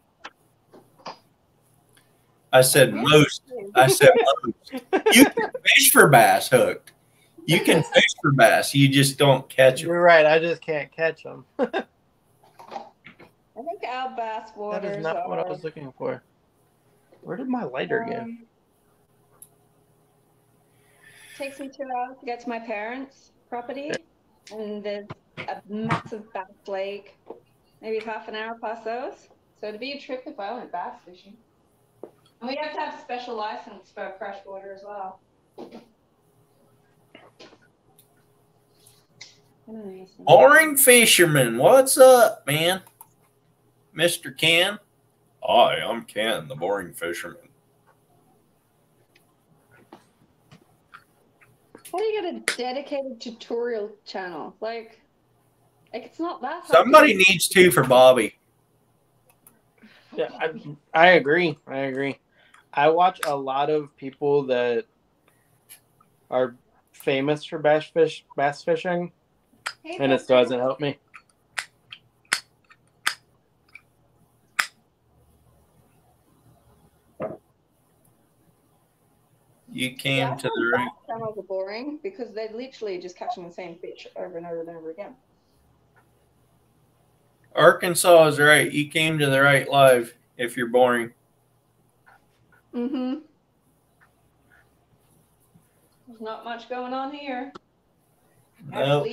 I said most. I said most. You can fish for bass hooked. You can fish for bass. You just don't catch them. You're right. I just can't catch them. I think our bass That waters is not what I are. was looking for. Where did my lighter go? Takes me 2 hours to get to my parents' property, and there's a massive bass lake, maybe half an hour past those. So it'd be a trip if I went bass fishing. And we have to have a special license for freshwater as well. Boring fisherman, what's up, man? Mr. Ken? Hi, I'm Ken, the boring fisherman. How do you get a dedicated tutorial channel? Like it's not that hard. Somebody needs to for Bobby. Yeah, I agree. I agree. I watch a lot of people that are famous for bass fishing, Hey, and it still doesn't help me. You came to the right. Channels are boring because they're literally just catching the same fish over and over and over again. Arkansas is right. You came to the right live if you're boring. Mm-hmm. There's not much going on here. Nope.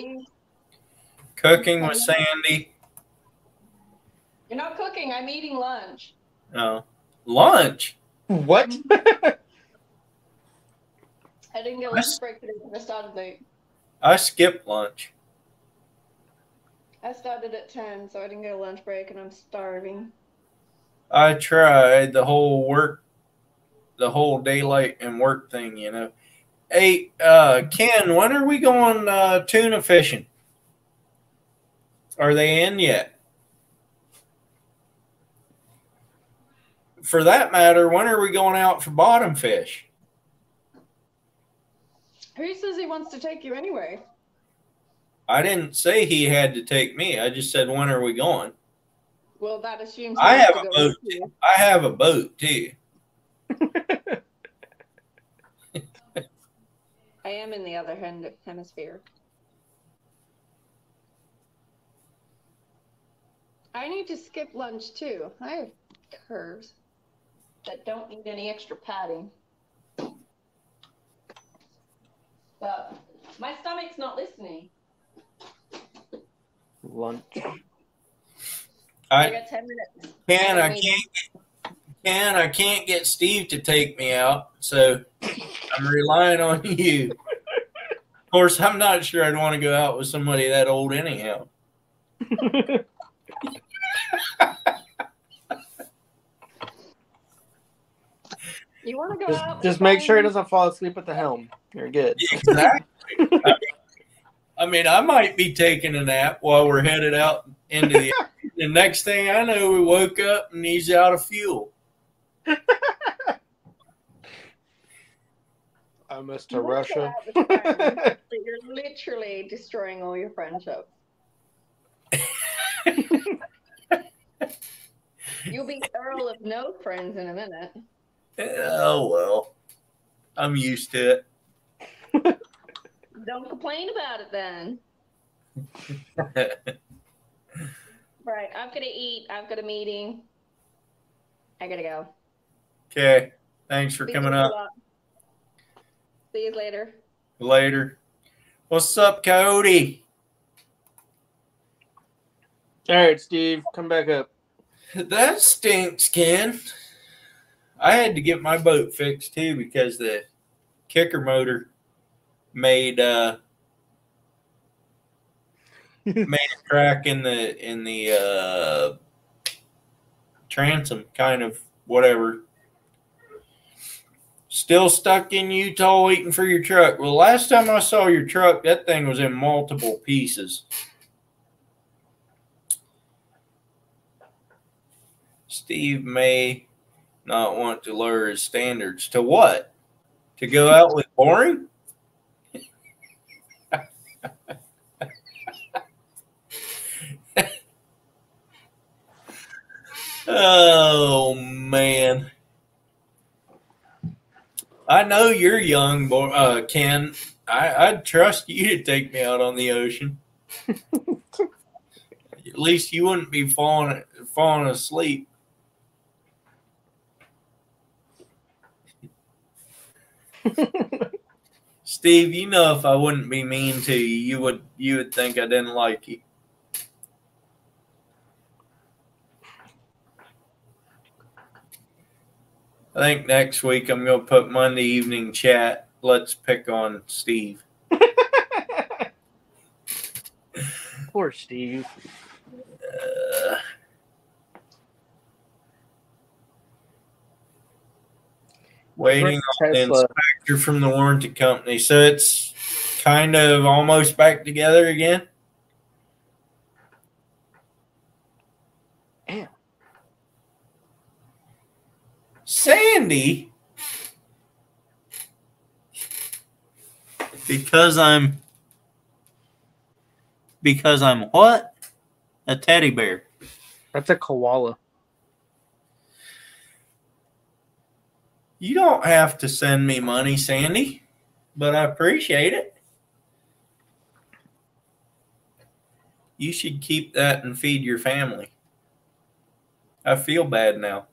Cooking with Sandy. You're not cooking. I'm eating lunch. Oh. Lunch? What? I didn't get lunch break today because I started late. I skipped lunch. I started at 10, so I didn't get a lunch break, and I'm starving. I tried the whole daylight and work thing, you know. Hey, Ken, when are we going tuna fishing? Are they in yet? For that matter, when are we going out for bottom fish? Who says he wants to take you anyway? I didn't say he had to take me. I just said, when are we going? Well, that assumes I have a go boat. I have a boat too. I am in the other hemisphere. I need to skip lunch too. I have curves that don't need any extra padding. But my stomach's not listening. Lunch. I got 10 minutes. I can't get Steve to take me out, so I'm relying on you. Of course, I'm not sure I'd want to go out with somebody that old anyhow. You want to go out? Just make sure he doesn't fall asleep at the helm. You're good. Exactly. I mean, I might be taking a nap while we're headed out into the. The next thing I know, we woke up and he's out of fuel. I missed Russia. You're literally destroying all your friendships. You'll be Earl of no friends in a minute. Oh, well. I'm used to it. Don't complain about it then. Right, I'm going to eat. I've got a meeting. I got to go. Okay. Thanks for coming up. See you later. Later. What's up, Coyote? All right, Steve, come back up. That stinks, Ken. I had to get my boat fixed, too, because the kicker motor made Made a crack in the transom, kind of whatever. Still stuck in Utah waiting for your truck. Well, last time I saw your truck, that thing was in multiple pieces. Steve may not want to lower his standards. To what? To go out with boring? Oh, man. I know you're young, boy, Ken. I'd trust you to take me out on the ocean. At least you wouldn't be falling asleep. Steve, you know if I wouldn't be mean to you, you would think I didn't like you. I think next week I'm going to put Monday evening chat. Let's pick on Steve. Poor Steve. Waiting on the inspector from the warranty company. So it's kind of almost back together again. Damn. Sandy? Because I'm what? A teddy bear. That's a koala. You don't have to send me money, Sandy, but I appreciate it. You should keep that and feed your family. I feel bad now.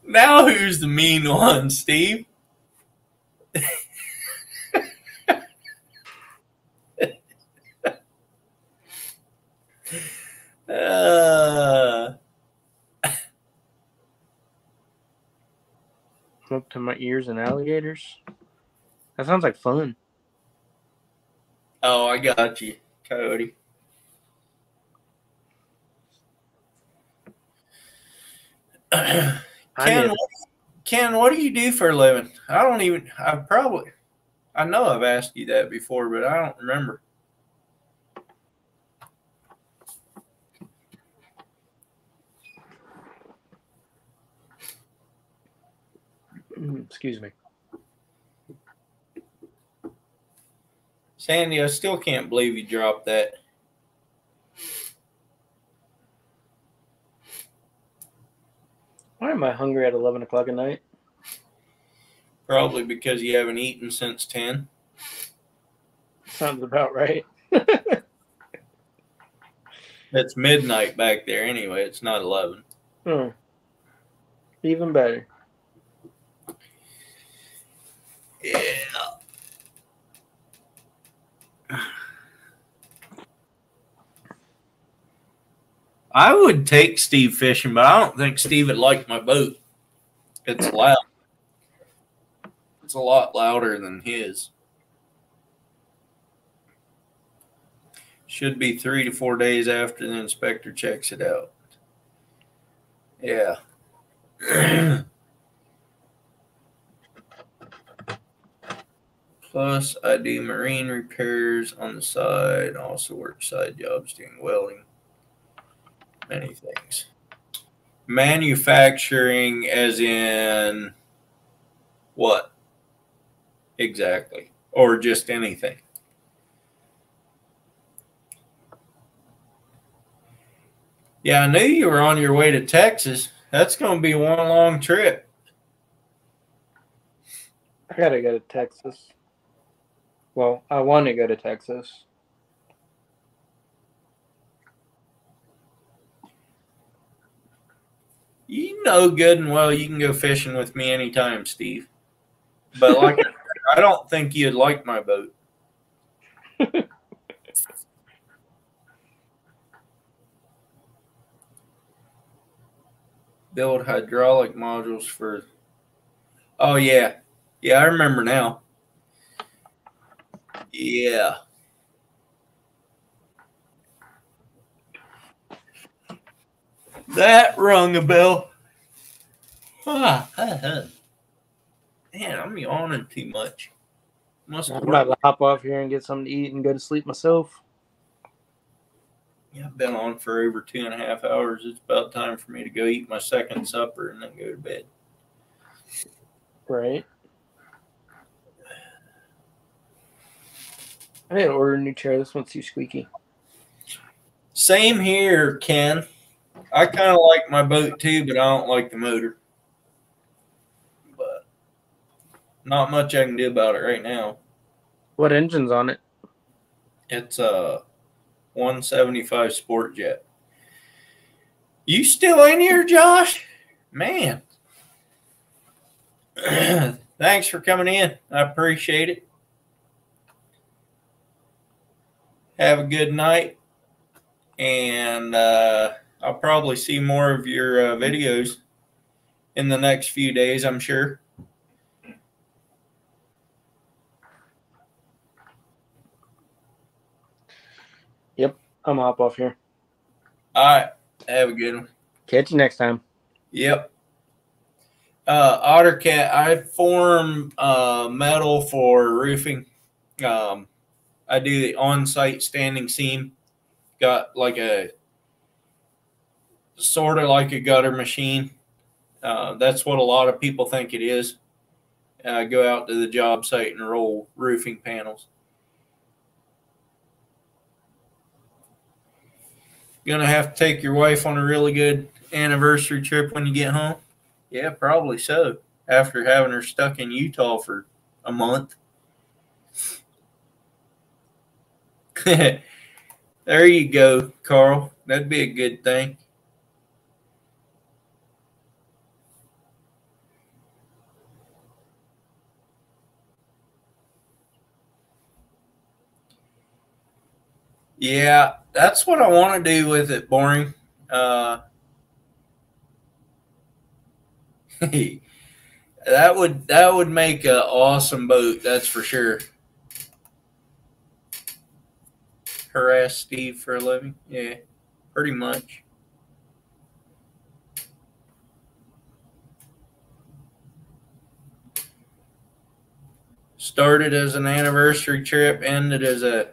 Now who's the mean one, Steve? Up to my ears in alligators. That sounds like fun. Oh, I got you, Cody. Ken, what do you do for a living? I know I've asked you that before, but I don't remember. Excuse me. Sandy, I still can't believe you dropped that. Why am I hungry at 11 o'clock at night? Probably because you haven't eaten since 10. Sounds about right. It's midnight back there anyway. It's not 11. Oh. Even better. Yeah. I would take Steve fishing, but I don't think Steve would like my boat. It's loud. It's a lot louder than his. Should be 3 to 4 days after the inspector checks it out. Yeah. Plus, I do marine repairs on the side. Also work side jobs doing welding. Many things. Manufacturing as in what? Exactly. Or just anything. Yeah, I knew you were on your way to Texas. That's going to be one long trip. I gotta go to Texas. Well, I want to go to Texas. You know good and well you can go fishing with me anytime, Steve. But like I don't think you'd like my boat. build hydraulic modules for. Oh yeah, I remember now. Yeah. That rung a bell. Man, I'm yawning too much. Must I'm have about worked. to hop off here and get something to eat and go to sleep myself. Yeah, I've been on for over 2.5 hours. It's about time for me to go eat my second supper and then go to bed. Right. I need to order a new chair. This one's too squeaky. Same here, Ken. I kind of like my boat too, but I don't like the motor. But not much I can do about it right now. What engine's on it? It's a 175 Sport Jet. You still in here, Josh? Man. Thanks for coming in. I appreciate it. Have a good night. And I'll probably see more of your videos in the next few days, I'm sure. Yep. I'm gonna hop off here. All right. Have a good one. Catch you next time. Yep. OtterCat, I form metal for roofing. I do the on-site standing seam. Got like a sort of like a gutter machine. That's what a lot of people think it is. Go out to the job site and roll roofing panels. Gonna have to take your wife on a really good anniversary trip when you get home? Yeah, probably so. After having her stuck in Utah for a month. There you go, Carl. That'd be a good thing. Yeah, that's what I want to do with it, Boring. That would make an awesome boat, that's for sure. Harass Steve for a living? Yeah, pretty much. Started as an anniversary trip, ended as a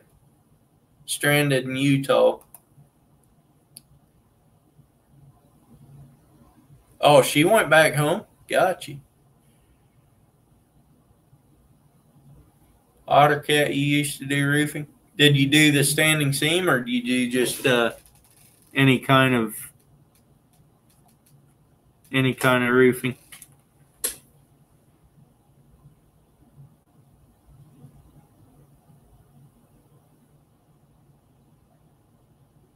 stranded in Utah. Oh, she went back home? Got you. OtterCat, you used to do roofing? Did you do the standing seam, or did you do just any kind of roofing?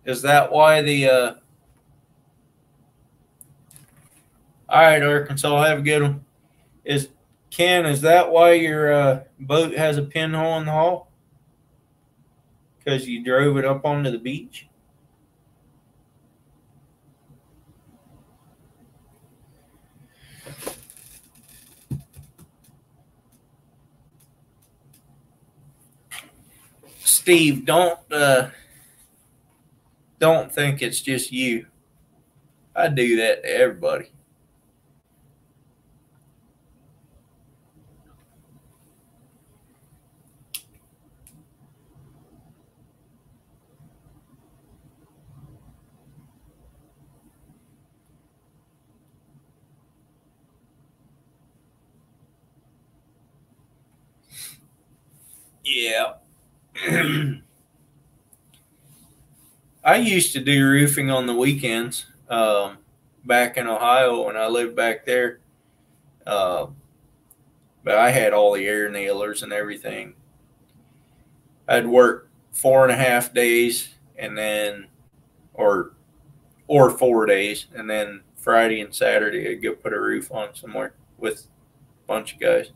Is that why the all right, Arkansas, have a good one. Is that why your boat has a pinhole in the hull? Because you drove it up onto the beach? Steve, don't think it's just you. I do that to everybody. Yeah. I used to do roofing on the weekends back in Ohio when I lived back there. But I had all the air nailers and everything. I'd work 4.5 days and then, or 4 days, and then Friday and Saturday I'd go put a roof on somewhere with a bunch of guys.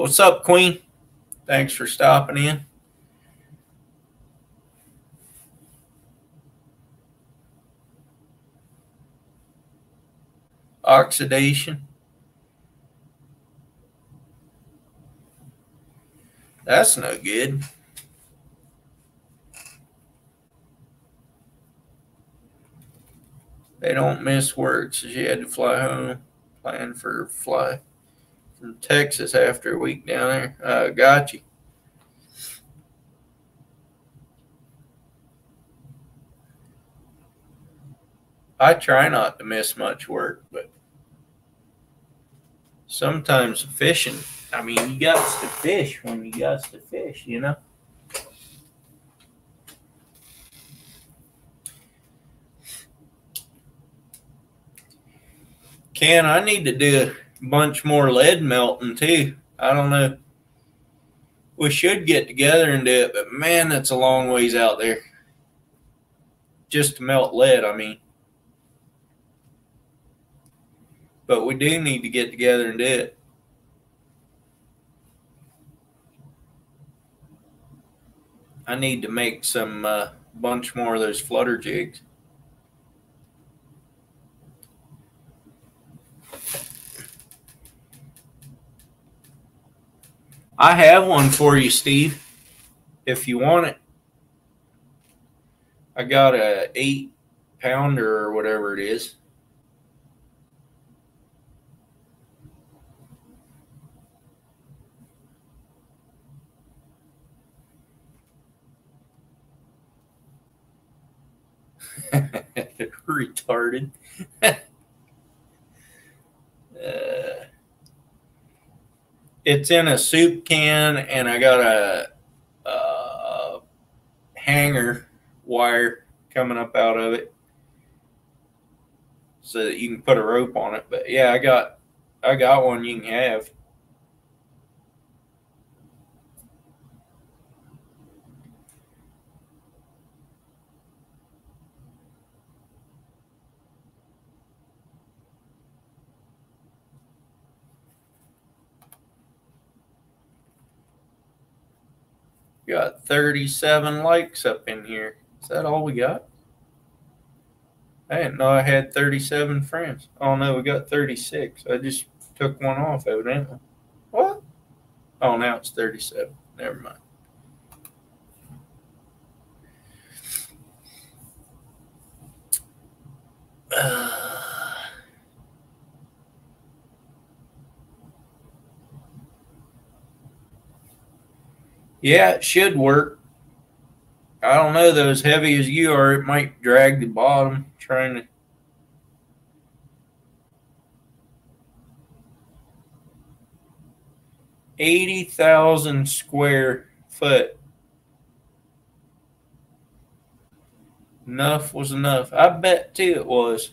What's up, Queen? Thanks for stopping in. oxidation. That's no good. They don't miss work, so she had to fly home. Plan for fly from Texas after a week down there. Got you. I try not to miss much work, but sometimes fishing, I mean, you got to fish when you got to fish, you know? Ken, I need to do a bunch more lead melting too. I don't know. We should get together and do it, but man, that's a long ways out there. Just to melt lead, I mean. But we do need to get together and do it. I need to make some bunch more of those flutter jigs. I have one for you, Steve, if you want it. I got a 8-pounder or whatever it is. Retarded. It's in a soup can, and I got a hanger wire coming up out of it so that you can put a rope on it. But yeah, I got one you can have. Got 37 likes up in here. Is that all we got? I didn't know I had 37 friends. Oh no, we got 36. I just took one off evidently. What? Oh, now it's 37. Never mind. Yeah, it should work. I don't know though, as heavy as you are, it might drag the bottom trying to. $80,000 square foot. Enough was enough. I bet too it was.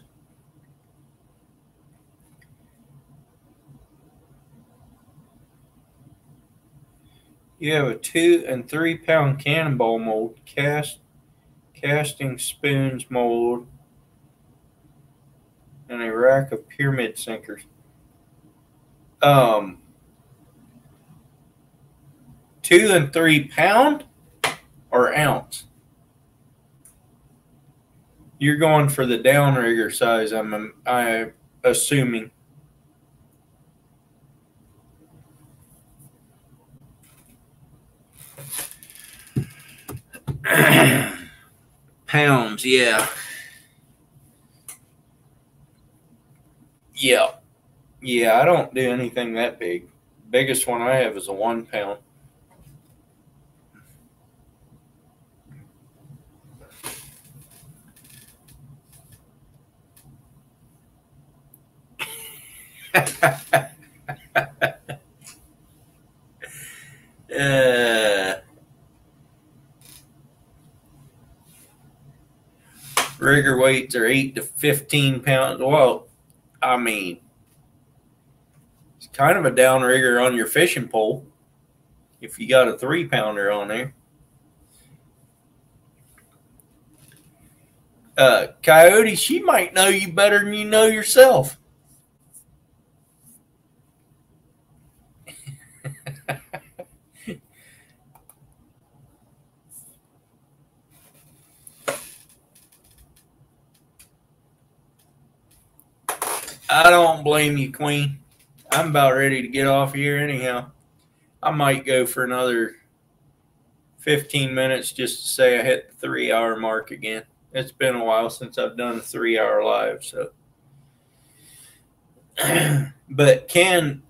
You have a 2 and 3 pound cannonball mold, casting spoons mold, and a rack of pyramid sinkers. 2 and 3 pound or ounce? You're going for the downrigger size, I'm assuming. Pounds, yeah. Yeah, I don't do anything that big. Biggest one I have is a 1 pound. Rigger weights are 8 to 15 pounds. Well, I mean, it's kind of a downrigger on your fishing pole if you got a 3 pounder on there. Coyote, she might know you better than you know yourself. I don't blame you, Queen. I'm about ready to get off here anyhow. I might go for another 15 minutes just to say I hit the 3-hour mark again. It's been a while since I've done a 3-hour live, so. But Ken,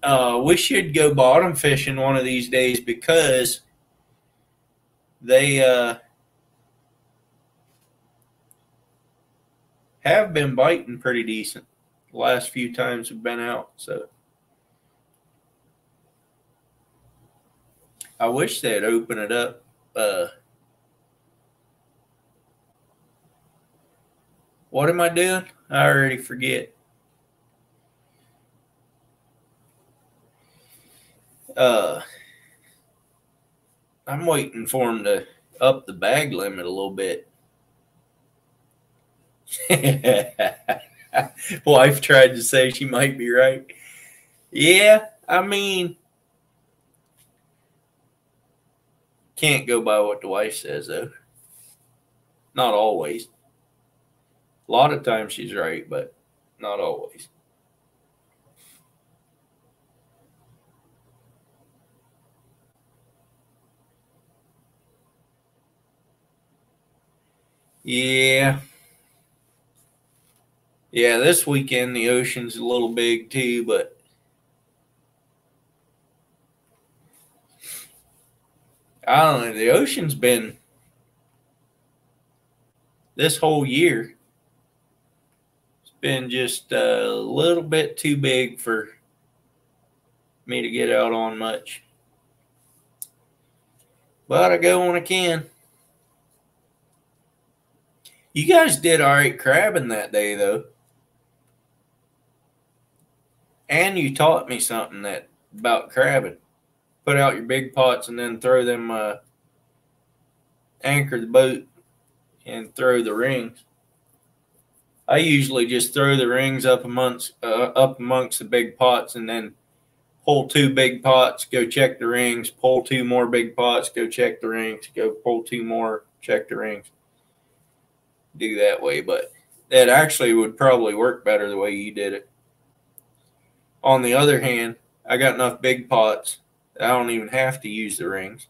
we should go bottom fishing one of these days because they have been biting pretty decent the last few times we've been out. So I wish they'd open it up. What am I doing? I already forget. I'm waiting for them to up the bag limit a little bit. Wife tried to say she might be right. Yeah, I mean, can't go by what the wife says, though. Not always. A lot of times she's right, but not always. Yeah. Yeah, this weekend the ocean's a little big too, but I don't know. The ocean's been this whole year. It's been just a little bit too big for me to get out on much. But I go when I can. You guys did all right crabbing that day, though. And you taught me something about crabbing. Put out your big pots and then throw them, anchor the boat and throw the rings. I usually just throw the rings up amongst the big pots and then pull 2 big pots, go check the rings, pull 2 more big pots, go check the rings, go pull 2 more, check the rings. Do that way, but that actually would probably work better the way you did it. On the other hand, I got enough big pots that I don't even have to use the rings.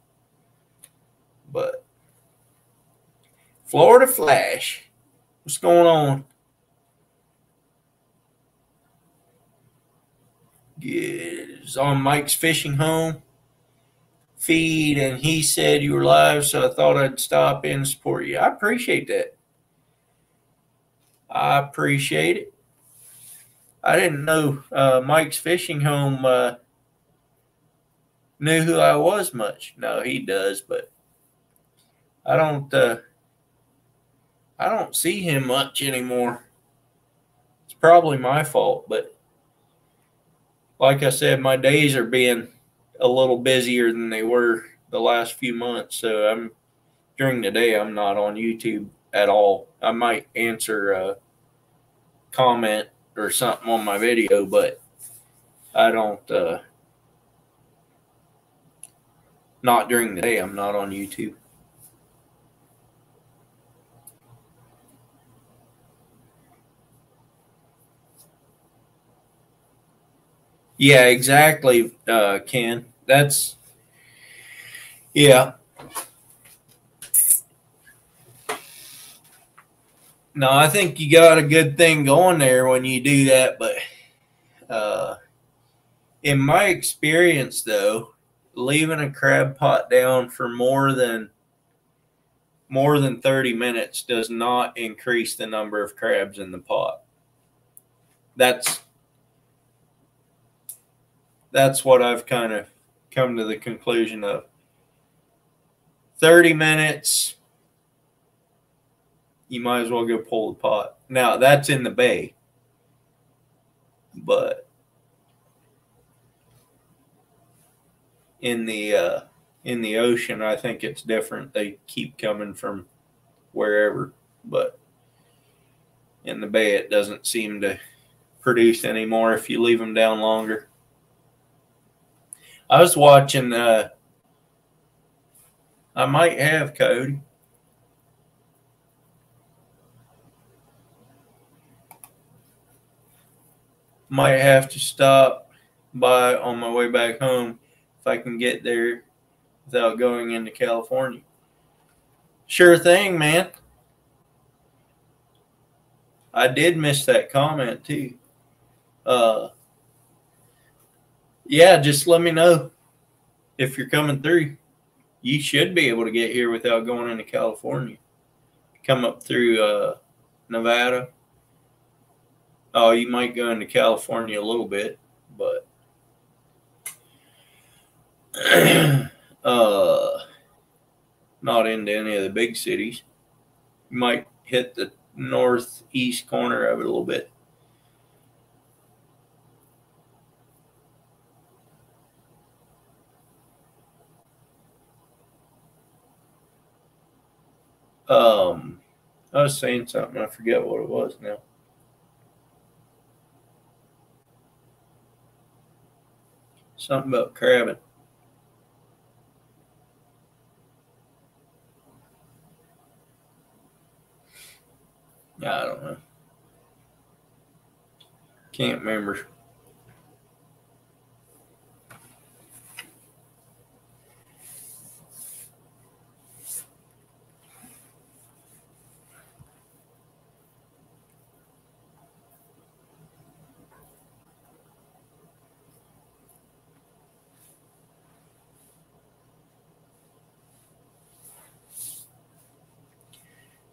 But Florida Flash, what's going on? Is on Mike's Fishing Home feed, and he said you were live, so I thought I'd stop in and support you. I appreciate that. I appreciate it. I didn't know Mike's Fishing Home knew who I was much. No, he does, but I don't see him much anymore. It's probably my fault, but like I said, my days are being a little busier than they were the last few months. So during the day, I'm not on YouTube at all. I might answer a comment or something on my video, but I don't, not during the day. I'm not on YouTube. Yeah, exactly, Ken. Yeah. No, I think you got a good thing going there when you do that, but in my experience, though, leaving a crab pot down for more than 30 minutes does not increase the number of crabs in the pot. That's what I've kind of come to the conclusion of. 30 minutes, you might as well go pull the pot. Now, that's in the bay. But in the ocean, I think it's different. They keep coming from wherever. But in the bay, it doesn't seem to produce anymore if you leave them down longer. I was watching, I might have Cody. Might have to stop by on my way back home if I can get there without going into California. Sure thing, man. I did miss that comment too. Yeah, just let me know if you're coming through. You should be able to get here without going into California. Come up through Nevada. Oh, you might go into California a little bit, but not into any of the big cities. You might hit the northeast corner of it a little bit. I was saying something. I forget what it was now. Something about crabbing. I don't know. Can't remember.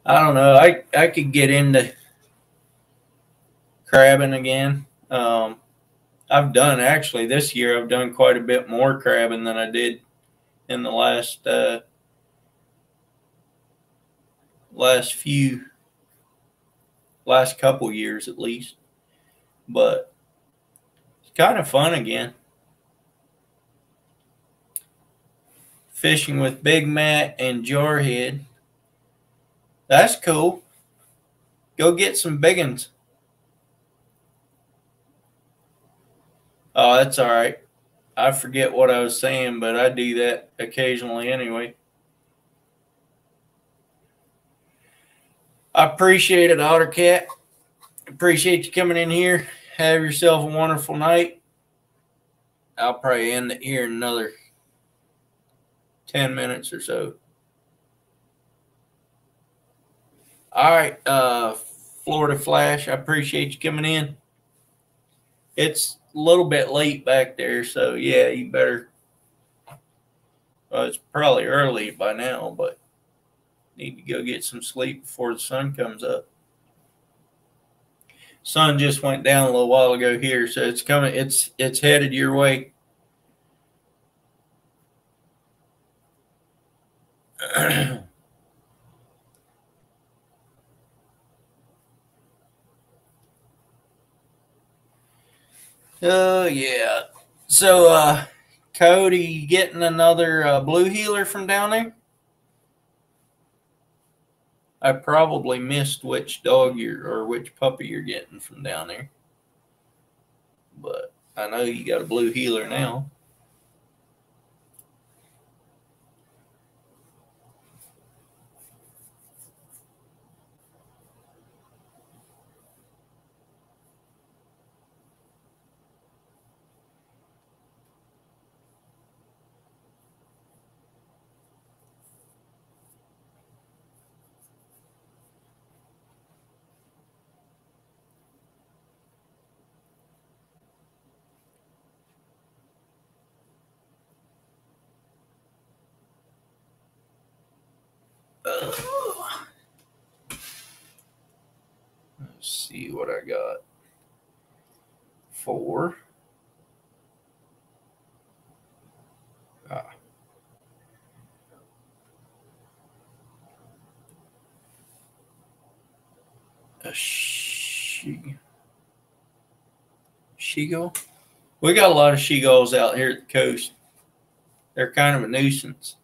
I don't know. I could get into crabbing again. I've done actually this year. I've done quite a bit more crabbing than I did in the last couple years at least. But it's kind of fun again. Fishing with Big Matt and Jarhead. That's cool. Go get some big ones. Oh, that's all right. I forget what I was saying, but I do that occasionally anyway. I appreciate it, Ottercat. Appreciate you coming in here. Have yourself a wonderful night. I'll probably end it here in another 10 minutes or so. All right, Florida Flash, I appreciate you coming in. It's a little bit late back there, so yeah, you better. Well, it's probably early by now, but need to go get some sleep before the sun comes up. Sun just went down a little while ago here, so it's coming. It's headed your way. Oh yeah. So Cody, you getting another blue healer from down there? I probably missed which dog or which puppy you're getting from down there. But I know you got a blue healer now. Let's see what I got. 4. A she-gull? We got a lot of she-gulls out here at the coast. They're kind of a nuisance.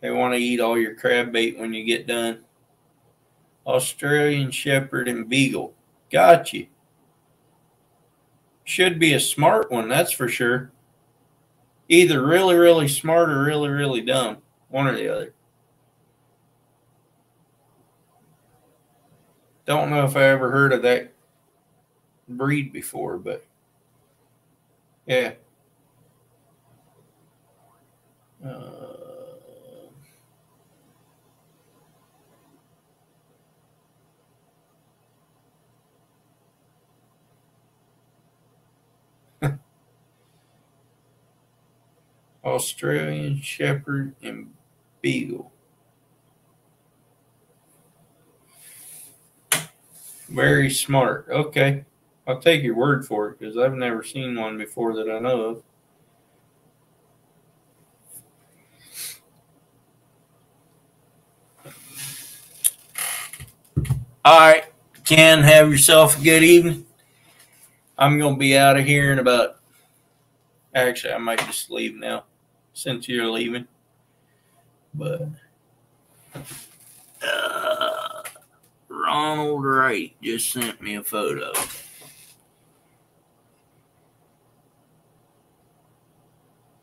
They want to eat all your crab bait when you get done. Australian Shepherd and Beagle. Got you. Should be a smart one, that's for sure. Either really, really smart or really, really dumb. One or the other. Don't know if I ever heard of that breed before, but yeah. Australian Shepherd and Beagle. Very smart. Okay. I'll take your word for it because I've never seen one before that I know of. All right, Ken, have yourself a good evening. I'm going to be out of here in about, actually, I might just leave now since you're leaving. But Ronald Wright just sent me a photo.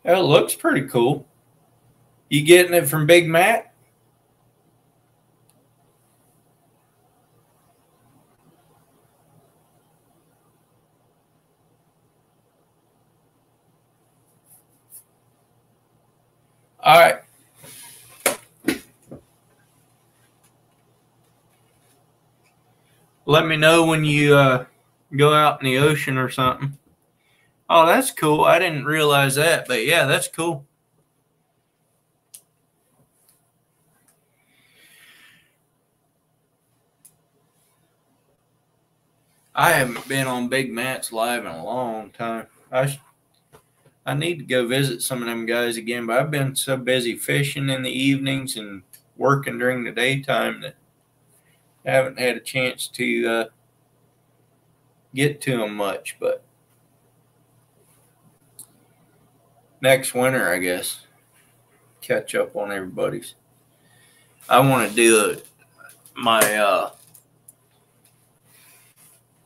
That looks pretty cool. You getting it from Big Matt? All right. Let me know when you go out in the ocean or something. Oh, that's cool. I didn't realize that, but yeah, that's cool. I haven't been on Big Matt's live in a long time. I need to go visit some of them guys again, but I've been so busy fishing in the evenings and working during the daytime that I haven't had a chance to get to them much. But next winter, I guess, catch up on everybody's. I want to do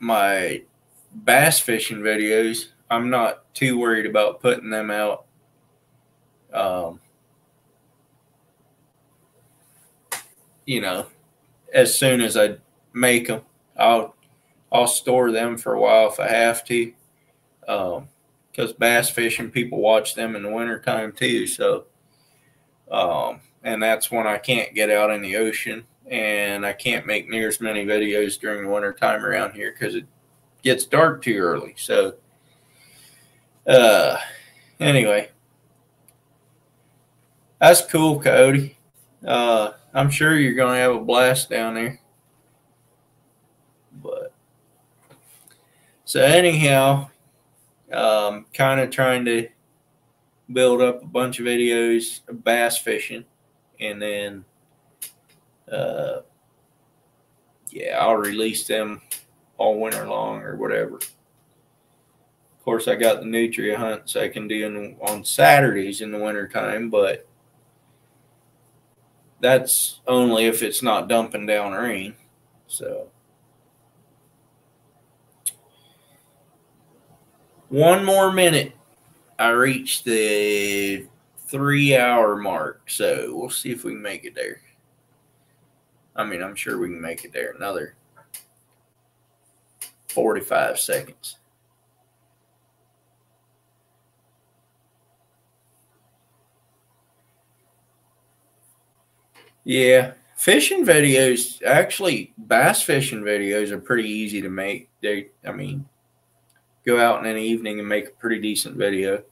my bass fishing videos. I'm not too worried about putting them out. As soon as I make them, I'll store them for a while if I have to. Because bass fishing, people watch them in the wintertime too. So, and that's when I can't get out in the ocean, and I can't make near as many videos during the wintertime around here because it gets dark too early. So, anyway, that's cool, Coyote. I'm sure you're going to have a blast down there. But so anyhow, kind of trying to build up a bunch of videos of bass fishing, and then I'll release them all winter long or whatever. Of course, I got the nutria hunts I can do on Saturdays in the wintertime, but that's only if it's not dumping down rain. So one more minute, I reached the 3-hour mark. So we'll see if we can make it there. I mean, I'm sure we can make it there. Another 45 seconds. Yeah, fishing videos, actually, bass fishing videos are pretty easy to make. Go out in an evening and make a pretty decent video.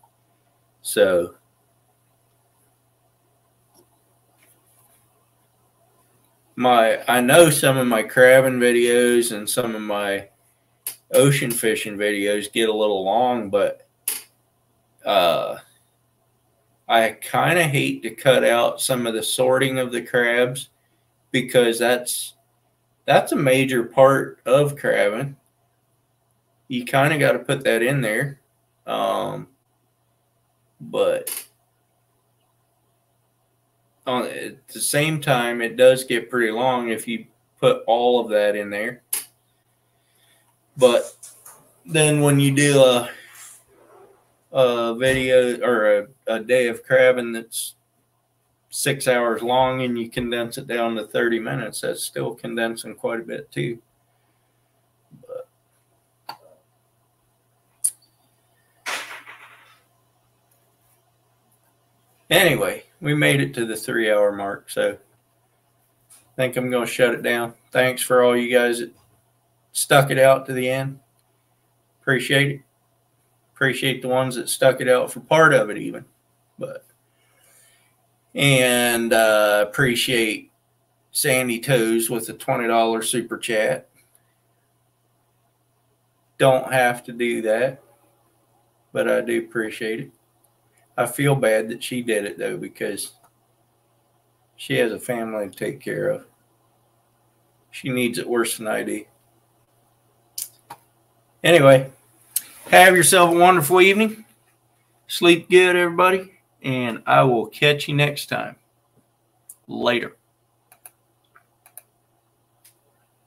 So, I know some of my crabbing videos and some of my ocean fishing videos get a little long, but I kind of hate to cut out some of the sorting of the crabs because that's a major part of crabbing. You kind of got to put that in there. But at the same time, it does get pretty long if you put all of that in there. But then when you do a video or a day of crabbing that's 6 hours long and you condense it down to 30 minutes, that's still condensing quite a bit too. But anyway, we made it to the 3 hour mark, so I think I'm going to shut it down. Thanks for all you guys that stuck it out to the end. Appreciate it. Appreciate the ones that stuck it out for part of it even. And appreciate Sandy Toes with a $20 super chat. Don't have to do that, but I do appreciate it. I feel bad that she did it though, because she has a family to take care of. She needs it worse than I do. Anyway, have yourself a wonderful evening. Sleep good, everybody. And I will catch you next time. Later.